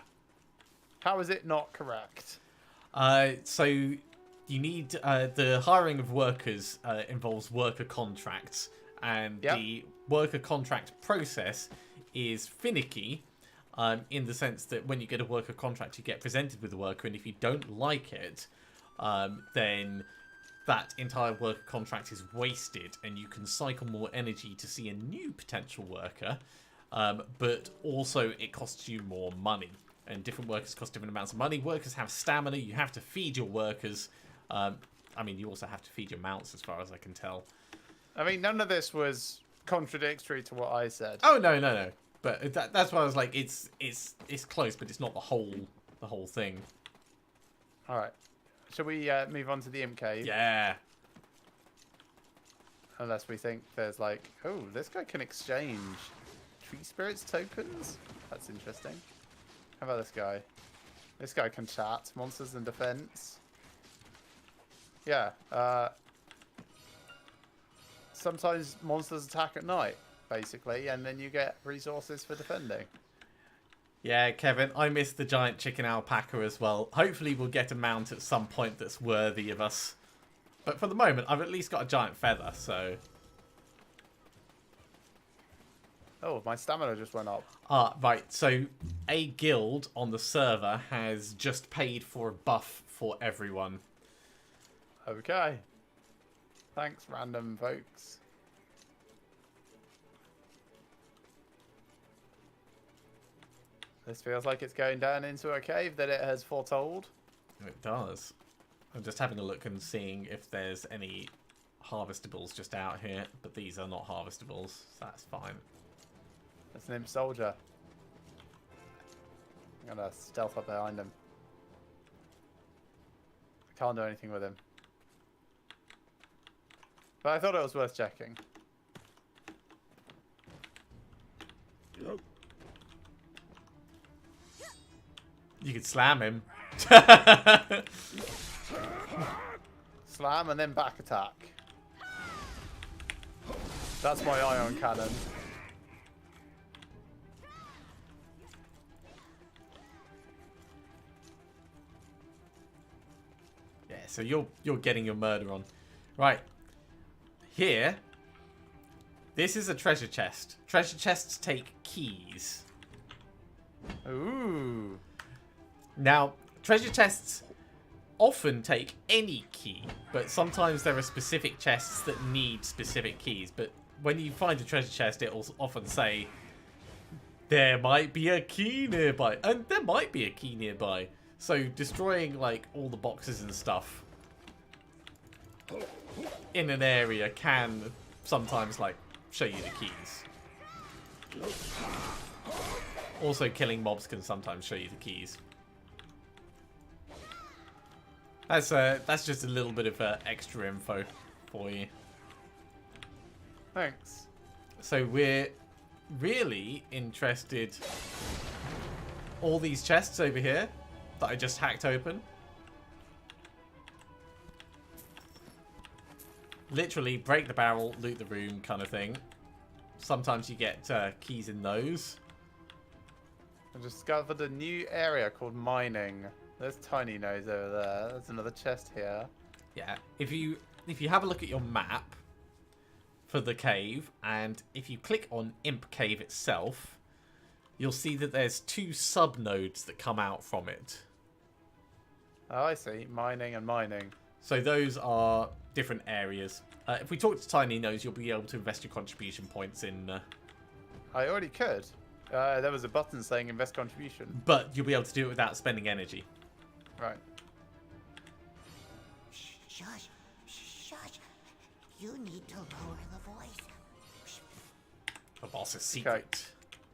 How is it not correct? So you need the hiring of workers involves worker contracts, and the worker contract process is finicky in the sense that when you get a worker contract, you get presented with a worker, and if you don't like it, then that entire worker contract is wasted, and you can cycle more energy to see a new potential worker, but also it costs you more money, and different workers cost different amounts of money. Workers have stamina. You have to feed your workers. I mean, you also have to feed your mounts, as far as I can tell. I mean, none of this was contradictory to what I said. Oh no. But that's why I was like, it's close, but it's not the whole thing. All right. Shall we move on to the imp cave? Yeah. Unless we think there's like, oh, this guy can exchange tree spirits tokens. That's interesting. How about this guy? This guy can chat. Monsters and defense. Yeah. Sometimes monsters attack at night, basically, and then you get resources for defending. Yeah, Kevin, I miss the giant chicken alpaca as well. Hopefully we'll get a mount at some point that's worthy of us. But for the moment, I've at least got a giant feather, so... Oh, my stamina just went up. Right, so a guild on the server has just paid for a buff for everyone. Okay. Thanks, random folks. This feels like it's going down into a cave that it has foretold. It does. I'm just having a look and seeing if there's any harvestables just out here, but these are not harvestables, so that's fine. That's an imp soldier. I'm gonna stealth up behind him. I can't do anything with him. But I thought it was worth checking. You could slam him. Slam and then back attack. That's my ion cannon. Yeah, so you're getting your murder on. Right. Here. This is a treasure chest. Treasure chests take keys. Ooh. Now, treasure chests often take any key, but sometimes there are specific chests that need specific keys. But when you find a treasure chest, it'll often say, there might be a key nearby. And there might be a key nearby. So destroying, like, all the boxes and stuff in an area can sometimes, like, show you the keys. Also, killing mobs can sometimes show you the keys. That's just a little bit of extra info. for you. Thanks. So we're really interested. All these chests over here that I just hacked open. Literally break the barrel, loot the room kind of thing. Sometimes you get keys in those. I discovered a new area called mining. There's tiny nose over there. There's another chest here. Yeah, if you have a look at your map for the cave, and if you click on Imp Cave itself, you'll see that there's 2 sub-nodes that come out from it. Oh, I see. Mining and mining. So those are different areas. If we talk to Tiny Nose, you'll be able to invest your contribution points in... I already could. There was a button saying invest contribution. But you'll be able to do it without spending energy. Right. Shush. Shush. You need to lower the voice. The boss is secret.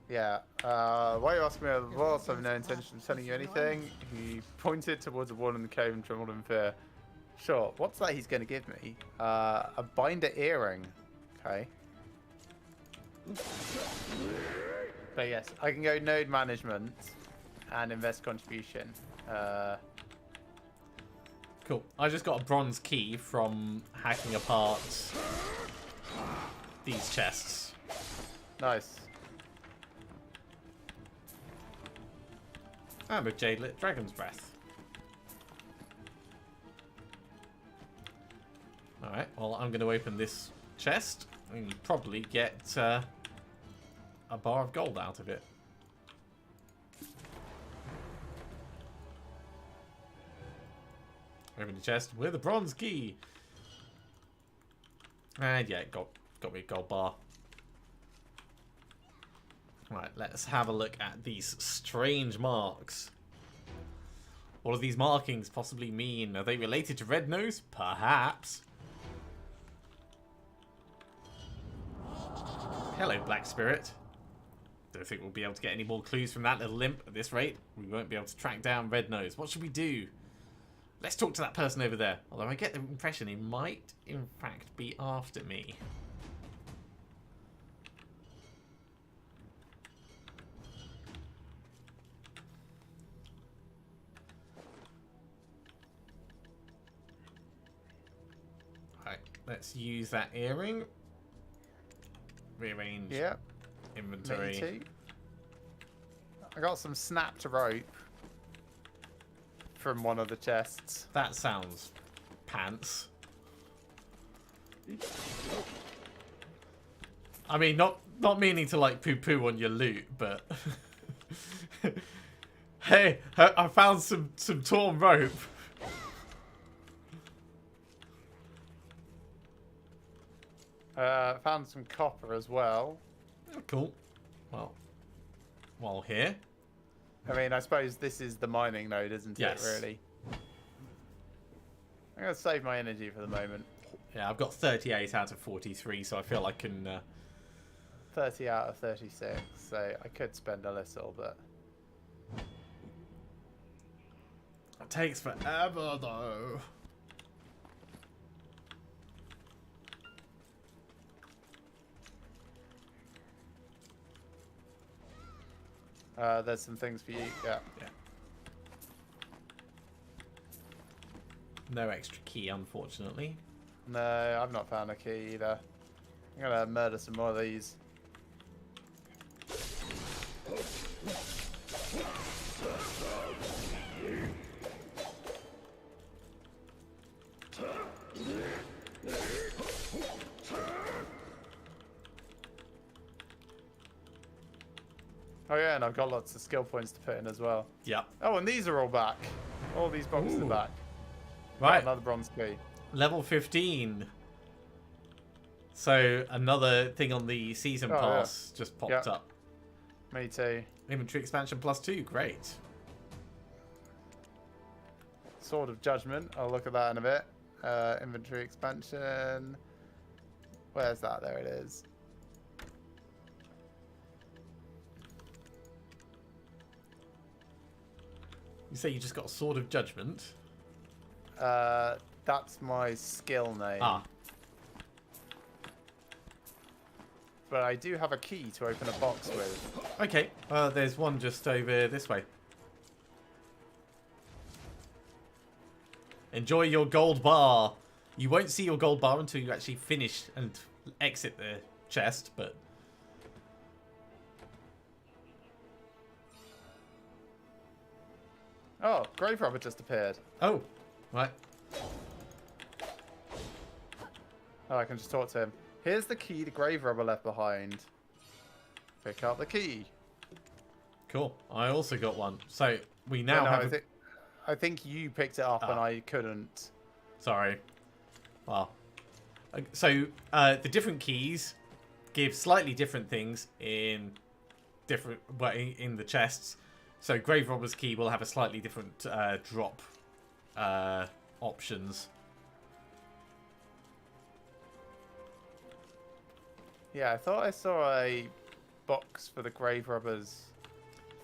Yeah. Why are you asking me about the boss? I have no intention of telling you anything. He pointed towards a wall in the cave and trembled in fear. Sure. What's that he's going to give me? A binder earring. Okay. But yes, I can go node management and invest contribution. Cool. I just got a bronze key from hacking apart these chests. Nice. And a Jadelit Dragon's Breath. Alright, well, I'm going to open this chest and probably get a bar of gold out of it. Open the chest with a bronze key. And yeah, it got me a gold bar. Right, let's have a look at these strange marks. What do these markings possibly mean? Are they related to Red Nose? Perhaps. Hello, Black Spirit. Don't think we'll be able to get any more clues from that little imp at this rate. We won't be able to track down Red Nose. What should we do? Let's talk to that person over there. Although I get the impression he might, in fact, be after me. Right, let's use that earring. Rearrange inventory. Me too. I got some snapped rope from one of the chests. That sounds pants. I mean, not meaning to like poo-poo on your loot, but hey, I found some torn rope. Found some copper as well. Oh, cool. Well, while here. I mean, I suppose this is the mining node, isn't it, really? I'm going to save my energy for the moment. Yeah, I've got 38 out of 43, so I feel I can... 30 out of 36, so I could spend a little, but... It takes forever, though. There's some things for you, yeah. No extra key, unfortunately. No, I've not found a key either. I'm gonna murder some more of these. Oh yeah, and I've got lots of skill points to put in as well. Yep. Oh, and these are all back. All these boxes are back. Right. Got another bronze key. Level 15. So another thing on the season pass just popped up. Me too. Inventory expansion +2. Great. Sword of Judgment. I'll look at that in a bit. Inventory expansion. Where's that? There it is. You say you just got a Sword of Judgment? That's my skill name. Ah. but I do have a key to open a box with. Okay, there's one just over this way. Enjoy your gold bar. You won't see your gold bar until you actually finish and exit the chest, but... Oh, grave robber just appeared. Oh, right. Oh, I can just talk to him. Here's the key the grave robber left behind. Pick up the key. Cool. I also got one. So we now No, have... I think you picked it up and I couldn't. Sorry. Well. So the different keys give slightly different things in different... Well, in the chests. So grave robber's key will have a slightly different drop options. Yeah, I thought I saw a box for the grave robber's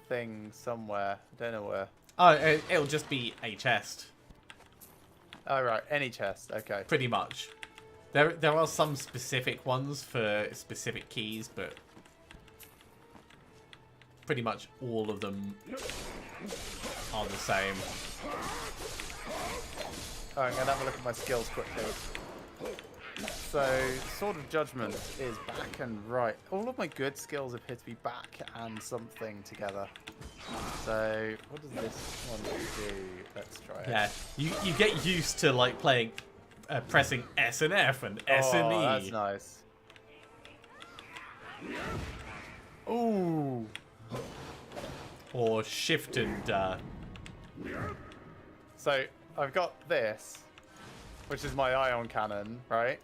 thing somewhere. I don't know where. Oh, it'll just be a chest. Oh, right. Any chest. Okay. Pretty much. There are some specific ones for specific keys, but pretty much all of them are the same. Oh, I'm going to have a look at my skills quickly. So, Sword of Judgment is back and right. All of my good skills appear to be back and something together. So, what does this one do? Let's try it. Yeah, you get used to like playing, pressing S and F and S and E. Oh, that's nice. Ooh. Or Shift and... So, I've got this, which is my ion cannon, right?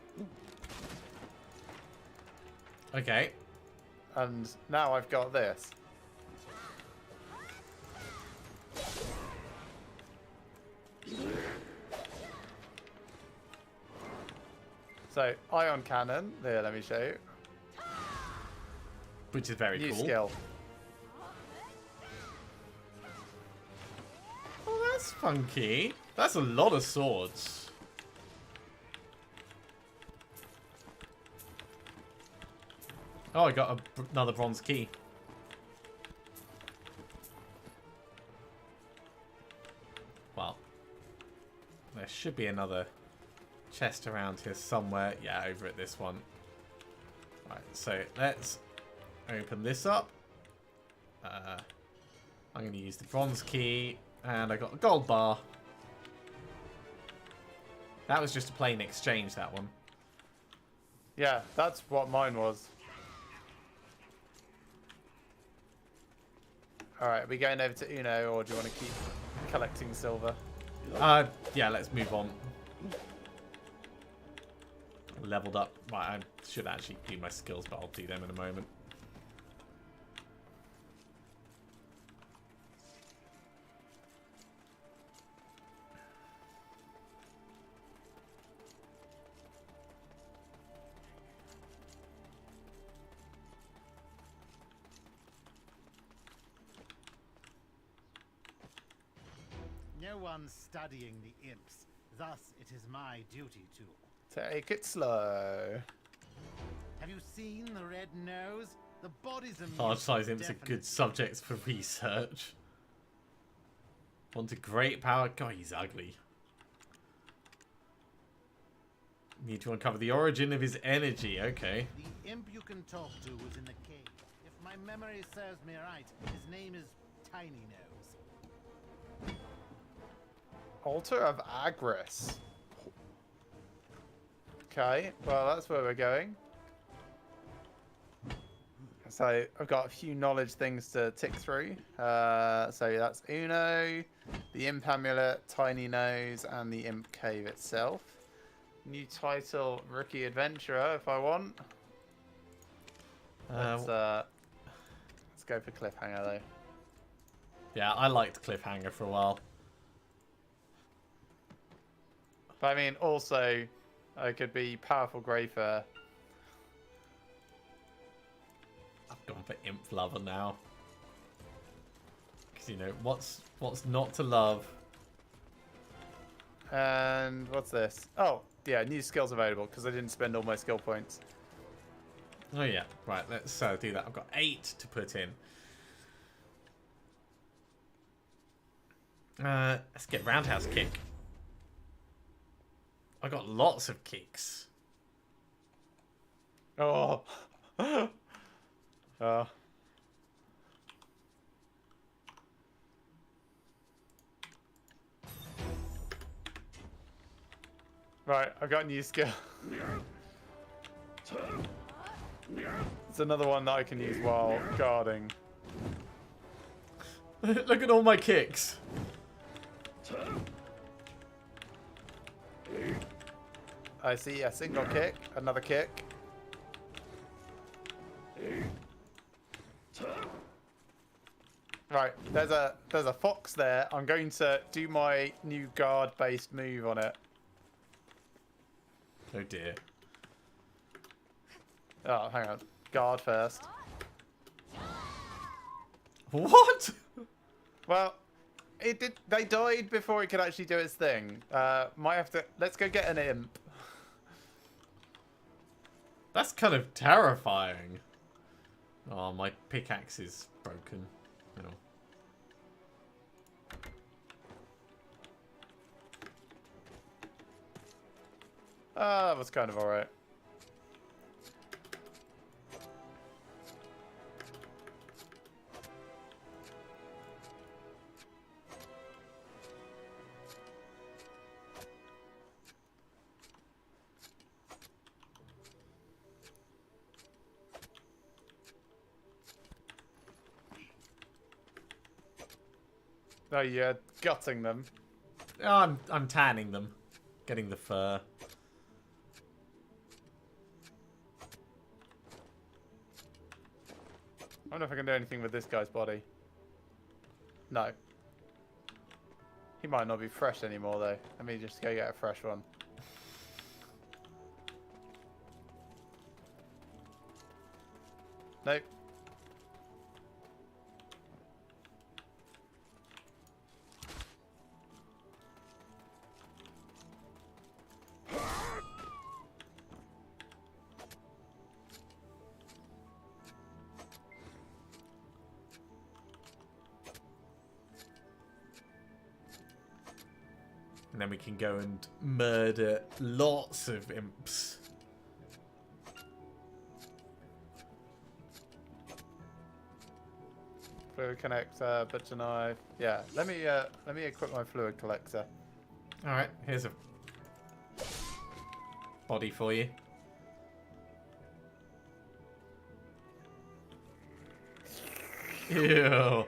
Okay. And now I've got this. So, ion cannon. There, let me show you. Which is very New cool. skill. Oh, that's funky. That's a lot of swords. Oh, I got another bronze key. Well, there should be another chest around here somewhere. Yeah, over at this one. Right, so let's open this up. I'm going to use the bronze key, and I got a gold bar. That was just a plain exchange, that one. Yeah, that's what mine was. Alright, are we going over to Uno, or do you want to keep collecting silver? Yeah, let's move on. Leveled up. Right, I should actually do my skills, but I'll do them in a moment. No one's studying the imps. Thus, it is my duty to. Take it slow. Have you seen the red nose? The bodies are Large size imps are good subjects for research. Want a great power? God, he's ugly. Need to uncover the origin of his energy. Okay. The imp you can talk to was in the cave. If my memory serves me right, his name is Tiny Nose. Altar of Agris. Okay, well that's where we're going. So I've got a few knowledge things to tick through. So that's Uno, the Imp Amulet, Tiny Nose, and the Imp Cave itself. New title, Rookie Adventurer, if I want. Let's go for Cliffhanger though. Yeah, I liked Cliffhanger for a while. But I mean, also, I could be Powerful Grayfur. I've gone for Imp Lover now. Because, you know, what's not to love? And what's this? Oh, yeah, new skills available, because I didn't spend all my skill points. Oh yeah, right, let's do that. I've got 8 to put in. Let's get roundhouse kick. I got lots of kicks. Oh. Right, I've got a new skill. It's another one that I can use while guarding. Look at all my kicks. I see a single kick, another kick. Right, there's a fox there. I'm going to do my new guard-based move on it. Oh dear. Oh, hang on. Guard first. What? Well, it did. They died before it could actually do its thing. Might have to. Let's go get an imp. That's kind of terrifying. Oh, my pickaxe is broken. Oh. That was kind of alright. Oh, you're gutting them. Oh, I'm tanning them. Getting the fur. I wonder if I can do anything with this guy's body. No. He might not be fresh anymore, though. Let me just go get a fresh one. Nope. And then we can go and murder lots of imps. Fluid connector, butcher knife. Yeah, let me equip my fluid collector. All right, here's a body for you. Ew.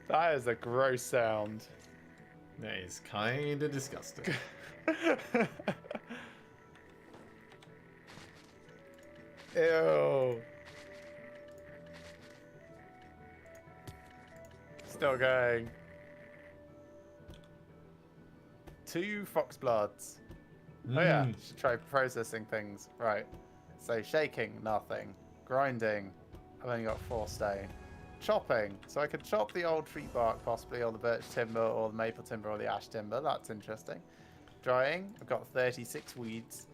That is a gross sound. That is kind of disgusting. Ew. Still going. 2 fox bloods. Oh yeah, should try processing things. Right. So shaking, nothing. Grinding, I've only got 4 stone. Chopping, so I could chop the old tree bark possibly, or the birch timber, or the maple timber, or the ash timber. That's interesting. Drying, I've got 36 weeds.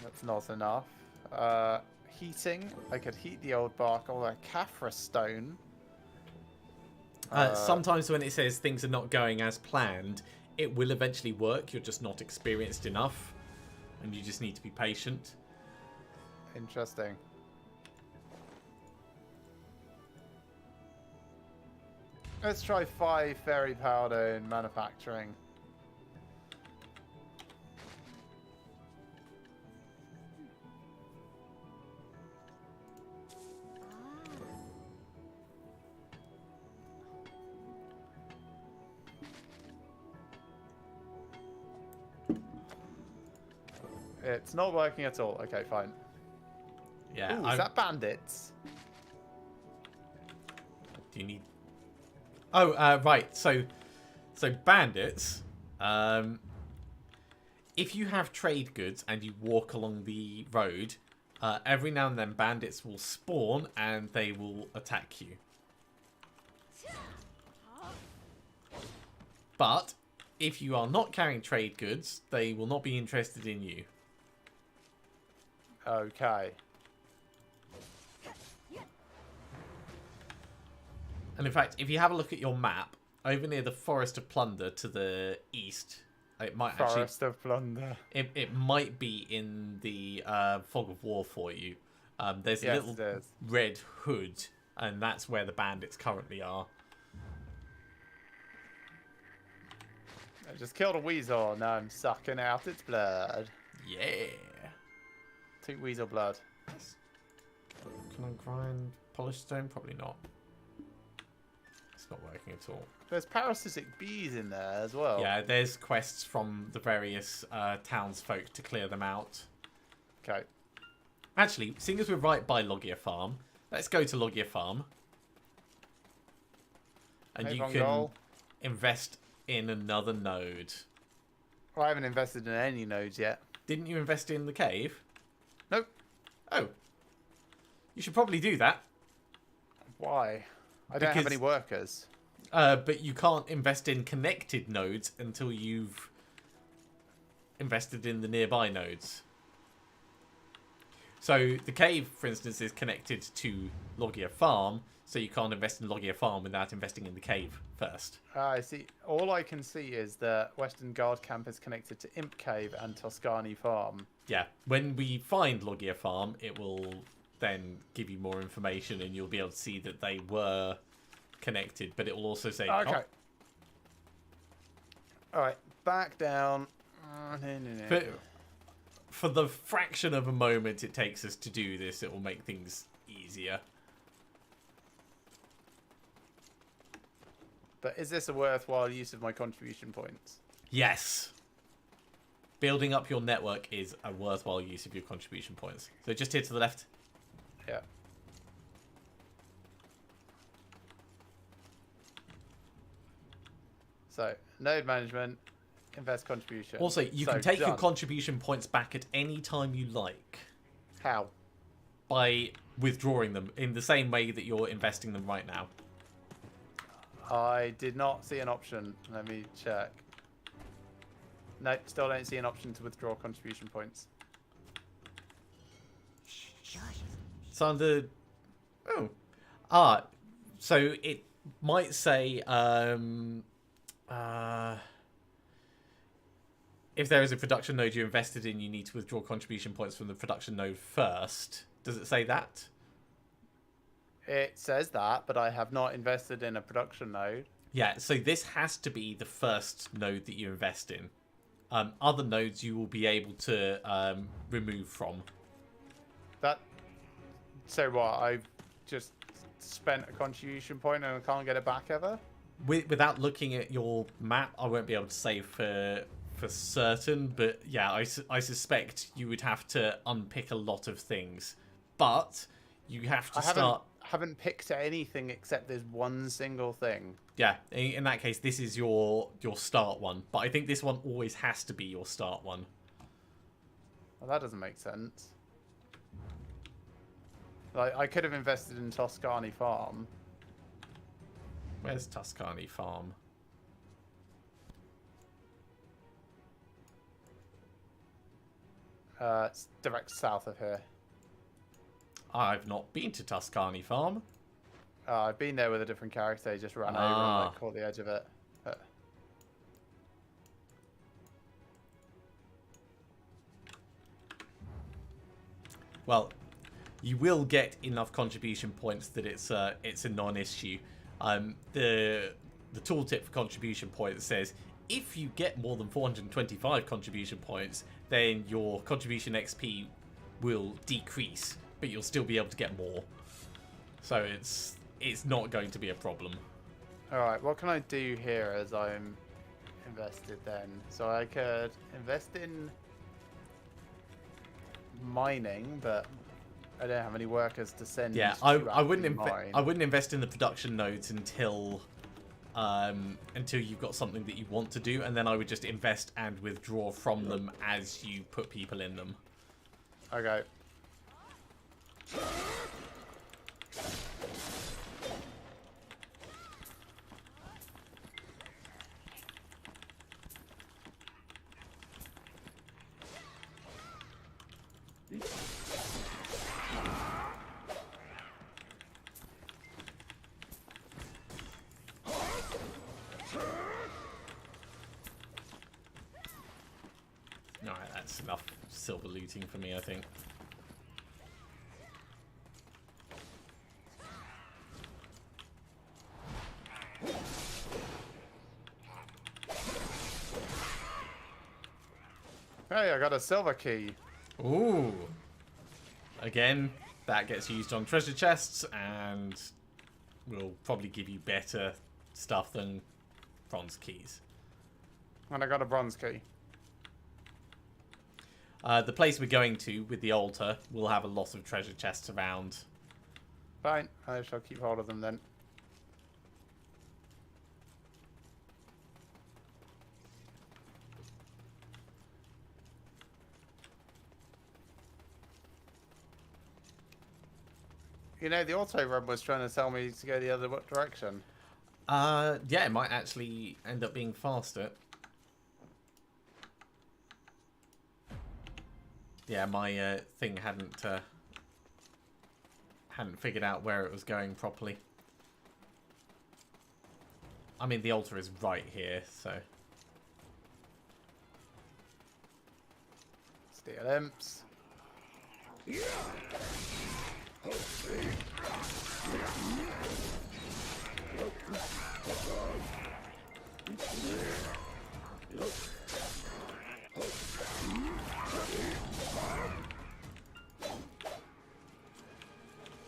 That's not enough. Heating, I could heat the old bark, or the Caphra stone. Sometimes when it says things are not going as planned, it will eventually work. You're just not experienced enough, and you just need to be patient. Interesting. Let's try 5 fairy powder in manufacturing. It's not working at all. Okay, fine. Yeah. Ooh, is that bandits? Do you need... Oh, right. So bandits. If you have trade goods and you walk along the road, every now and then bandits will spawn and they will attack you. But if you are not carrying trade goods, they will not be interested in you. Okay. And in fact, if you have a look at your map, over near the Forest of Plunder to the east, it might Forest of Plunder. It might be in the Fog of War for you. There's a Yes, little it is. red hood, and that's where the bandits currently are. I just killed a weasel. Now I'm sucking out its blood. Yeah. Two weasel blood. Can I grind polished stone? Probably not. It's not working at all. There's parasitic bees in there as well. Yeah, there's quests from the various townsfolk to clear them out. Okay. Actually, seeing as we're right by Logia Farm, let's go to Logia Farm. And you can invest in another node. Well, I haven't invested in any nodes yet. Didn't you invest in the cave? Nope. Oh. You should probably do that. Why? I don't have any workers. But you can't invest in connected nodes until you've invested in the nearby nodes. So the cave, for instance, is connected to Logia Farm, so you can't invest in Logia Farm without investing in the cave first. I see. All I can see is that Western Guard Camp is connected to Imp Cave and Toscani Farm. Yeah, when we find Logia Farm, it will then give you more information and you'll be able to see that they were connected, but it will also say... Okay. Alright, back down. But for the fraction of a moment it takes us to do this, it will make things easier. But is this a worthwhile use of my contribution points? Yes. Building up your network is a worthwhile use of your contribution points. So just here to the left. Yeah. So, node management, invest contribution. Also, you can take your contribution points back at any time you like. How? By withdrawing them in the same way that you're investing them right now. I did not see an option. Let me check. No, still don't see an option to withdraw contribution points. It's under... Oh. So it might say... if there is a production node you invested in, you need to withdraw contribution points from the production node first. Does it say that? It says that, but I have not invested in a production node. Yeah, so this has to be the first node that you invest in. Other nodes you will be able to remove from. So what? I've just spent a contribution point and I can't get it back ever? Without looking at your map, I won't be able to say for certain, but yeah, I suspect you would have to unpick a lot of things. But you have to start... I haven't picked anything except this one single thing. Yeah, in that case, this is your start one. But I think this one always has to be your start one. Well, that doesn't make sense. Like, I could have invested in Toscani Farm. Where's Toscani Farm? It's direct south of here. I've not been to Toscani Farm. I've been there with a different character. He just ran over and like, caught the edge of it. Well, you will get enough contribution points that it's a non-issue. The tooltip for contribution points says if you get more than 425 contribution points, then your contribution XP will decrease, but you'll still be able to get more. So it's not going to be a problem. Alright, what can I do here as I'm invested then? So I could invest in mining, but I don't have any workers to send. Yeah, I wouldn't invest in the production nodes until you've got something that you want to do, and then I would just invest and withdraw from them as you put people in them. Okay. Alright, that's enough silver looting for me, I think. Hey, I got a silver key. Ooh. Again, that gets used on treasure chests and will probably give you better stuff than bronze keys. And I got a bronze key. The place we're going to with the altar will have a lot of treasure chests around. Fine, I shall keep hold of them then. You know, the auto run was trying to tell me to go the other direction. Yeah, it might actually end up being faster. Yeah, my thing hadn't figured out where it was going properly. I mean, the altar is right here, so. Steel imps.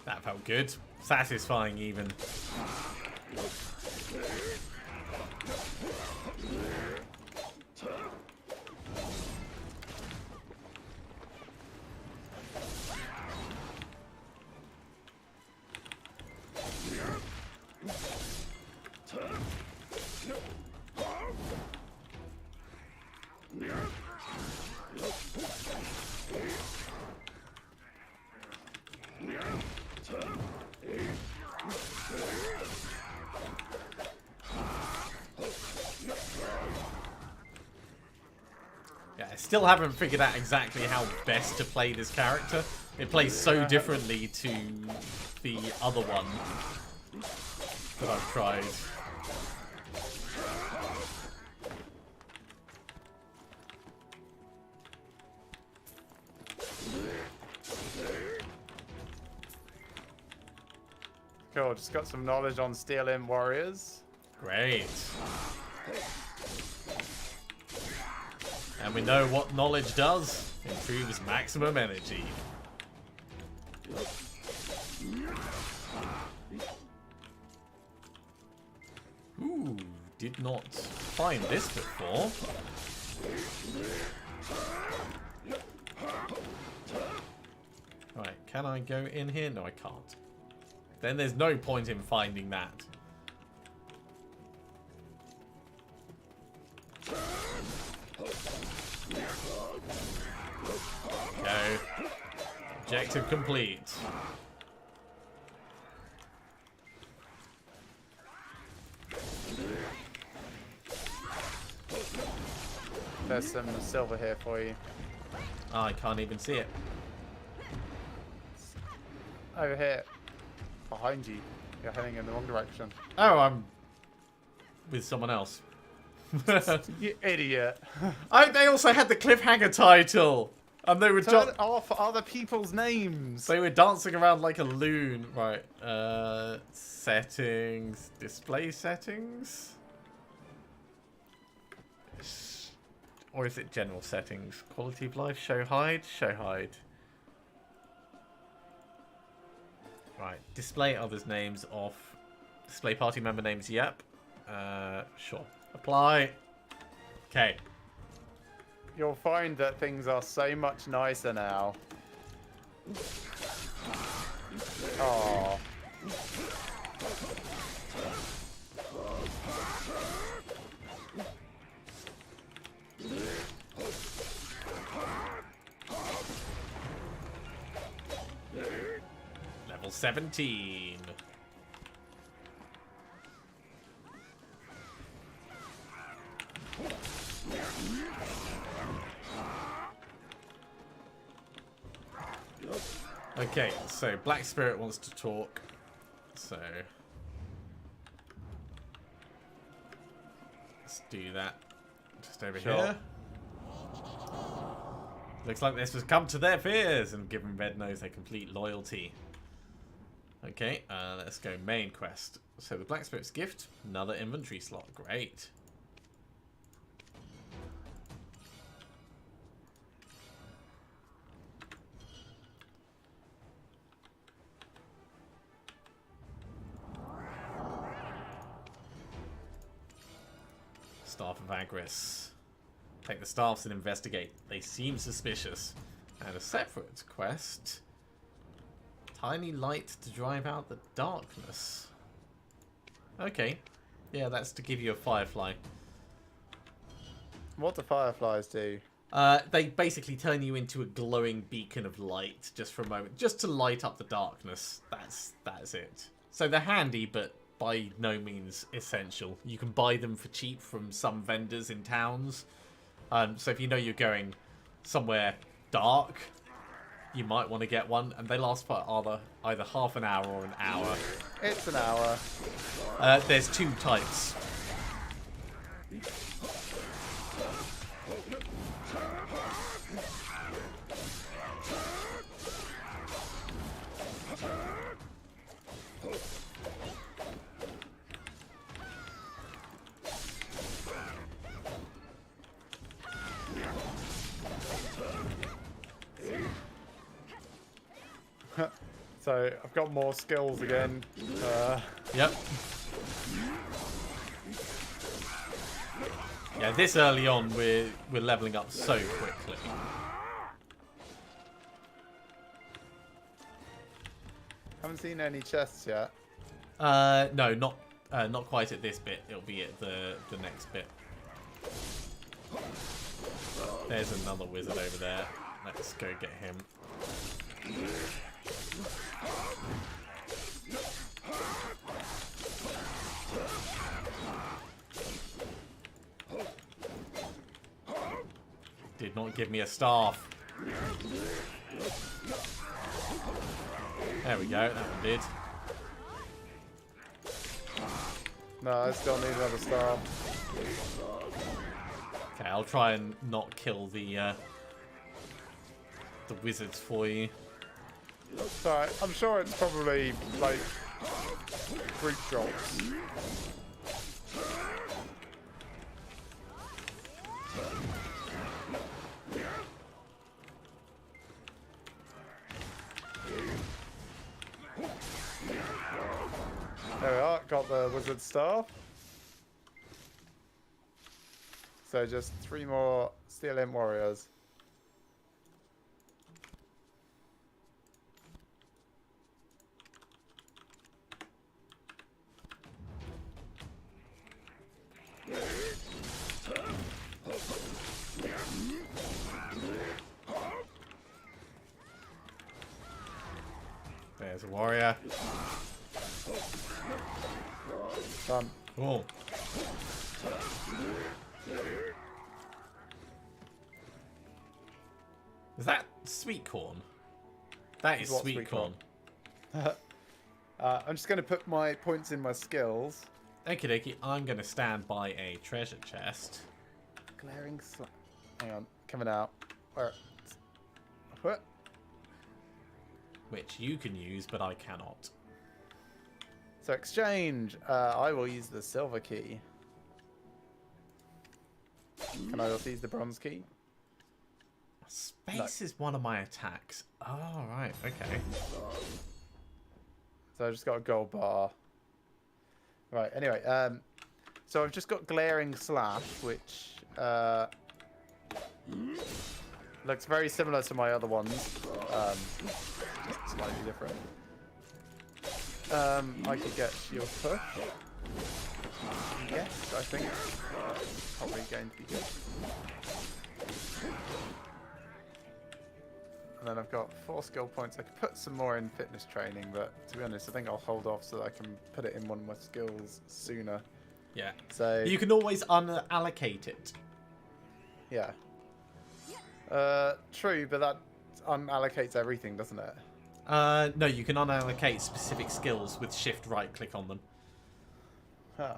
That felt good. Satisfying, even. Yeah, I still haven't figured out exactly how best to play this character. It plays so differently to the other one that I've tried. Cool, just got some knowledge on Steel Imp Warriors. Great. And we know what knowledge does. Improves maximum energy. Ooh, did not find this before. Right, can I go in here? No, I can't. Then there's no point in finding that. Go. Objective complete. There's some silver here for you. Oh, I can't even see it. Over here. Behind you. You're heading in the wrong direction. Oh, I'm with someone else. You idiot. They also had the cliffhanger title. And they were Turn off other people's names. They were dancing around like a loon. Right. Settings. Display settings? Or is it general settings? Quality of life? Show hide? Show hide. Right. Display others' names off. Display party member names? Yep. Sure. Apply. Okay. You'll find that things are so much nicer now. Oh. Level 17. Okay, so Black Spirit wants to talk. So let's do that. Just over here. Looks like this has come to their fears and given Red Nose their complete loyalty. Okay, let's go main quest. So the Black Spirit's gift, another inventory slot. Great. Staff of Agris. Take the staffs and investigate. They seem suspicious. And a separate quest. Tiny light to drive out the darkness. Okay. Yeah, that's to give you a firefly. What do fireflies do? They basically turn you into a glowing beacon of light just for a moment. Just to light up the darkness. That's it. So they're handy, but by no means essential. You can buy them for cheap from some vendors in towns. So if you know you're going somewhere dark, you might want to get one, and they last for either half an hour or an hour. It's an hour. There's two types. So I've got more skills again. Yep. Yeah, this early on we're leveling up so quickly. Haven't seen any chests yet. No, not quite at this bit. It'll be at the next bit. There's another wizard over there. Let's go get him. Did not give me a staff. There we go, that one did. No, I still need another staff. Okay, I'll try and not kill the wizards for you. Sorry, I'm sure it's probably like group drops. There we are, got the wizard staff. So just 3 more Steel Imp warriors. There's a warrior. Done. Oh. Is that sweet corn? That is sweet corn. I'm just going to put my points in my skills. Okie dokie, I'm going to stand by a treasure chest. Glaring hang on, coming out. Where? What? Which you can use, but I cannot. So exchange. I will use the silver key. Can I also use the bronze key? Space is one of my attacks. Oh, right, okay. So I just got a gold bar. Right, anyway, so I've just got glaring slash, which looks very similar to my other ones, just slightly different. I could get shield push. Yes, I think. Probably going to be good. And then I've got 4 skill points. I could put some more in fitness training, but to be honest, I think I'll hold off so that I can put it in one of my skills sooner. Yeah. So you can always unallocate it. Yeah. True, but that unallocates everything, doesn't it? No, you can unallocate specific skills with shift right click on them. Huh.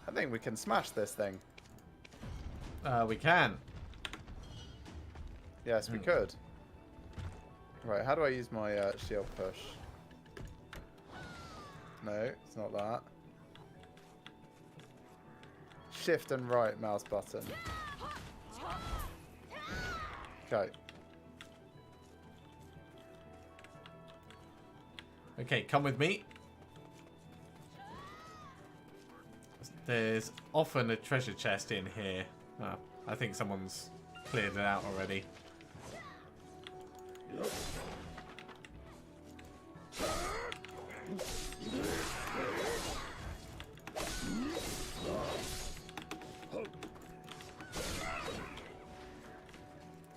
I think we can smash this thing. We can. Yes, we could. Right, how do I use my shield push? No, it's not that. Shift and right mouse button. Okay. Okay, come with me. There's often a treasure chest in here. Oh, I think someone's cleared it out already.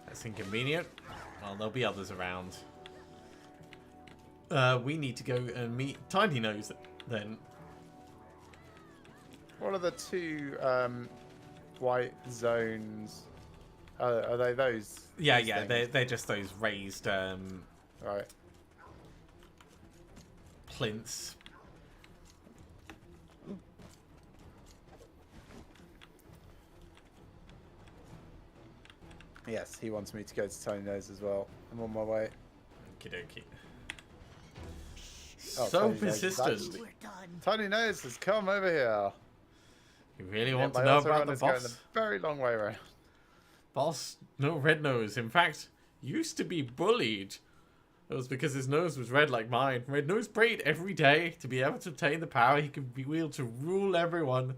That's inconvenient. Well, there'll be others around. We need to go and meet Tiny Nose then. What are the two white zones? Are they those? Yeah, these yeah, things? they're just those raised Right. plinths. Yes, he wants me to go to Tiny Nose as well. I'm on my way. Okie dokie. Oh, So Tiny Nose is persistent. actually- Tiny Nose has come over here. You really Yeah, want my to know auto about run the is going boss? a very long way around. Boss, no red nose. In fact, used to be bullied. It was because his nose was red like mine. Red Nose prayed every day to be able to obtain the power he could wield to rule everyone.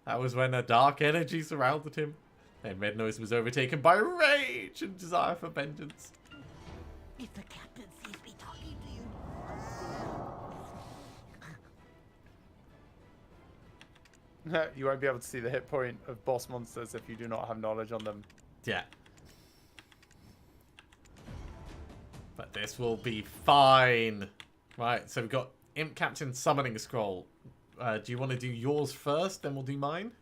That was when a dark energy surrounded him. Then Red Nose was overtaken by rage and desire for vengeance. If the captain sees me talking to you. You won't be able to see the hit point of boss monsters if you do not have knowledge on them. Yeah. But this will be fine. Right, so we've got Imp Captain Summoning Scroll. Do you want to do yours first, then we'll do mine?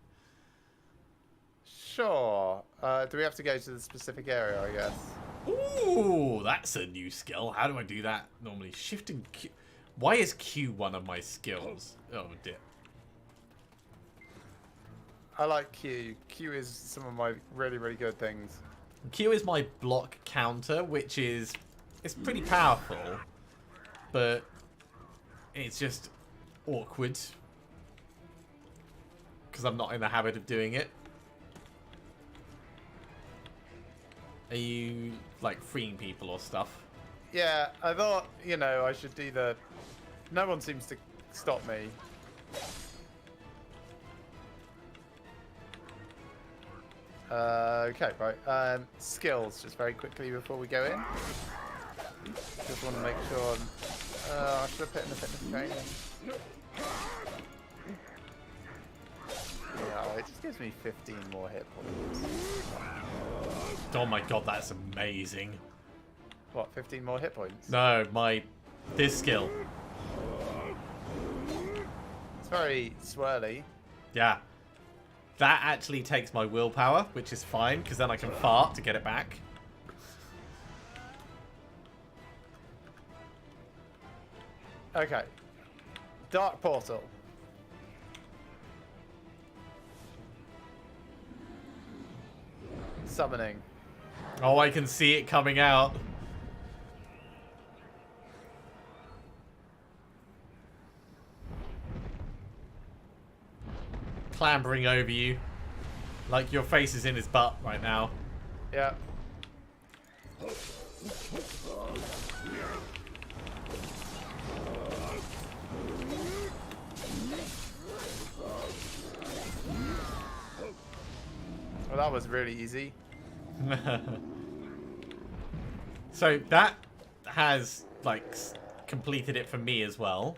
Sure. Do we have to go to the specific area, I guess? Ooh, that's a new skill. How do I do that normally? Shift and Q. Why is Q one of my skills? Oh, dear. I like Q. Q is some of my really, really good things. Q is my block counter, which is... It's pretty powerful, but it's just awkward. Because I'm not in the habit of doing it. Are you, like, freeing people or stuff? Yeah, I thought, you know, I should do the... No one seems to stop me. Okay, right. Skills, just very quickly before we go in. Just want to make sure... I should have put in the fitness training. Yeah, it just gives me 15 more hit points. Oh my god, that's amazing. What, 15 more hit points? No, this skill. It's very swirly. Yeah. That actually takes my willpower, which is fine, because then I can fart to get it back. Okay. Dark Portal. Summoning. Oh, I can see it coming out. Clambering over you. Like your face is in his butt right now. Yeah. Well, that was really easy. So that has, like, completed it for me as well.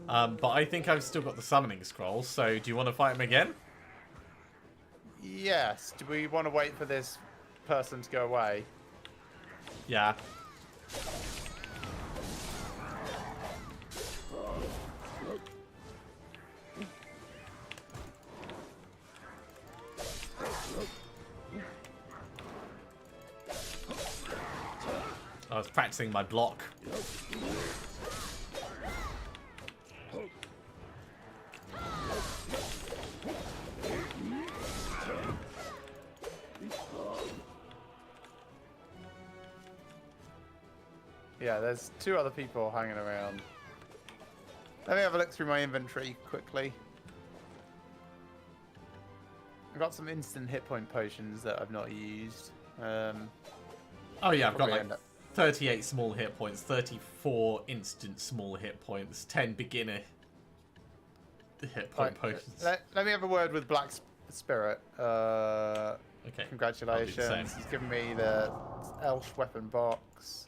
But I think I've still got the summoning scroll, so do you want to fight him again? Yes. Do we want to wait for this person to go away? Yeah. I was practicing my block. Yeah, there's 2 other people hanging around. Let me have a look through my inventory quickly. I've got some instant hit point potions that I've not used. Oh yeah, I've got like 38 small hit points, 34 instant small hit points, 10 beginner hit point potions. Let me have a word with Black Spirit. Okay. Congratulations. He's given me the elf weapon box.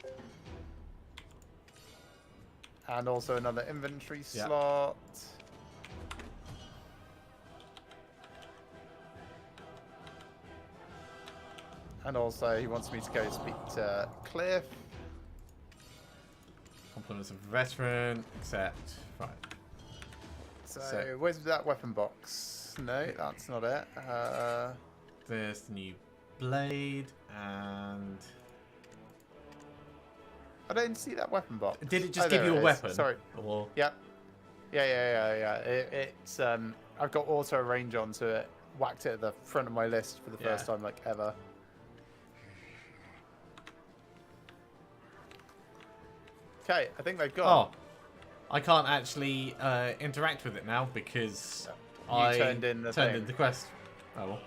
And also another inventory slot. And also he wants me to go speak to Cliff. Compliments of veteran, accept. Right. So where's that weapon box? No, that's not it. There's the new blade and... I don't see that weapon box. Did it just give you a weapon? Sorry. Or... Yep. Yeah. It's I've got auto range onto it. Whacked it at the front of my list for the first time like ever. Okay, I think they've gone. Oh, I can't actually interact with it now because I turned in the quest. Oh well.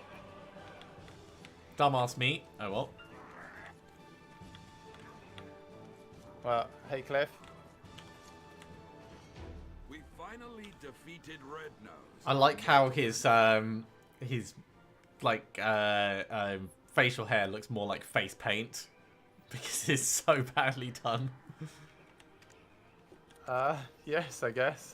Dumbass me. Oh well. Well, hey Cliff. We finally defeated Red Nose. I like how his like facial hair looks more like face paint because it's so badly done. Yes, I guess.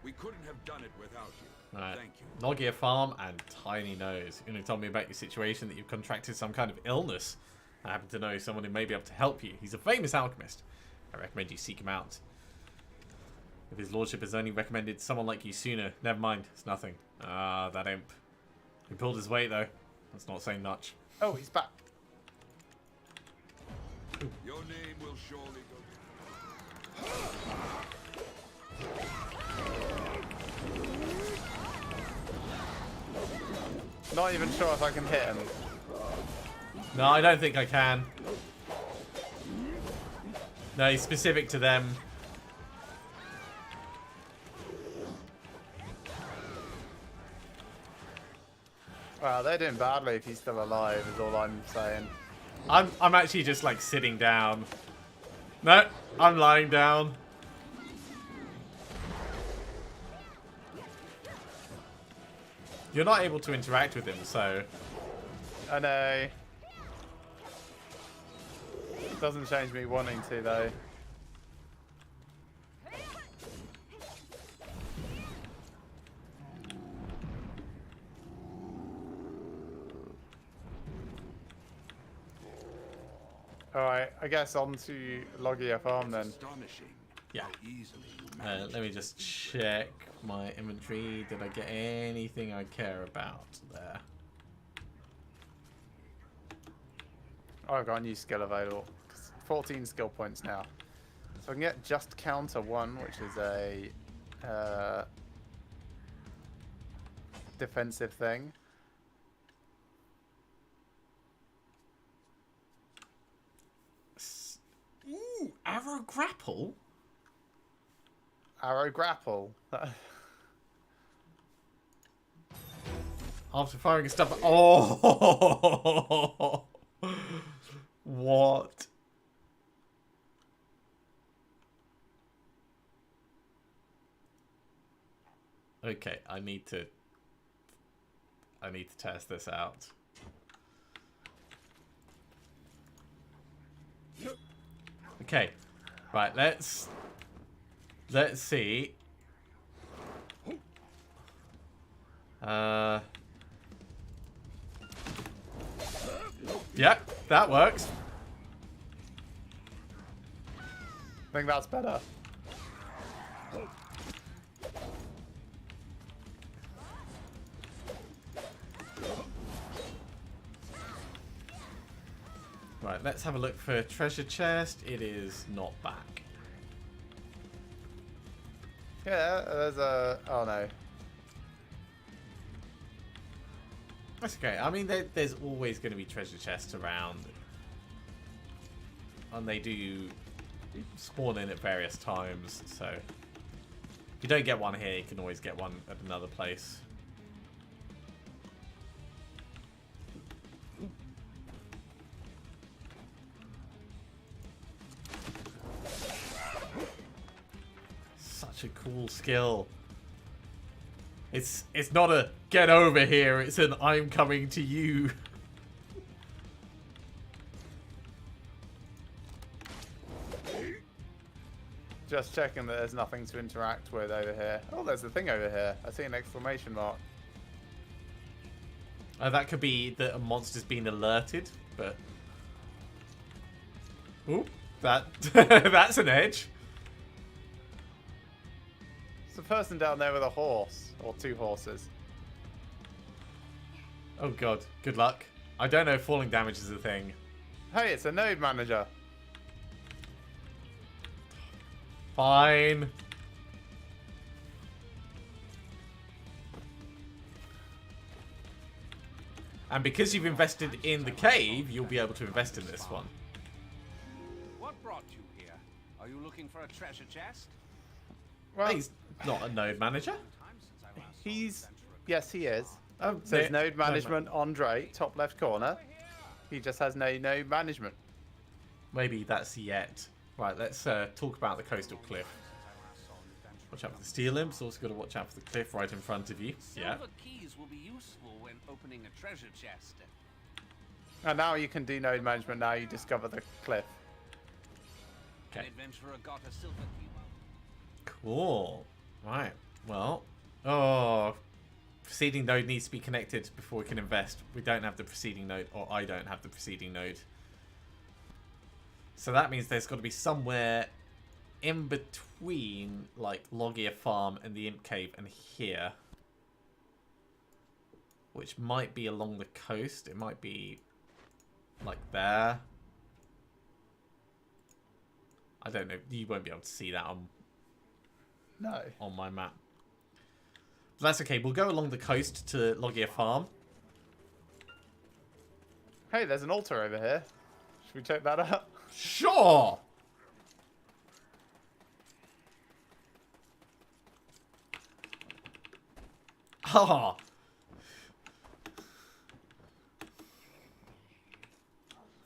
We couldn't have done it without you. Right. Thank you. Nogia Farm and Tiny Nose. You're going to tell me about your situation, that you've contracted some kind of illness. I happen to know someone who may be able to help you. He's a famous alchemist. I recommend you seek him out. If his lordship has only recommended someone like you sooner, never mind. It's nothing. Ah, that imp. He pulled his weight, though. That's not saying much. Oh, he's back. Your name will surely go. Not even sure if I can hit him. No, I don't think I can. No, he's specific to them. Well, they're doing badly if he's still alive, is all I'm saying. I'm actually just like sitting down. No, I'm lying down. You're not able to interact with him, so... I know. Doesn't change me wanting to, though. Alright, I guess on to Logia Farm then. Yeah. Let me just check my inventory. Did I get anything I care about there? Oh, I've got a new skill available. 14 skill points now. So I can get Just Counter 1, which is a defensive thing. Ooh, arrow grapple? Arrow grapple. After firing stuff. Oh! What? Okay, I need to test this out. Okay. Right, let's see. Yep, that works. I think that's better. Right, let's have a look for treasure chest. It is not back. Yeah, there's a... Oh, no. That's okay. I mean, there's always going to be treasure chests around. and they do spawn in at various times, so if you don't get one here, you can always get one at another place. Such a cool skill. It's not a get over here, it's an I'm coming to you. Just checking that there's nothing to interact with over here. Oh, there's a thing over here. I see an exclamation mark. That could be that a monster's been alerted, but... Ooh, that's an edge. There's a person down there with a horse. Or 2 horses. Oh god, good luck. I don't know if falling damage is a thing. Hey, it's a node manager. Fine. And because you've invested in the cave, you'll be able to invest in this one. What brought you here? Are you looking for a treasure chest? Well, He's not a node manager. Yes, he is. Oh, Says node management, Andre, top left corner. He just has no node management. Maybe that's yet. Right, let's talk about the coastal cliff. Watch out for the steel imps. Also got to watch out for the cliff right in front of you. Yeah. Silver keys will be useful when opening a treasure chest. And now you can do node management. Now you discover the cliff. Okay. An adventurer got a silver key. Cool. Right. Well. Oh. Preceding node needs to be connected before we can invest. We don't have the preceding node, or I don't have the preceding node. So that means there's got to be somewhere in between, like, Logia Farm and the Imp Cave and here. Which might be along the coast. It might be, like, there. I don't know. You won't be able to see that on my map. But that's okay. We'll go along the coast to Logia Farm. Hey, there's an altar over here. Should we check that out? Sure! Ah!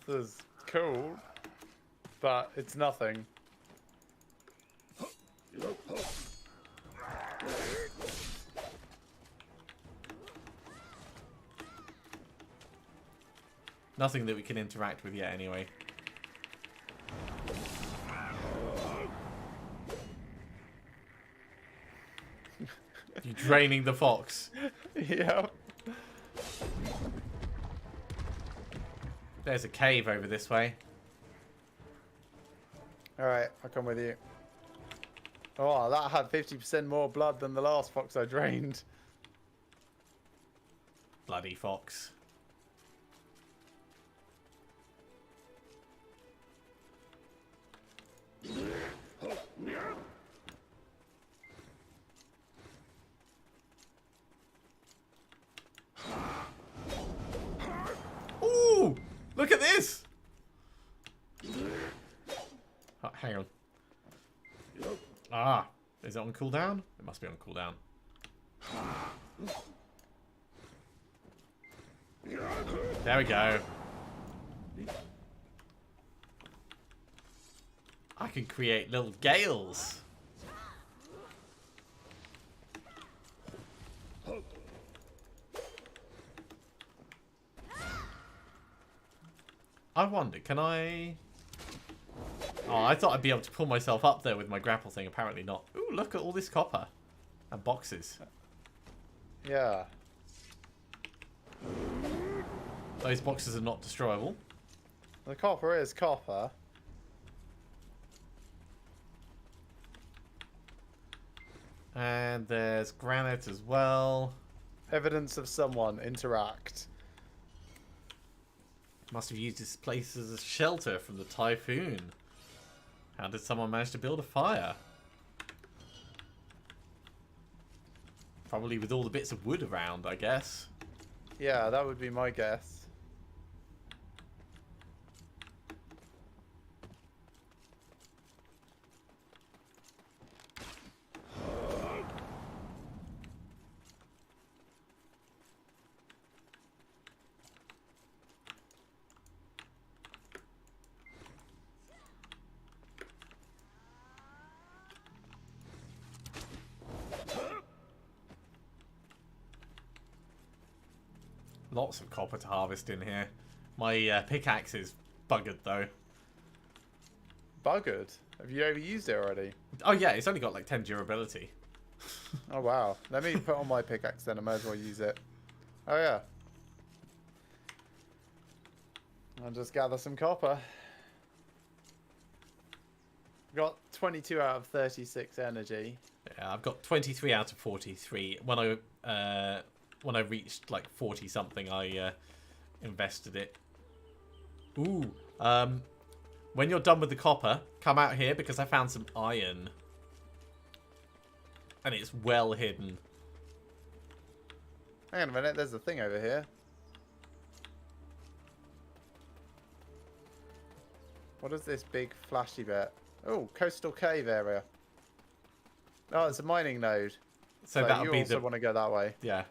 This is cool, but it's nothing. Nothing that we can interact with yet, anyway. You're draining the fox. Yep. There's a cave over this way. Alright, I'll come with you. Oh, that had 50% more blood than the last fox I drained. Bloody fox. Ooh! Look at this! Oh, hang on. Ah, is it on cooldown? It must be on cooldown. There we go. I can create little gales. I wonder, can I... Oh, I thought I'd be able to pull myself up there with my grapple thing. Apparently not. Ooh, look at all this copper. And boxes. Yeah. Those boxes are not destroyable. The copper is copper. And there's granite as well. Evidence of someone. Interact. Must have used this place as a shelter from the typhoon. How did someone manage to build a fire? Probably with all the bits of wood around, I guess. Yeah, that would be my guess. Lots of copper to harvest in here. My pickaxe is buggered though. Buggered? Have you overused it already? Oh yeah, it's only got like 10 durability. Oh wow. Let me put on my pickaxe then. I might as well use it. Oh yeah. I'll just gather some copper. Got 22 out of 36 energy. Yeah, I've got 23 out of 43. When I reached like 40 something, I invested it. Ooh. When you're done with the copper, come out here because I found some iron. And it's well hidden. Hang on a minute, there's a thing over here. What is this big flashy bit? Oh, coastal cave area. Oh, it's a mining node. So that'll you be also the... want to go that way. Yeah.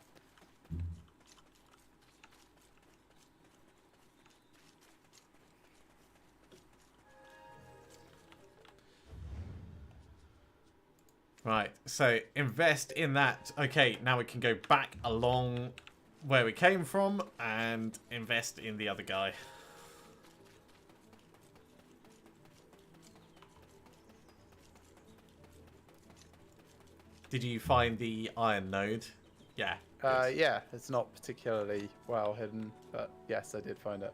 Right, so invest in that. Okay, now we can go back along where we came from and invest in the other guy. Did you find the iron node? Yeah. Yeah, it's not particularly well hidden, but yes, I did find it.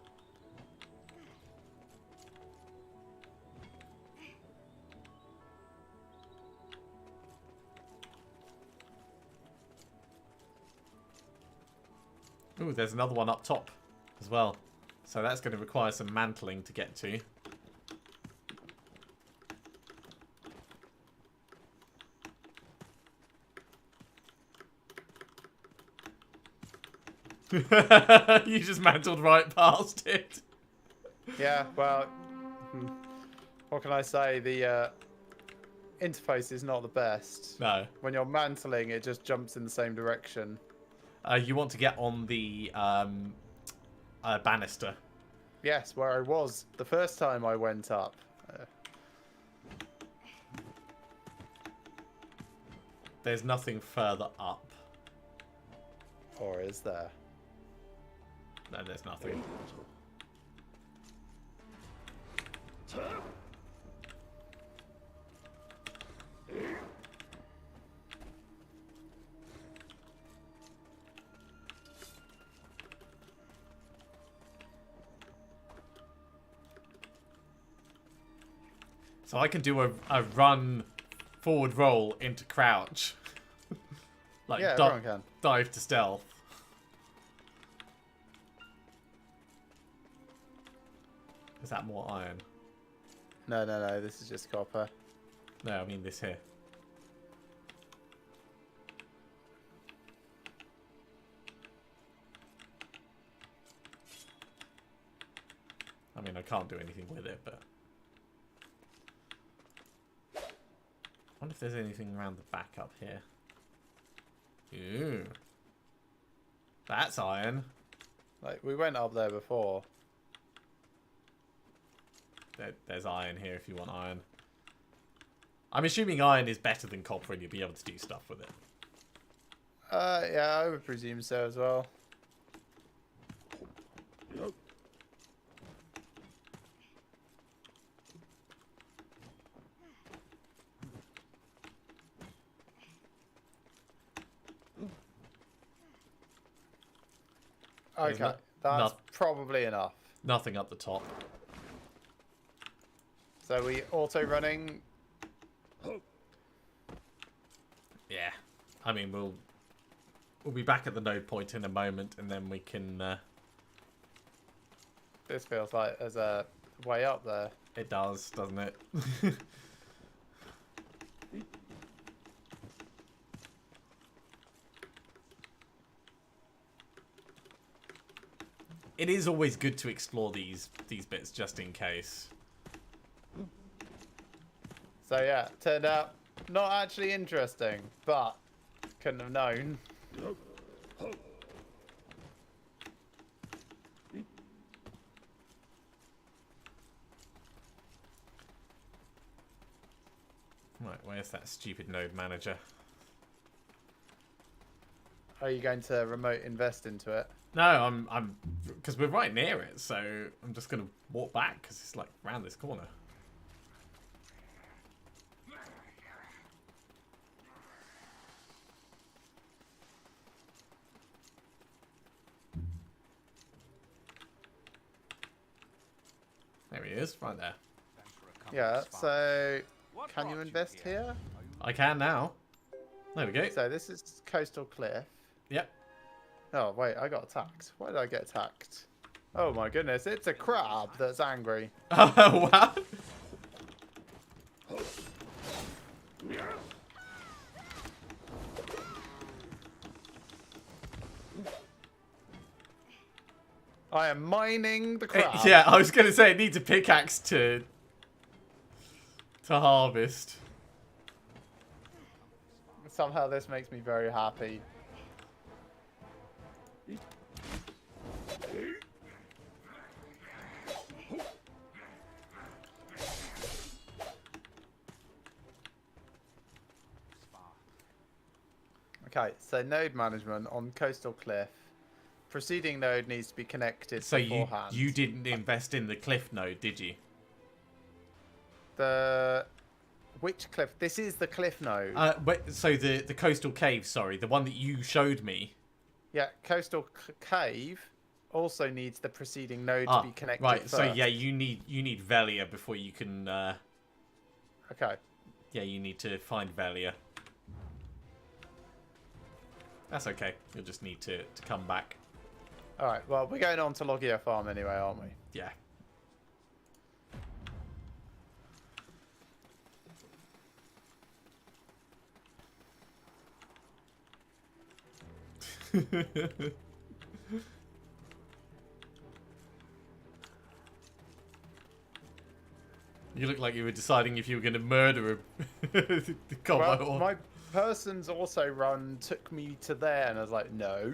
Ooh, there's another one up top as well. So that's going to require some mantling to get to. You just mantled right past it. Yeah, well, what can I say? The interface is not the best. No. When you're mantling, it just jumps in the same direction. You want to get on the banister. Yes, where I was the first time I went up. There's nothing further up. Or is there? No, there's nothing. So I can do a run forward roll into crouch. Like yeah, everyone can. Dive to stealth. Is that more iron? No, this is just copper. No, I mean this here. I mean, I can't do anything with it, but... I wonder if there's anything around the back up here. Ooh. That's iron. Like, we went up there before. There's iron here if you want iron. I'm assuming iron is better than copper and you'll be able to do stuff with it. Yeah, I would presume so as well. Okay, that's probably enough. Nothing up the top. So we auto running. Yeah, I mean we'll be back at the node point in a moment, and then we can. This feels like there's a way up there. It does, doesn't it? It is always good to explore these bits just in case. So yeah, turned out not actually interesting, but couldn't have known. Right, where's that stupid node manager? Are you going to remote invest into it? No, I'm because we're right near it, so I'm just gonna walk back because it's like round this corner. There he is, right there. Yeah. So, can you invest here? I can now. There we go. So this is Coastal Cliff. Yep. Oh wait, I got attacked. Why did I get attacked? Oh my goodness, it's a crab that's angry. Oh wow. I am mining the crab. Yeah, I was gonna say it needs a pickaxe to harvest. Somehow this makes me very happy. Okay, so node management on Coastal Cliff. Preceding node needs to be connected So beforehand. you didn't invest in the cliff node, did you? Which cliff? This is the cliff node. So the coastal cave, sorry, the one that you showed me. Yeah, Coastal Cave also needs the preceding node to be connected right. first. So yeah, you need Velia before you can. Okay. Yeah, you need to find Velia. That's okay. You'll just need to come back. All right. Well, we're going on to Logia Farm anyway, aren't we? Yeah. You look like you were deciding if you were going to murder a combat Well, my person's also run took me to there, and I was like, no.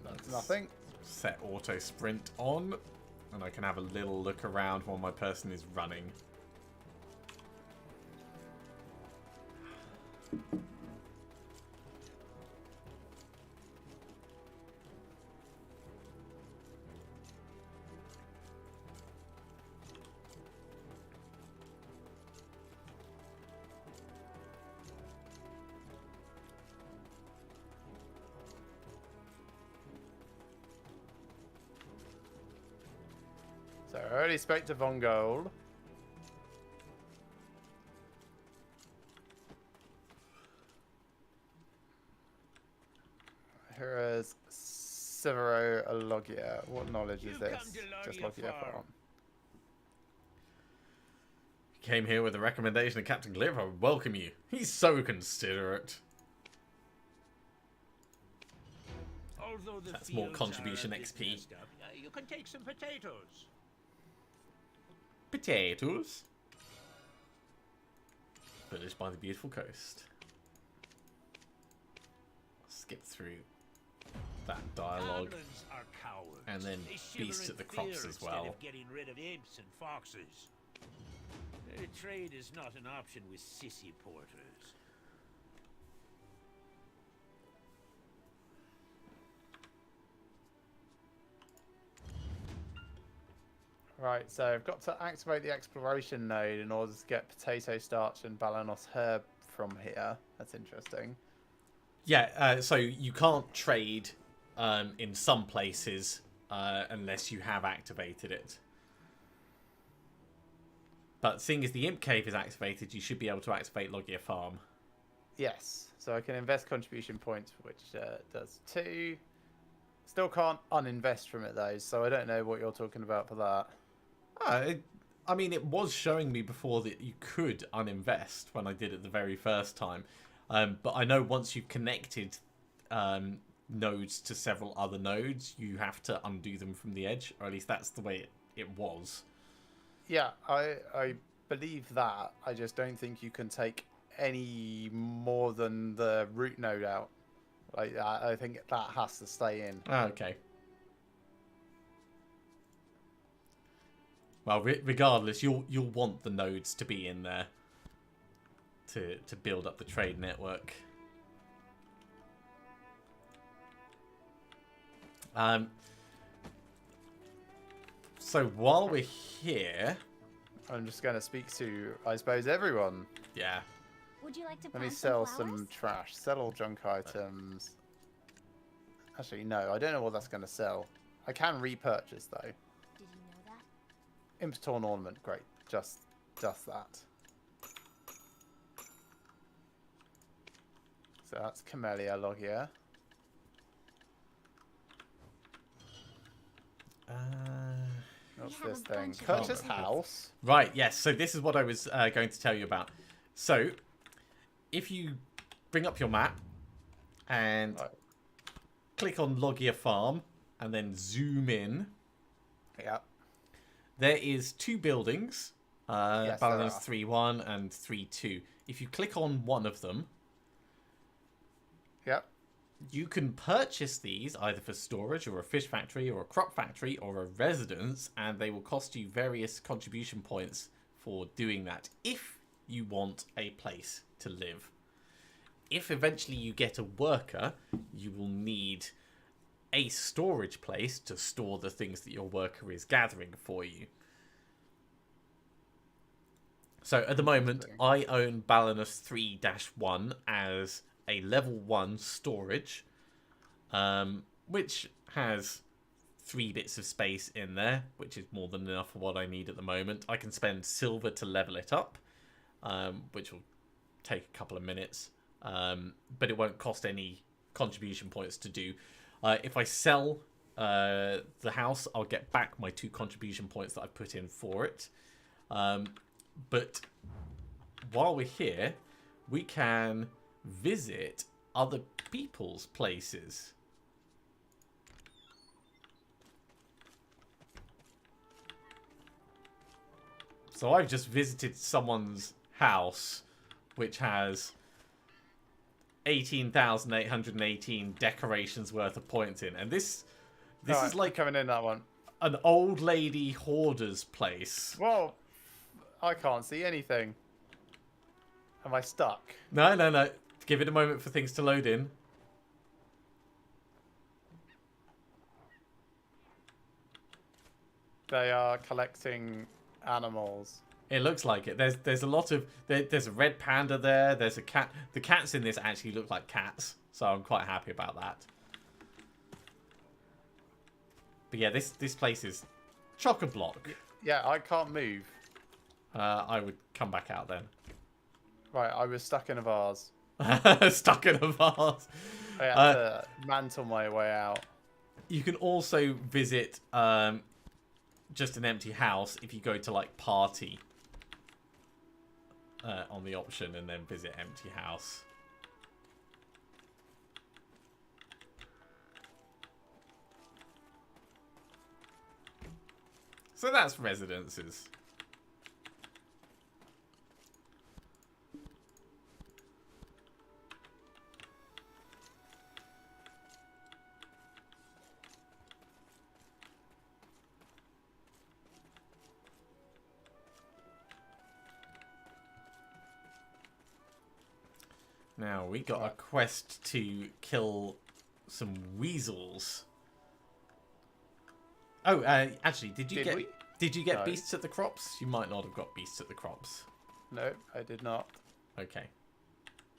That's nothing. Set auto sprint on, and I can have a little look around while my person is running. So I already spoke to Von Gold. Here is Severo Logia. What knowledge is this? Just Logia Farm. Came here with a recommendation of Captain Glib. I would welcome you. He's so considerate. That's more contribution XP. You can take some potatoes. Potatoes. Village by the beautiful coast. Skip through that dialogue, and then beast at the crops as well. Getting rid of imps and foxes. Trade is not an option with sissy porters. Right, so I've got to activate the exploration node in order to get potato starch and Balanos herb from here. That's interesting. Yeah, so you can't trade in some places unless you have activated it. But seeing as the Imp Cave is activated, you should be able to activate Logia Farm. Yes, so I can invest contribution points, which does 2. Still can't uninvest from it though, so I don't know what you're talking about for that. I mean, it was showing me before that you could uninvest when I did it the very first time. But I know once you've connected nodes to several other nodes, you have to undo them from the edge, or at least that's the way it was. Yeah, I believe that. I just don't think you can take any more than the root node out. Like, I think that has to stay in. Oh, okay. Well, regardless, you'll want the nodes to be in there to build up the trade network. So while we're here, I'm just going to speak to, I suppose, everyone. Yeah. Would you like to Let me plant sell flowers? some trash. Sell all junk items. Actually, no, I don't know what that's going to sell. I can repurchase, though. Did you know that? Imp's Torn Ornament, great. Just that. So that's Camellia Logia. What's have a this thing? bunch of Purchase them. house. Right, yes. So this is what I was going to tell you about. So, if you bring up your map and click on Logia Farm and then zoom in, Yeah. there is 2 buildings, Yes, Balance there are. 3.1 and 3.2. If you click on one of them, Yep. you can purchase these either for storage or a fish factory or a crop factory or a residence, and they will cost you various contribution points for doing that if you want a place to live. If eventually you get a worker, you will need a storage place to store the things that your worker is gathering for you. So at the moment, I own Balanus 3-1 as a level 1 storage, which has 3 bits of space in there, which is more than enough for what I need at the moment. I can spend silver to level it up, which will take a couple of minutes, but it won't cost any contribution points to do. If I sell the house, I'll get back my 2 contribution points that I put in for it. But while we're here, we can visit other people's places. So I've just visited someone's house, which has 18,818 decorations worth of points in, and this Alright, is like coming in that one. An old lady hoarder's place. Whoa, I can't see anything. Am I stuck? No. Give it a moment for things to load in. They are collecting animals. It looks like it. There's a lot of there's a red panda there. There's a cat. The cats in this actually look like cats, so I'm quite happy about that. But yeah, this place is chock-a-block. Yeah, I can't move. I would come back out then. Right, I was stuck in a vase. Stuck in a vase. I had to mantle my way out. You can also visit just an empty house if you go to like party on the option and then visit empty house. So that's residences. Now, we got a quest to kill some weasels. Oh, actually, did you get No. beasts at the crops? You might not have got beasts at the crops. No, I did not. Okay.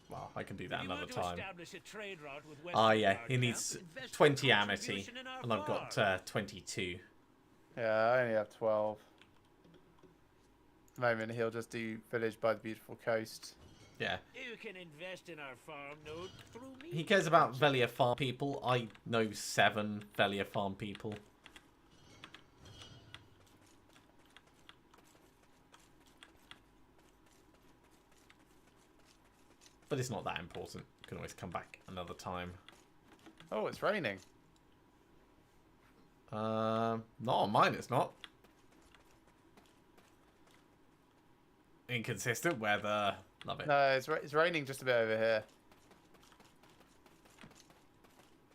Well, I can do that You another want to time. establish a trade route with West Oh, yeah, Guard he needs camp? Invest 20 your amity, contribution in our and I've got farm. 22. Yeah, I only have 12. At the moment, he'll just do village by the beautiful coast. Yeah. You can invest in our farm node through me. He cares about Velia farm people. I know 7 Velia farm people. But it's not that important. You can always come back another time. Oh, it's raining. Not on mine, it's not. Inconsistent weather. Love it. No, it's raining just a bit over here.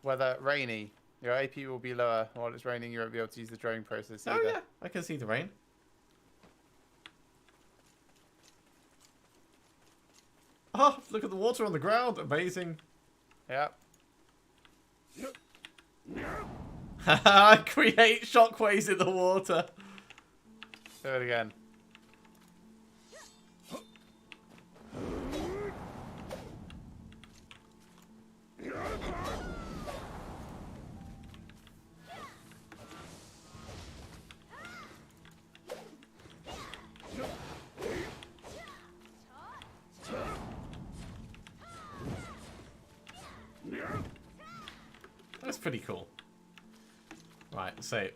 weather rainy. Your AP will be lower. While it's raining, you won't be able to use the drawing process either. Oh yeah, I can see the rain. Oh, look at the water on the ground. Amazing. Yep. I create shockwaves in the water. Do it again. That's pretty cool. Right, so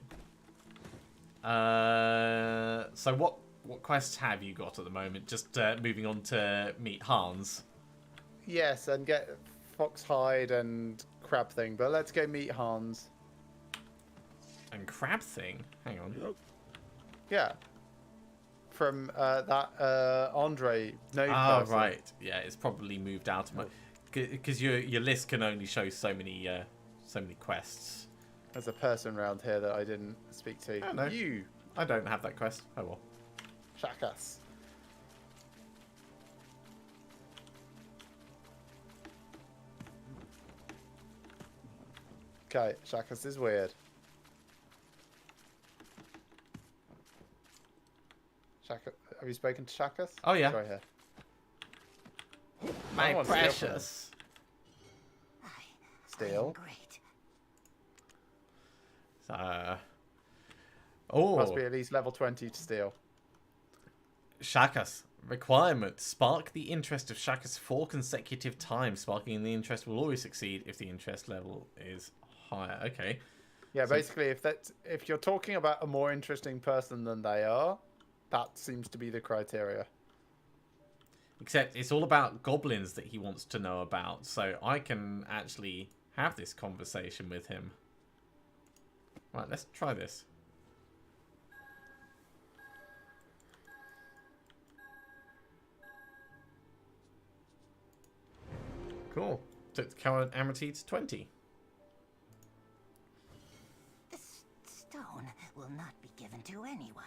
what quests have you got at the moment? Just moving on to meet Hans. Yes, and get fox hide and crab thing. But let's go meet Hans. And crab thing? Hang on. Yeah. From that Andre node person. Right. Yeah, it's probably moved out of my... Because your list can only show so many quests. There's a person around here that I didn't speak to. Oh, no. You. I don't have that quest. Oh well. Shakas. Okay, Shakas is weird. Shaka, have you spoken to Shakas? Oh yeah. Right here. My Someone precious. Steal. Great. Must be at least level 20 to steal. Shakas. Requirement. Spark the interest of Shakas 4 consecutive times. Sparking the interest will always succeed if the interest level is higher. Okay. Yeah, So- basically, if you're talking about a more interesting person than they are, that seems to be the criteria. Except it's all about goblins that he wants to know about, so I can actually have this conversation with him. Right, let's try this. Cool. Took the current amity to 20. This stone will not be given to anyone.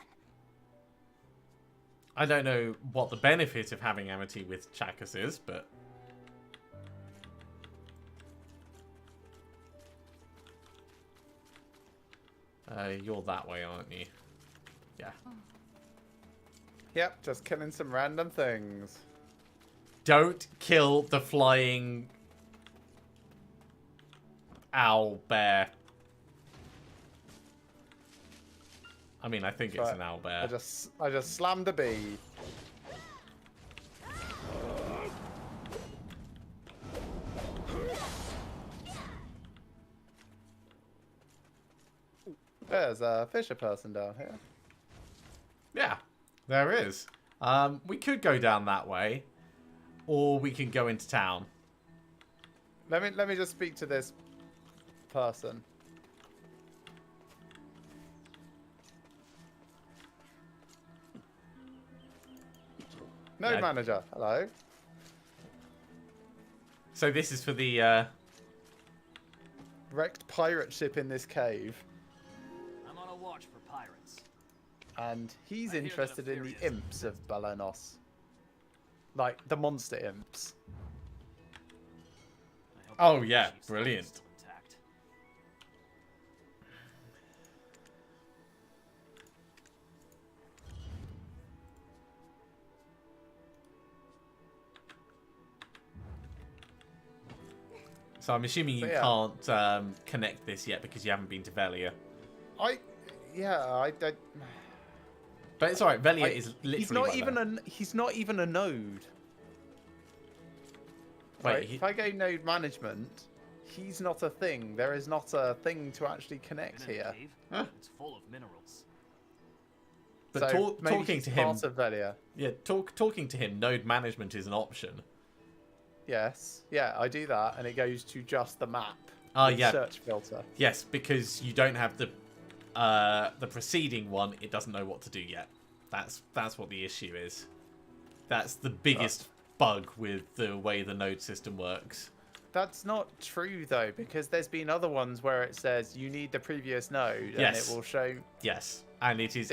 I don't know what the benefit of having amity with Chakas is, but... you're that way, aren't you? Yeah. Yep, just killing some random things. Don't kill the flying... owl bear. I mean, I think it's an owl bear. I just slammed a bee. There's a fisher person down here. Yeah, there is. We could go down that way, or we can go into town. Let me just speak to this person. Node manager, hello. So this is for the wrecked pirate ship in this cave. I'm on a watch for pirates. And he's interested in the imps of Balanos. Like, the monster imps. Oh yeah, brilliant. So I'm assuming you can't connect this yet because you haven't been to Velia. I But it's alright, Velia is literally he's not even a node. Wait, right? If I go node management, he's not a thing. There is not a thing to actually connect here. Huh? It's full of minerals. But So maybe talking he's to him, part of Velia. yeah, talking to him, node management is an option. Yes, yeah, I do that, and it goes to just the map. Yeah. Search filter. Yes, because you don't have the preceding one. It doesn't know what to do yet. That's what the issue is. That's the biggest bug with the way the node system works. That's not true though, because there's been other ones where it says you need the previous node, Yes. and it will show. Yes, and it is.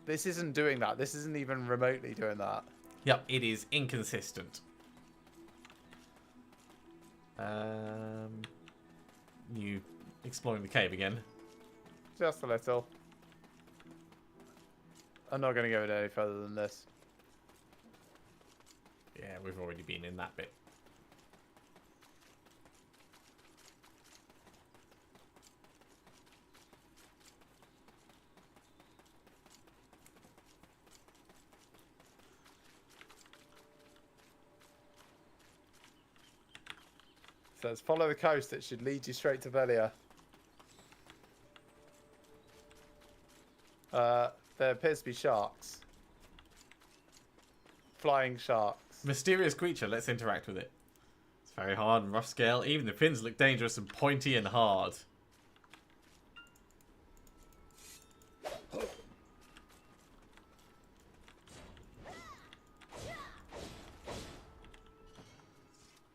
This isn't doing that. This isn't even remotely doing that. Yep, it is inconsistent. You exploring the cave again? Just a little. I'm not going to go any further than this. Yeah, we've already been in that bit. So let's follow the coast. It should lead you straight to Velia. There appears to be sharks. Flying sharks. Mysterious creature, let's interact with it. It's very hard and rough scale. Even the fins look dangerous and pointy and hard.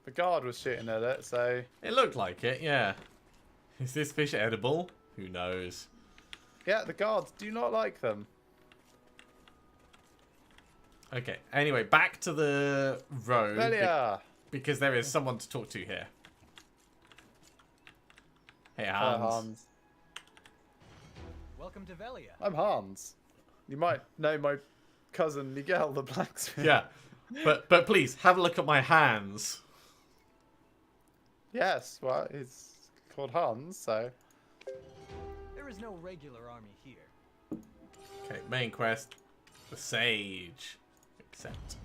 The guard was shooting at it, so... It looked like it, yeah. Is this fish edible? Who knows? Yeah, the guards do not like them. Okay, anyway, back to the road. Velia! Because there is someone to talk to here. Hey, Hans. Hi, Hans. Welcome to Velia. I'm Hans. You might know my cousin Miguel, the blacksmith. Yeah, but please, have a look at my hands. Yes, well, it's called Hans, so... There is no regular army here. Okay, main quest. The Sage. Accept.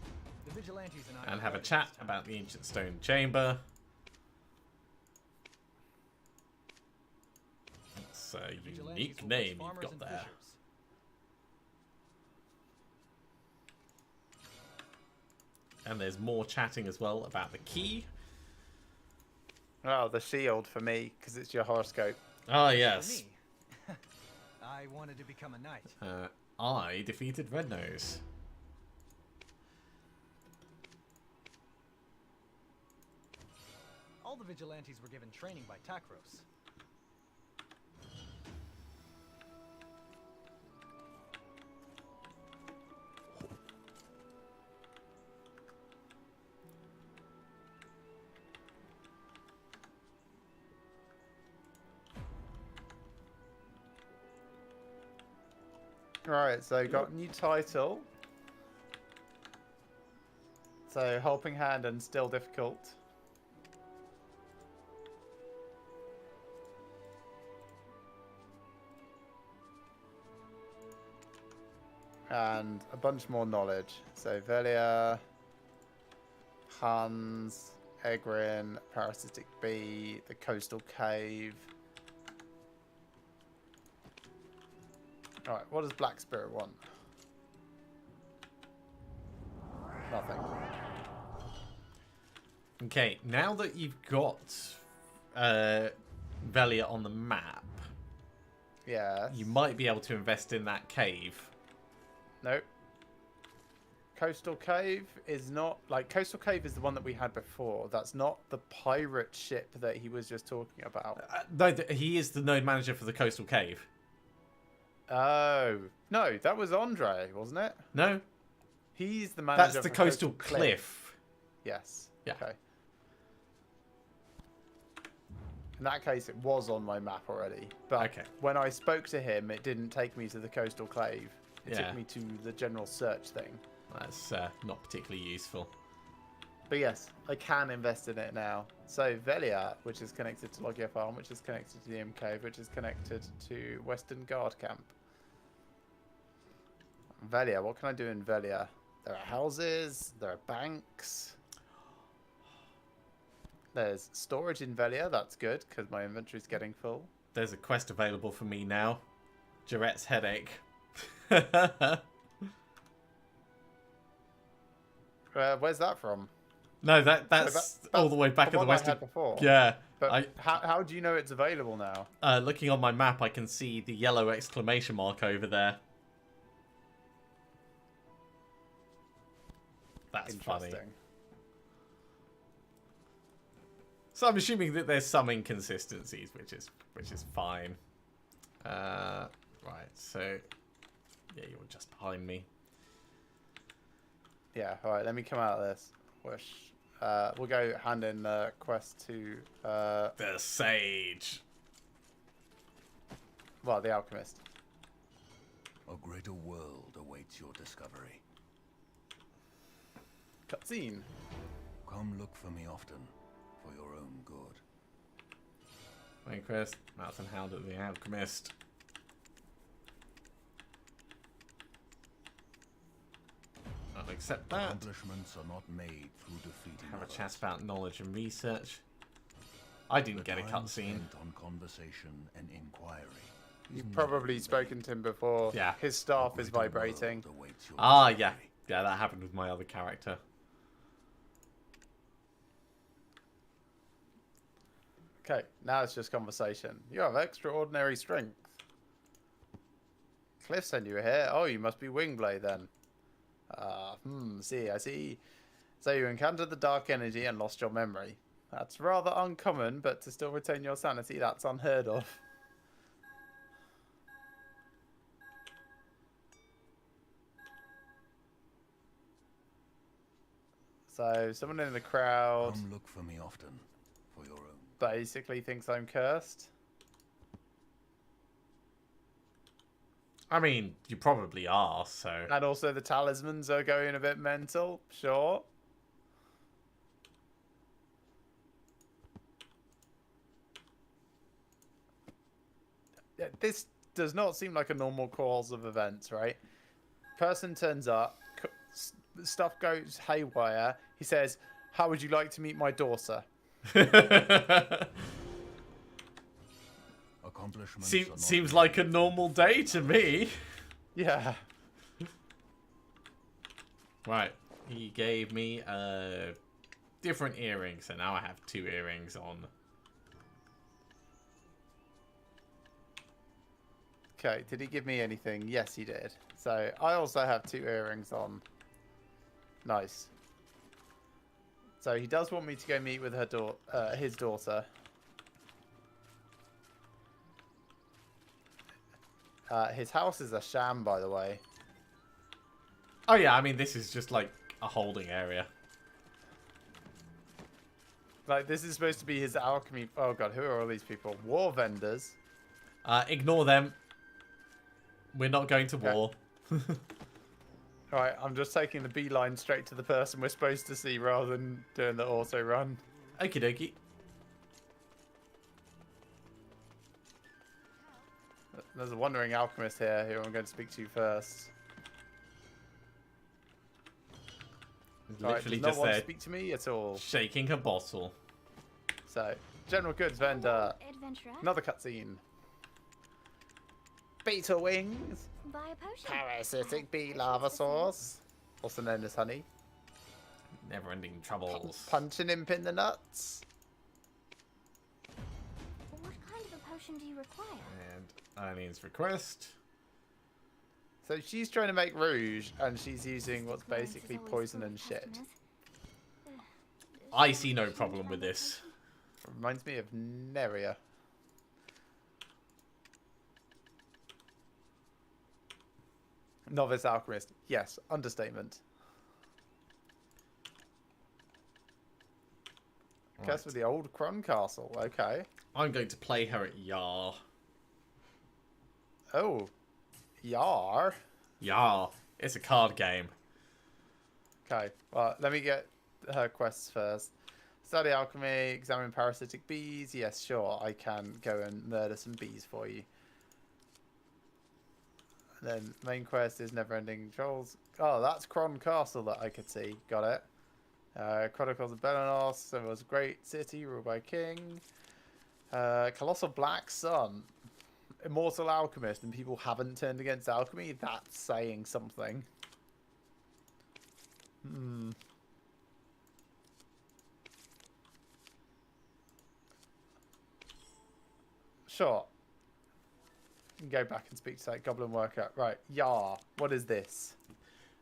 The vigilantes and I And have a chat about the ancient stone chamber. It's a unique name you've got there. And there's more chatting as well about the key. Oh, the shield for me, because it's your horoscope. Ah, yes. I wanted to become a knight. I defeated Red Nose. All the vigilantes were given training by Takros. Right, so got new title. So helping hand and still difficult. And a bunch more knowledge. So Velia, Hans, Egrin, Parasitic Bee, the Coastal Cave. Alright, what does Black Spirit want? Nothing. Okay, now that you've got Velia on the map, yeah, you might be able to invest in that cave. Nope. Coastal Cave is not... Like, Coastal Cave is the one that we had before. That's not the pirate ship that he was just talking about. No, he is the node manager for the Coastal Cave. Oh. No, that was Andre, wasn't it? No. He's the manager That's the for Coastal Cliff. Yes. Yeah. Okay. In that case, it was on my map already. But okay. When I spoke to him, it didn't take me to the Coastal Cave. It Yeah. took me to the general search thing. That's not particularly useful. But yes, I can invest in it now. So Velia, which is connected to Logia Farm, which is connected to the M Cave, which is connected to Western Guard Camp. Velia, what can I do in Velia? There are houses, there are banks. There's storage in Velia, that's good, because my inventory's getting full. There's a quest available for me now. Jarette's Headache. Where's that from? No, that's all the way back at the Western... before. Yeah. But how do you know it's available now? Looking on my map, I can see the yellow exclamation mark over there. That's funny. So I'm assuming that there's some inconsistencies, which is fine. Right, so yeah, you're just behind me. Yeah, alright, let me come out of this. We'll go hand in the quest to the Sage. Well, the Alchemist. A greater world awaits your discovery. Cutscene. Come look for me often, for your own good. Main quest, Mountain Hound of the Alchemist. I'll accept that. Accomplishments are not made through defeating Have a others. chat about knowledge and research. I didn't get a Time cutscene. spent on conversation and inquiry. You've probably spoken to him before. Yeah. His staff is vibrating. Ah, yeah. Yeah, that happened with my other character. Okay, now it's just conversation. You have extraordinary strength. Cliff sent you here. Oh, you must be Wingblade then. I see. So you encountered the dark energy and lost your memory. That's rather uncommon, but to still retain your sanity, that's unheard of. So someone in the crowd Come look for me often, for your own. basically thinks I'm cursed. I mean, you probably are, so... And also the talismans are going a bit mental, sure. Yeah, this does not seem like a normal course of events, right? Person turns up, stuff goes haywire. He says, "How would you like to meet my daughter?" Seems like a normal day to me. Yeah. Right. He gave me a different earring, so now I have 2 earrings on. Okay, did he give me anything? Yes, he did. So I also have 2 earrings on. Nice. So he does want me to go meet with his daughter. His house is a sham, by the way. Oh yeah, I mean, this is just like a holding area. Like, this is supposed to be his alchemy. Oh god, who are all these people? War vendors. Ignore them. We're not going to war. Alright, I'm just taking the beeline straight to the person we're supposed to see rather than doing the auto run. Okie dokie. There's a wandering alchemist here who I'm going to speak to first. Literally does not just want to there, speak to me at all. shaking a bottle. So, general goods vendor. Adventurer. Another cutscene. Beta wings. Buy a potion. Parasitic bee lava sauce. Also known as honey. Never-ending troubles. Punching imp in the nuts. What kind of a potion do you require? And Eileen's request. So she's trying to make rouge, and she's using what's basically poison and shit. I see no problem with this. Reminds me of Neria. Novice alchemist. Yes, understatement. Curse with the old Kron castle. Okay. I'm going to play her at Yar. Oh. Yar? Yar. It's a card game. Okay. Well, let me get her quests first. Study alchemy, examine parasitic bees. Yes, sure. I can go and murder some bees for you. And then main quest is never-ending trolls. Oh, that's Kron Castle that I could see. Got it. Chronicles of Belenos. It was a great city ruled by a king. Colossal Black Sun. Immortal Alchemist, and people haven't turned against alchemy. That's saying something. Sure. Go back and speak to that goblin worker. Right, Yar. What is this?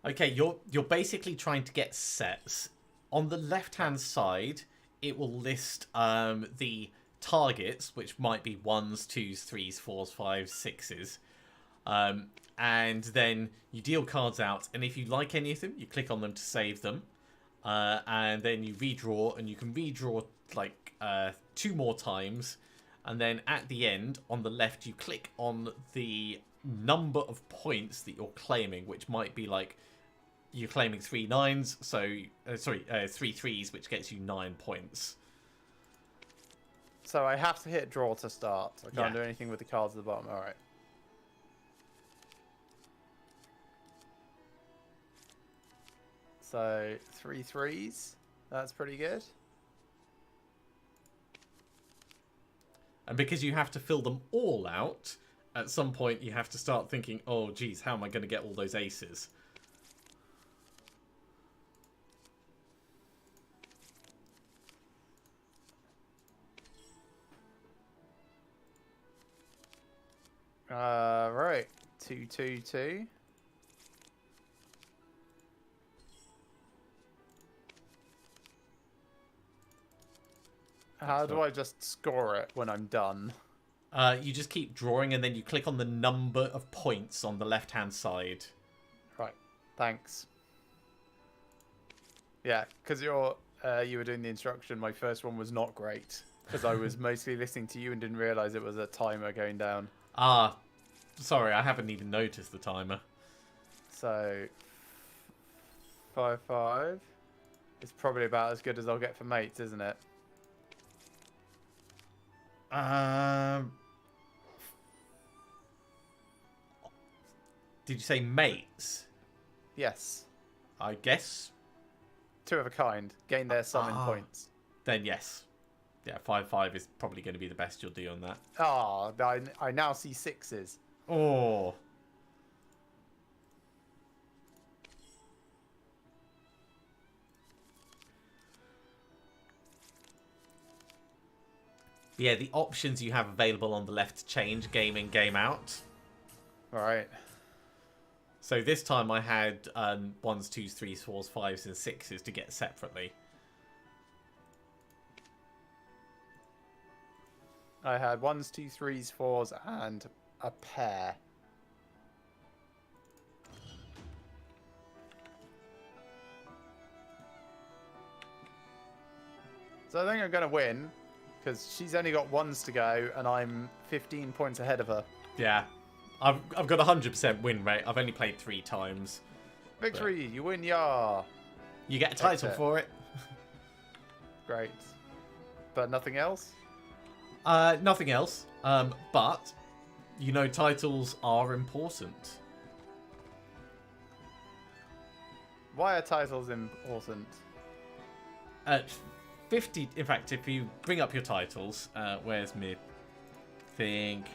Okay, you're basically trying to get sets. On the left-hand side it will list the targets, which might be 1s, 2s, 3s, 4s, 5s, 6s. And then you deal cards out, and if you like any of them, you click on them to save them. And then you redraw, and you can redraw like 2 more times. And then at the end, on the left, you click on the number of points that you're claiming, which might be like you're claiming 3 9s, so 3 3s, which gets you 9 points. So I have to hit draw to start. I can't do anything with the cards at the bottom. All right. So 3 3s. That's pretty good. And because you have to fill them all out, at some point you have to start thinking, oh, geez, how am I going to get all those aces? Right. 2 2 2. How do I just score it when I'm done? You just keep drawing, and then you click on the number of points on the left-hand side. Right. Thanks. Yeah, because you were doing the instruction. My first one was not great because I was mostly listening to you and didn't realize it was a timer going down. Ah, sorry, I haven't even noticed the timer. So 5 5 is probably about as good as I'll get for mates, isn't it? Did you say mates? Yes. I guess. 2 of a kind. Gain their sum in points. Then yes. Yeah, 5 5 is probably going to be the best you'll do on that. Ah, I now see 6s. Oh. Yeah, the options you have available on the left change game in, game out. Alright. So this time I had 1s, 2s, 3s, 4s, 5s, and 6s to get separately. I had 1s, 2s, 3s, 4s, and a pair. So I think I'm going to win, because she's only got 1s to go, and I'm 15 points ahead of her. Yeah. I've got 100% win rate. I've only played 3 times. Victory! You win, yeah! You get a title for it. Great. But nothing else? Nothing else. But, you know, titles are important. Why are titles important? 50, in fact, if you bring up your titles, where's my thing?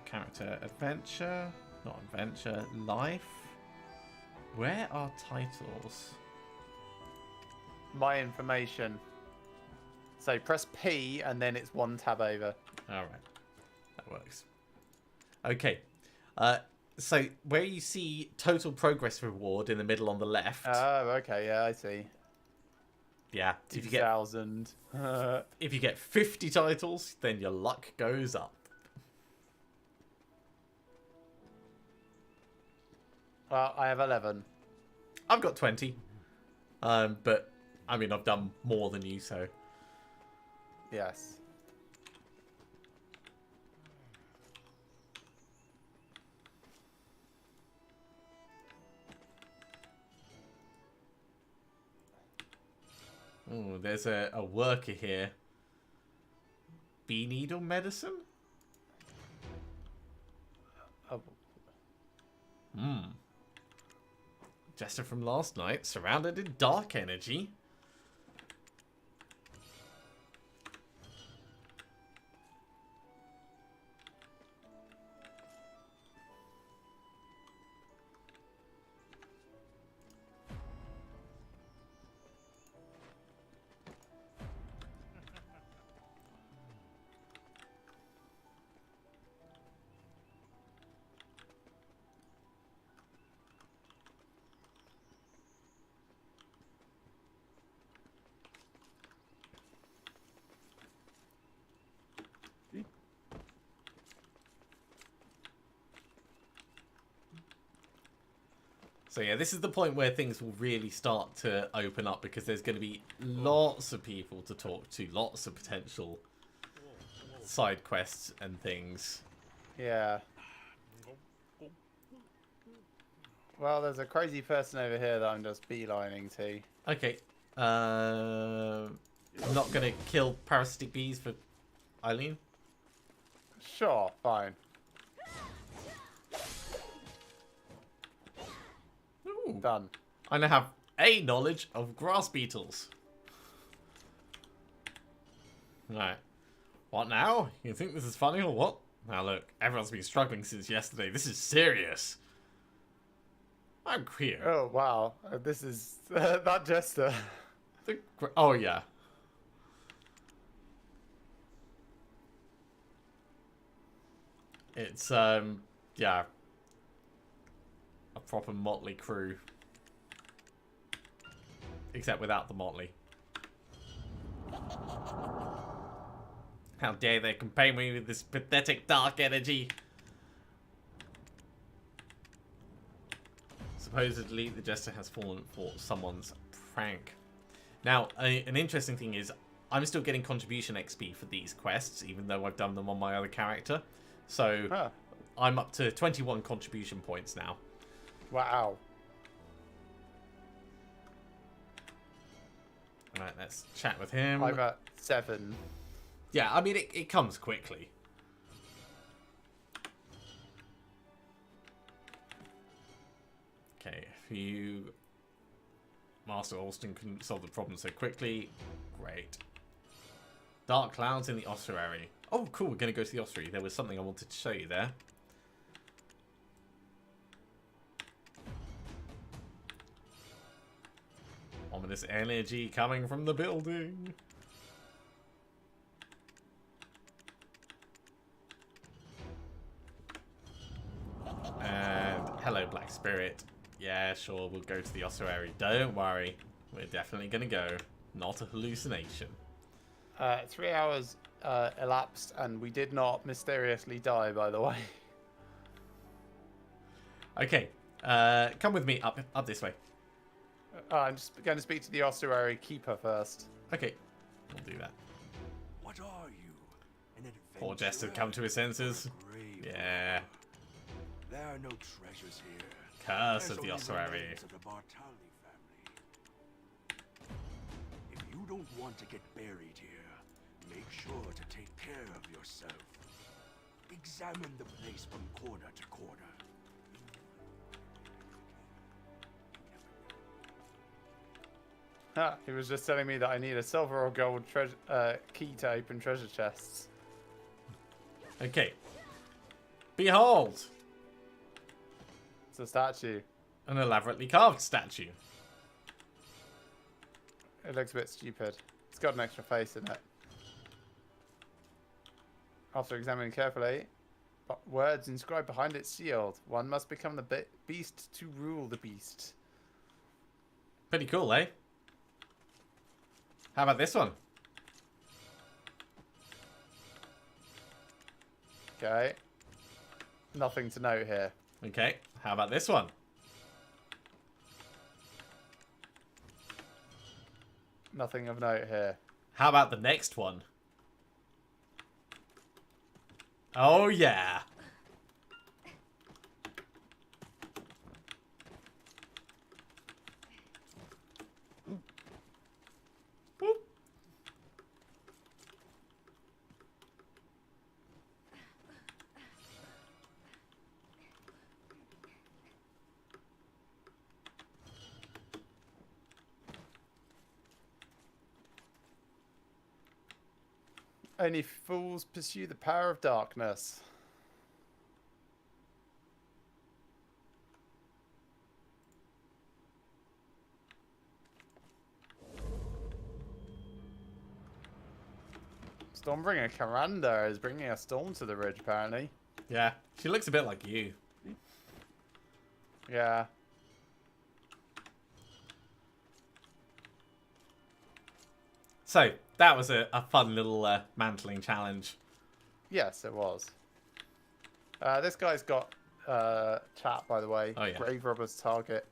Character, adventure, not adventure, life. Where are titles? My information. So press P and then it's 1 tab over. Alright. That works. Okay. So where you see total progress reward in the middle on the left. Oh, okay. Yeah, I see. Yeah. 2,000. If you get 50 titles, then your luck goes up. Well, I have 11. I've got 20. But, I mean, I've done more than you, so... Yes. Oh, there's a worker here. Bee needle medicine? Oh. Jester from last night, surrounded in dark energy. So yeah, this is the point where things will really start to open up because there's going to be lots of people to talk to, lots of potential side quests and things. Yeah. Well, there's a crazy person over here that I'm just beelining to. Okay. I'm not going to kill parasitic bees for Eileen. Sure, fine. Ooh. Done. I now have a knowledge of grass beetles. Right. What now? You think this is funny or what? Now look, everyone's been struggling since yesterday. This is serious. I'm queer. Oh, wow. This is... that jester. Oh, yeah. It's, yeah. A proper motley crew. Except without the motley. How dare they compare me with this pathetic dark energy? Supposedly, the jester has fallen for someone's prank. Now, an interesting thing is, I'm still getting contribution XP for these quests, even though I've done them on my other character. So, I'm up to 21 contribution points now. Wow. Alright, let's chat with him. I'm at 7. Yeah, I mean, it comes quickly. Okay, if you... Master Alston couldn't solve the problem so quickly. Great. Dark clouds in the ossuary. Oh, cool, we're going to go to the ossuary. There was something I wanted to show you there. Ominous energy coming from the building. And hello, Black Spirit. Yeah, sure, we'll go to the ossuary. Don't worry. We're definitely going to go. Not a hallucination. 3 hours elapsed, and we did not mysteriously die, by the way. Okay, come with me up this way. I'm just going to speak to the ossuary keeper first. Okay, we'll do that. What are you? An adventurer? Poor Jester come to his senses. Yeah. There are no treasures here. Curse of the ossuary. Of the Bartali family. If you don't want to get buried here, make sure to take care of yourself. Examine the place from corner to corner. He was just telling me that I need a silver or gold key to open treasure chests. Okay. Behold! It's a statue. An elaborately carved statue. It looks a bit stupid. It's got an extra face in it. After examining carefully, words inscribed behind it sealed. One must become the beast to rule the beast. Pretty cool, eh? How about this one? Okay. Nothing to note here. Okay, how about this one? Nothing of note here. How about the next one? Oh, yeah. Boop. Only fools pursue the power of darkness. Stormbringer Karanda is bringing a storm to the ridge, apparently. Yeah, she looks a bit like you. Yeah. So, that was a fun little mantling challenge. Yes, it was. This guy's got chat, by the way. Oh, yeah. Grave Robber's target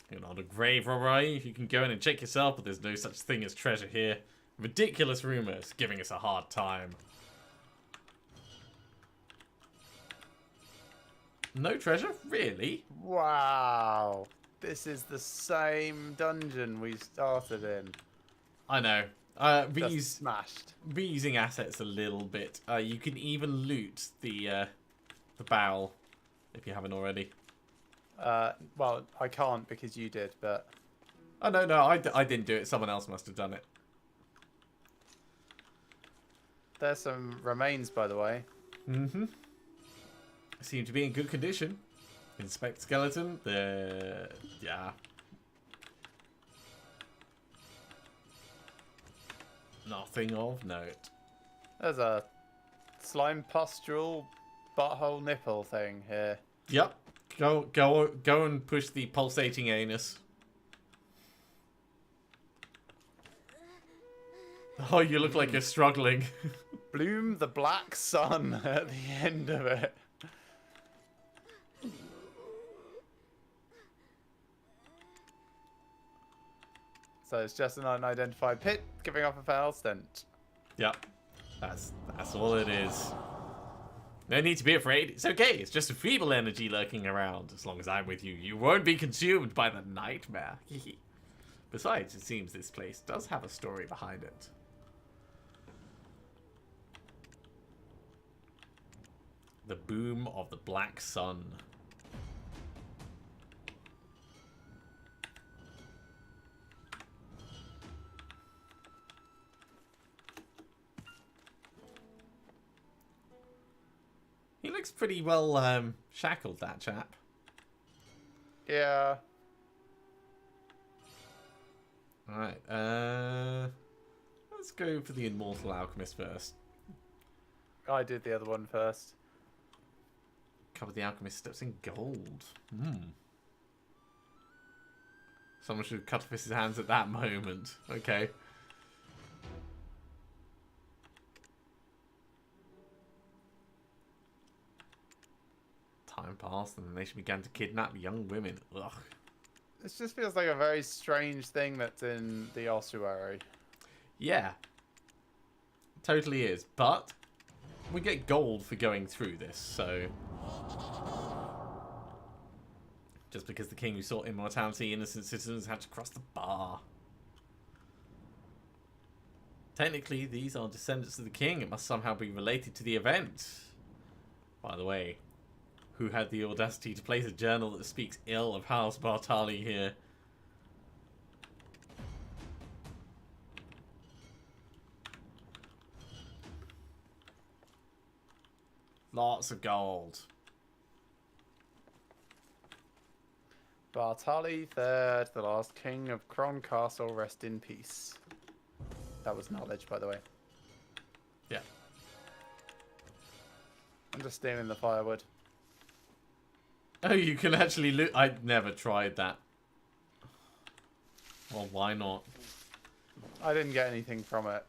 You're not a grave robber. You can go in and check yourself, but there's no such thing as treasure here. Ridiculous rumors, giving us a hard time. No treasure? Really? Wow. This is the same dungeon we started in. I know. Smashed. Reusing assets a little bit. You can even loot the barrel if you haven't already. Well, I can't because you did, but... Oh, no, I didn't do it. Someone else must have done it. There's some remains, by the way. Mm-hmm. Seem to be in good condition. Inspect skeleton. Yeah. Nothing of note. There's a slime pustule butthole nipple thing here. Yep. Go and push the pulsating anus. Oh, you look like you're struggling. Bloom the black sun at the end of it. So it's just an unidentified pit giving off a foul stench. Yep. That's all it is. No need to be afraid. It's okay. It's just a feeble energy lurking around. As long as I'm with you, you won't be consumed by the nightmare. Besides, it seems this place does have a story behind it. The boom of the black sun. He looks pretty well shackled, that chap. Yeah. Alright, let's go for the Immortal Alchemist first. I did the other one first. Cover the Alchemist steps in gold. Someone should cut off his hands at that moment. Okay. Time passed and the nation began to kidnap young women. Ugh. This just feels like a very strange thing that's in the ossuary. Yeah. Totally is. But we get gold for going through this, so... Just because the king who sought immortality, innocent citizens had to cross the bar. Technically, these are descendants of the king. It must somehow be related to the event. By the way, who had the audacity to place a journal that speaks ill of House Bartali here? Lots of gold. Bartali III, the last king of Kron Castle, rest in peace. That was knowledge, by the way. Yeah. I'm just stealing the firewood. Oh, you can actually loot. I'd never tried that. Well, why not? I didn't get anything from it.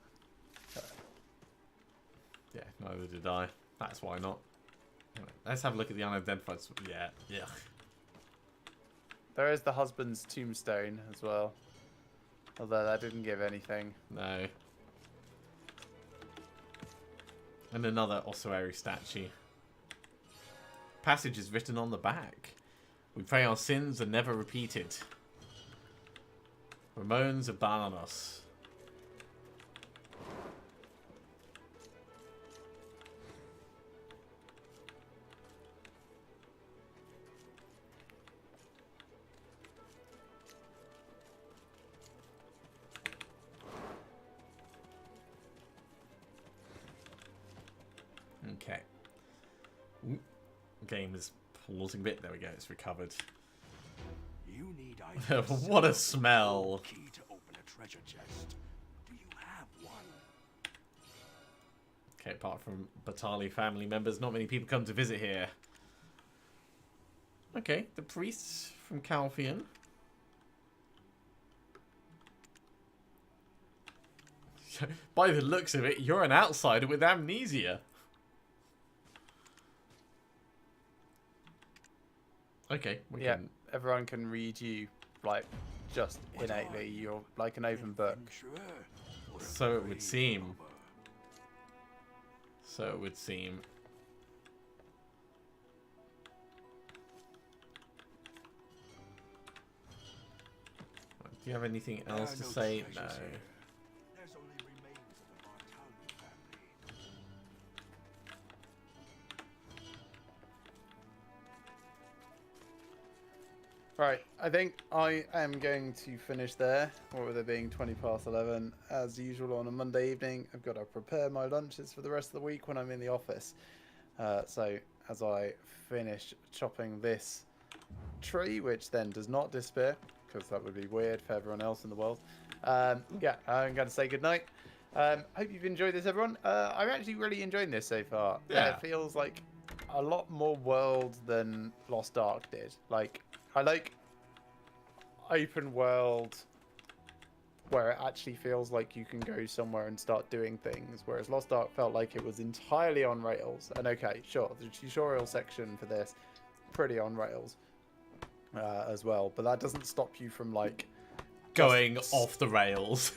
Yeah, neither did I. That's why not. Anyway, let's have a look at the unidentified. Yeah, yeah. There is the husband's tombstone as well. Although that didn't give anything. No. And another ossuary statue. Passage is written on the back. We pray our sins are never repeated. Ramones of Bananos. Okay. Game is pausing a bit. There we go. It's recovered. You need What a smell. key to open a treasure chest. Do you have one? Okay, apart from Batali family members, not many people come to visit here. Okay, the priests from Calphian. By the looks of it, you're an outsider with amnesia. Okay, we can... Everyone can read you. like just innately you're like an open book. So it would seem. So it would seem. Do you have anything else to say? No. Right, I think I am going to finish there, or with it being 20 past 11. As usual on a Monday evening, I've got to prepare my lunches for the rest of the week when I'm in the office. So as I finish chopping this tree, which then does not disappear, because that would be weird for everyone else in the world. Yeah, I'm going to say goodnight. Hope you've enjoyed this, everyone. I'm actually really enjoying this so far. Yeah. It feels like a lot more world than Lost Ark did. Like, I like open world where it actually feels like you can go somewhere and start doing things, whereas Lost Ark felt like it was entirely on rails. And okay, sure, the tutorial section for this, pretty on rails as well, but that doesn't stop you from like going off the rails.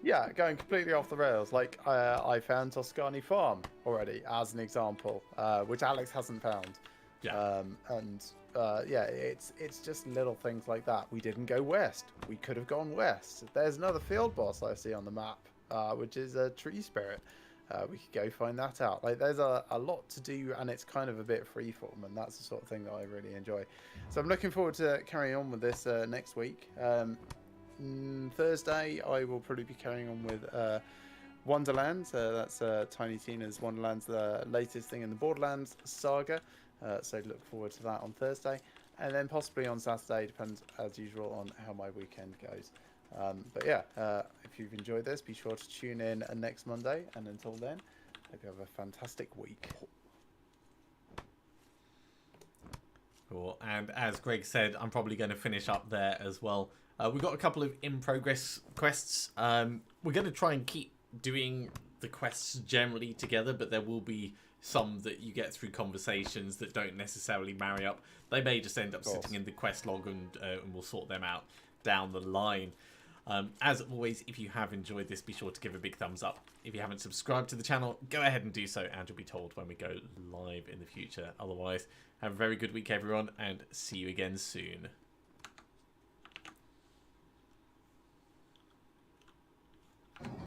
Yeah, going completely off the rails. Like I found Toscani Farm already as an example, which Alex hasn't found. Yeah. Yeah, it's just little things like that. We didn't go west. We could have gone west. There's another field boss I see on the map, which is a tree spirit. We could go find that out. Like, there's a lot to do, and it's kind of a bit freeform, and that's the sort of thing that I really enjoy. So I'm looking forward to carrying on with this next week. Thursday, I will probably be carrying on with Wonderlands. That's Tiny Tina's Wonderlands, the latest thing in the Borderlands saga. So look forward to that on Thursday. And then possibly on Saturday, depends as usual on how my weekend goes. But yeah, if you've enjoyed this, be sure to tune in next Monday. And until then, hope you have a fantastic week. Cool. And as Greg said, I'm probably going to finish up there as well. We've got a couple of in-progress quests. We're going to try and keep doing the quests generally together, but there will be some that you get through conversations that don't necessarily marry up. They may just end up sitting in the quest log, and we'll sort them out down the line. As always, if you have enjoyed this, be sure to give a big thumbs up. If you haven't subscribed to the channel, go ahead and do so, and you'll be told when we go live in the future. Otherwise, have a very good week, everyone, and see you again soon.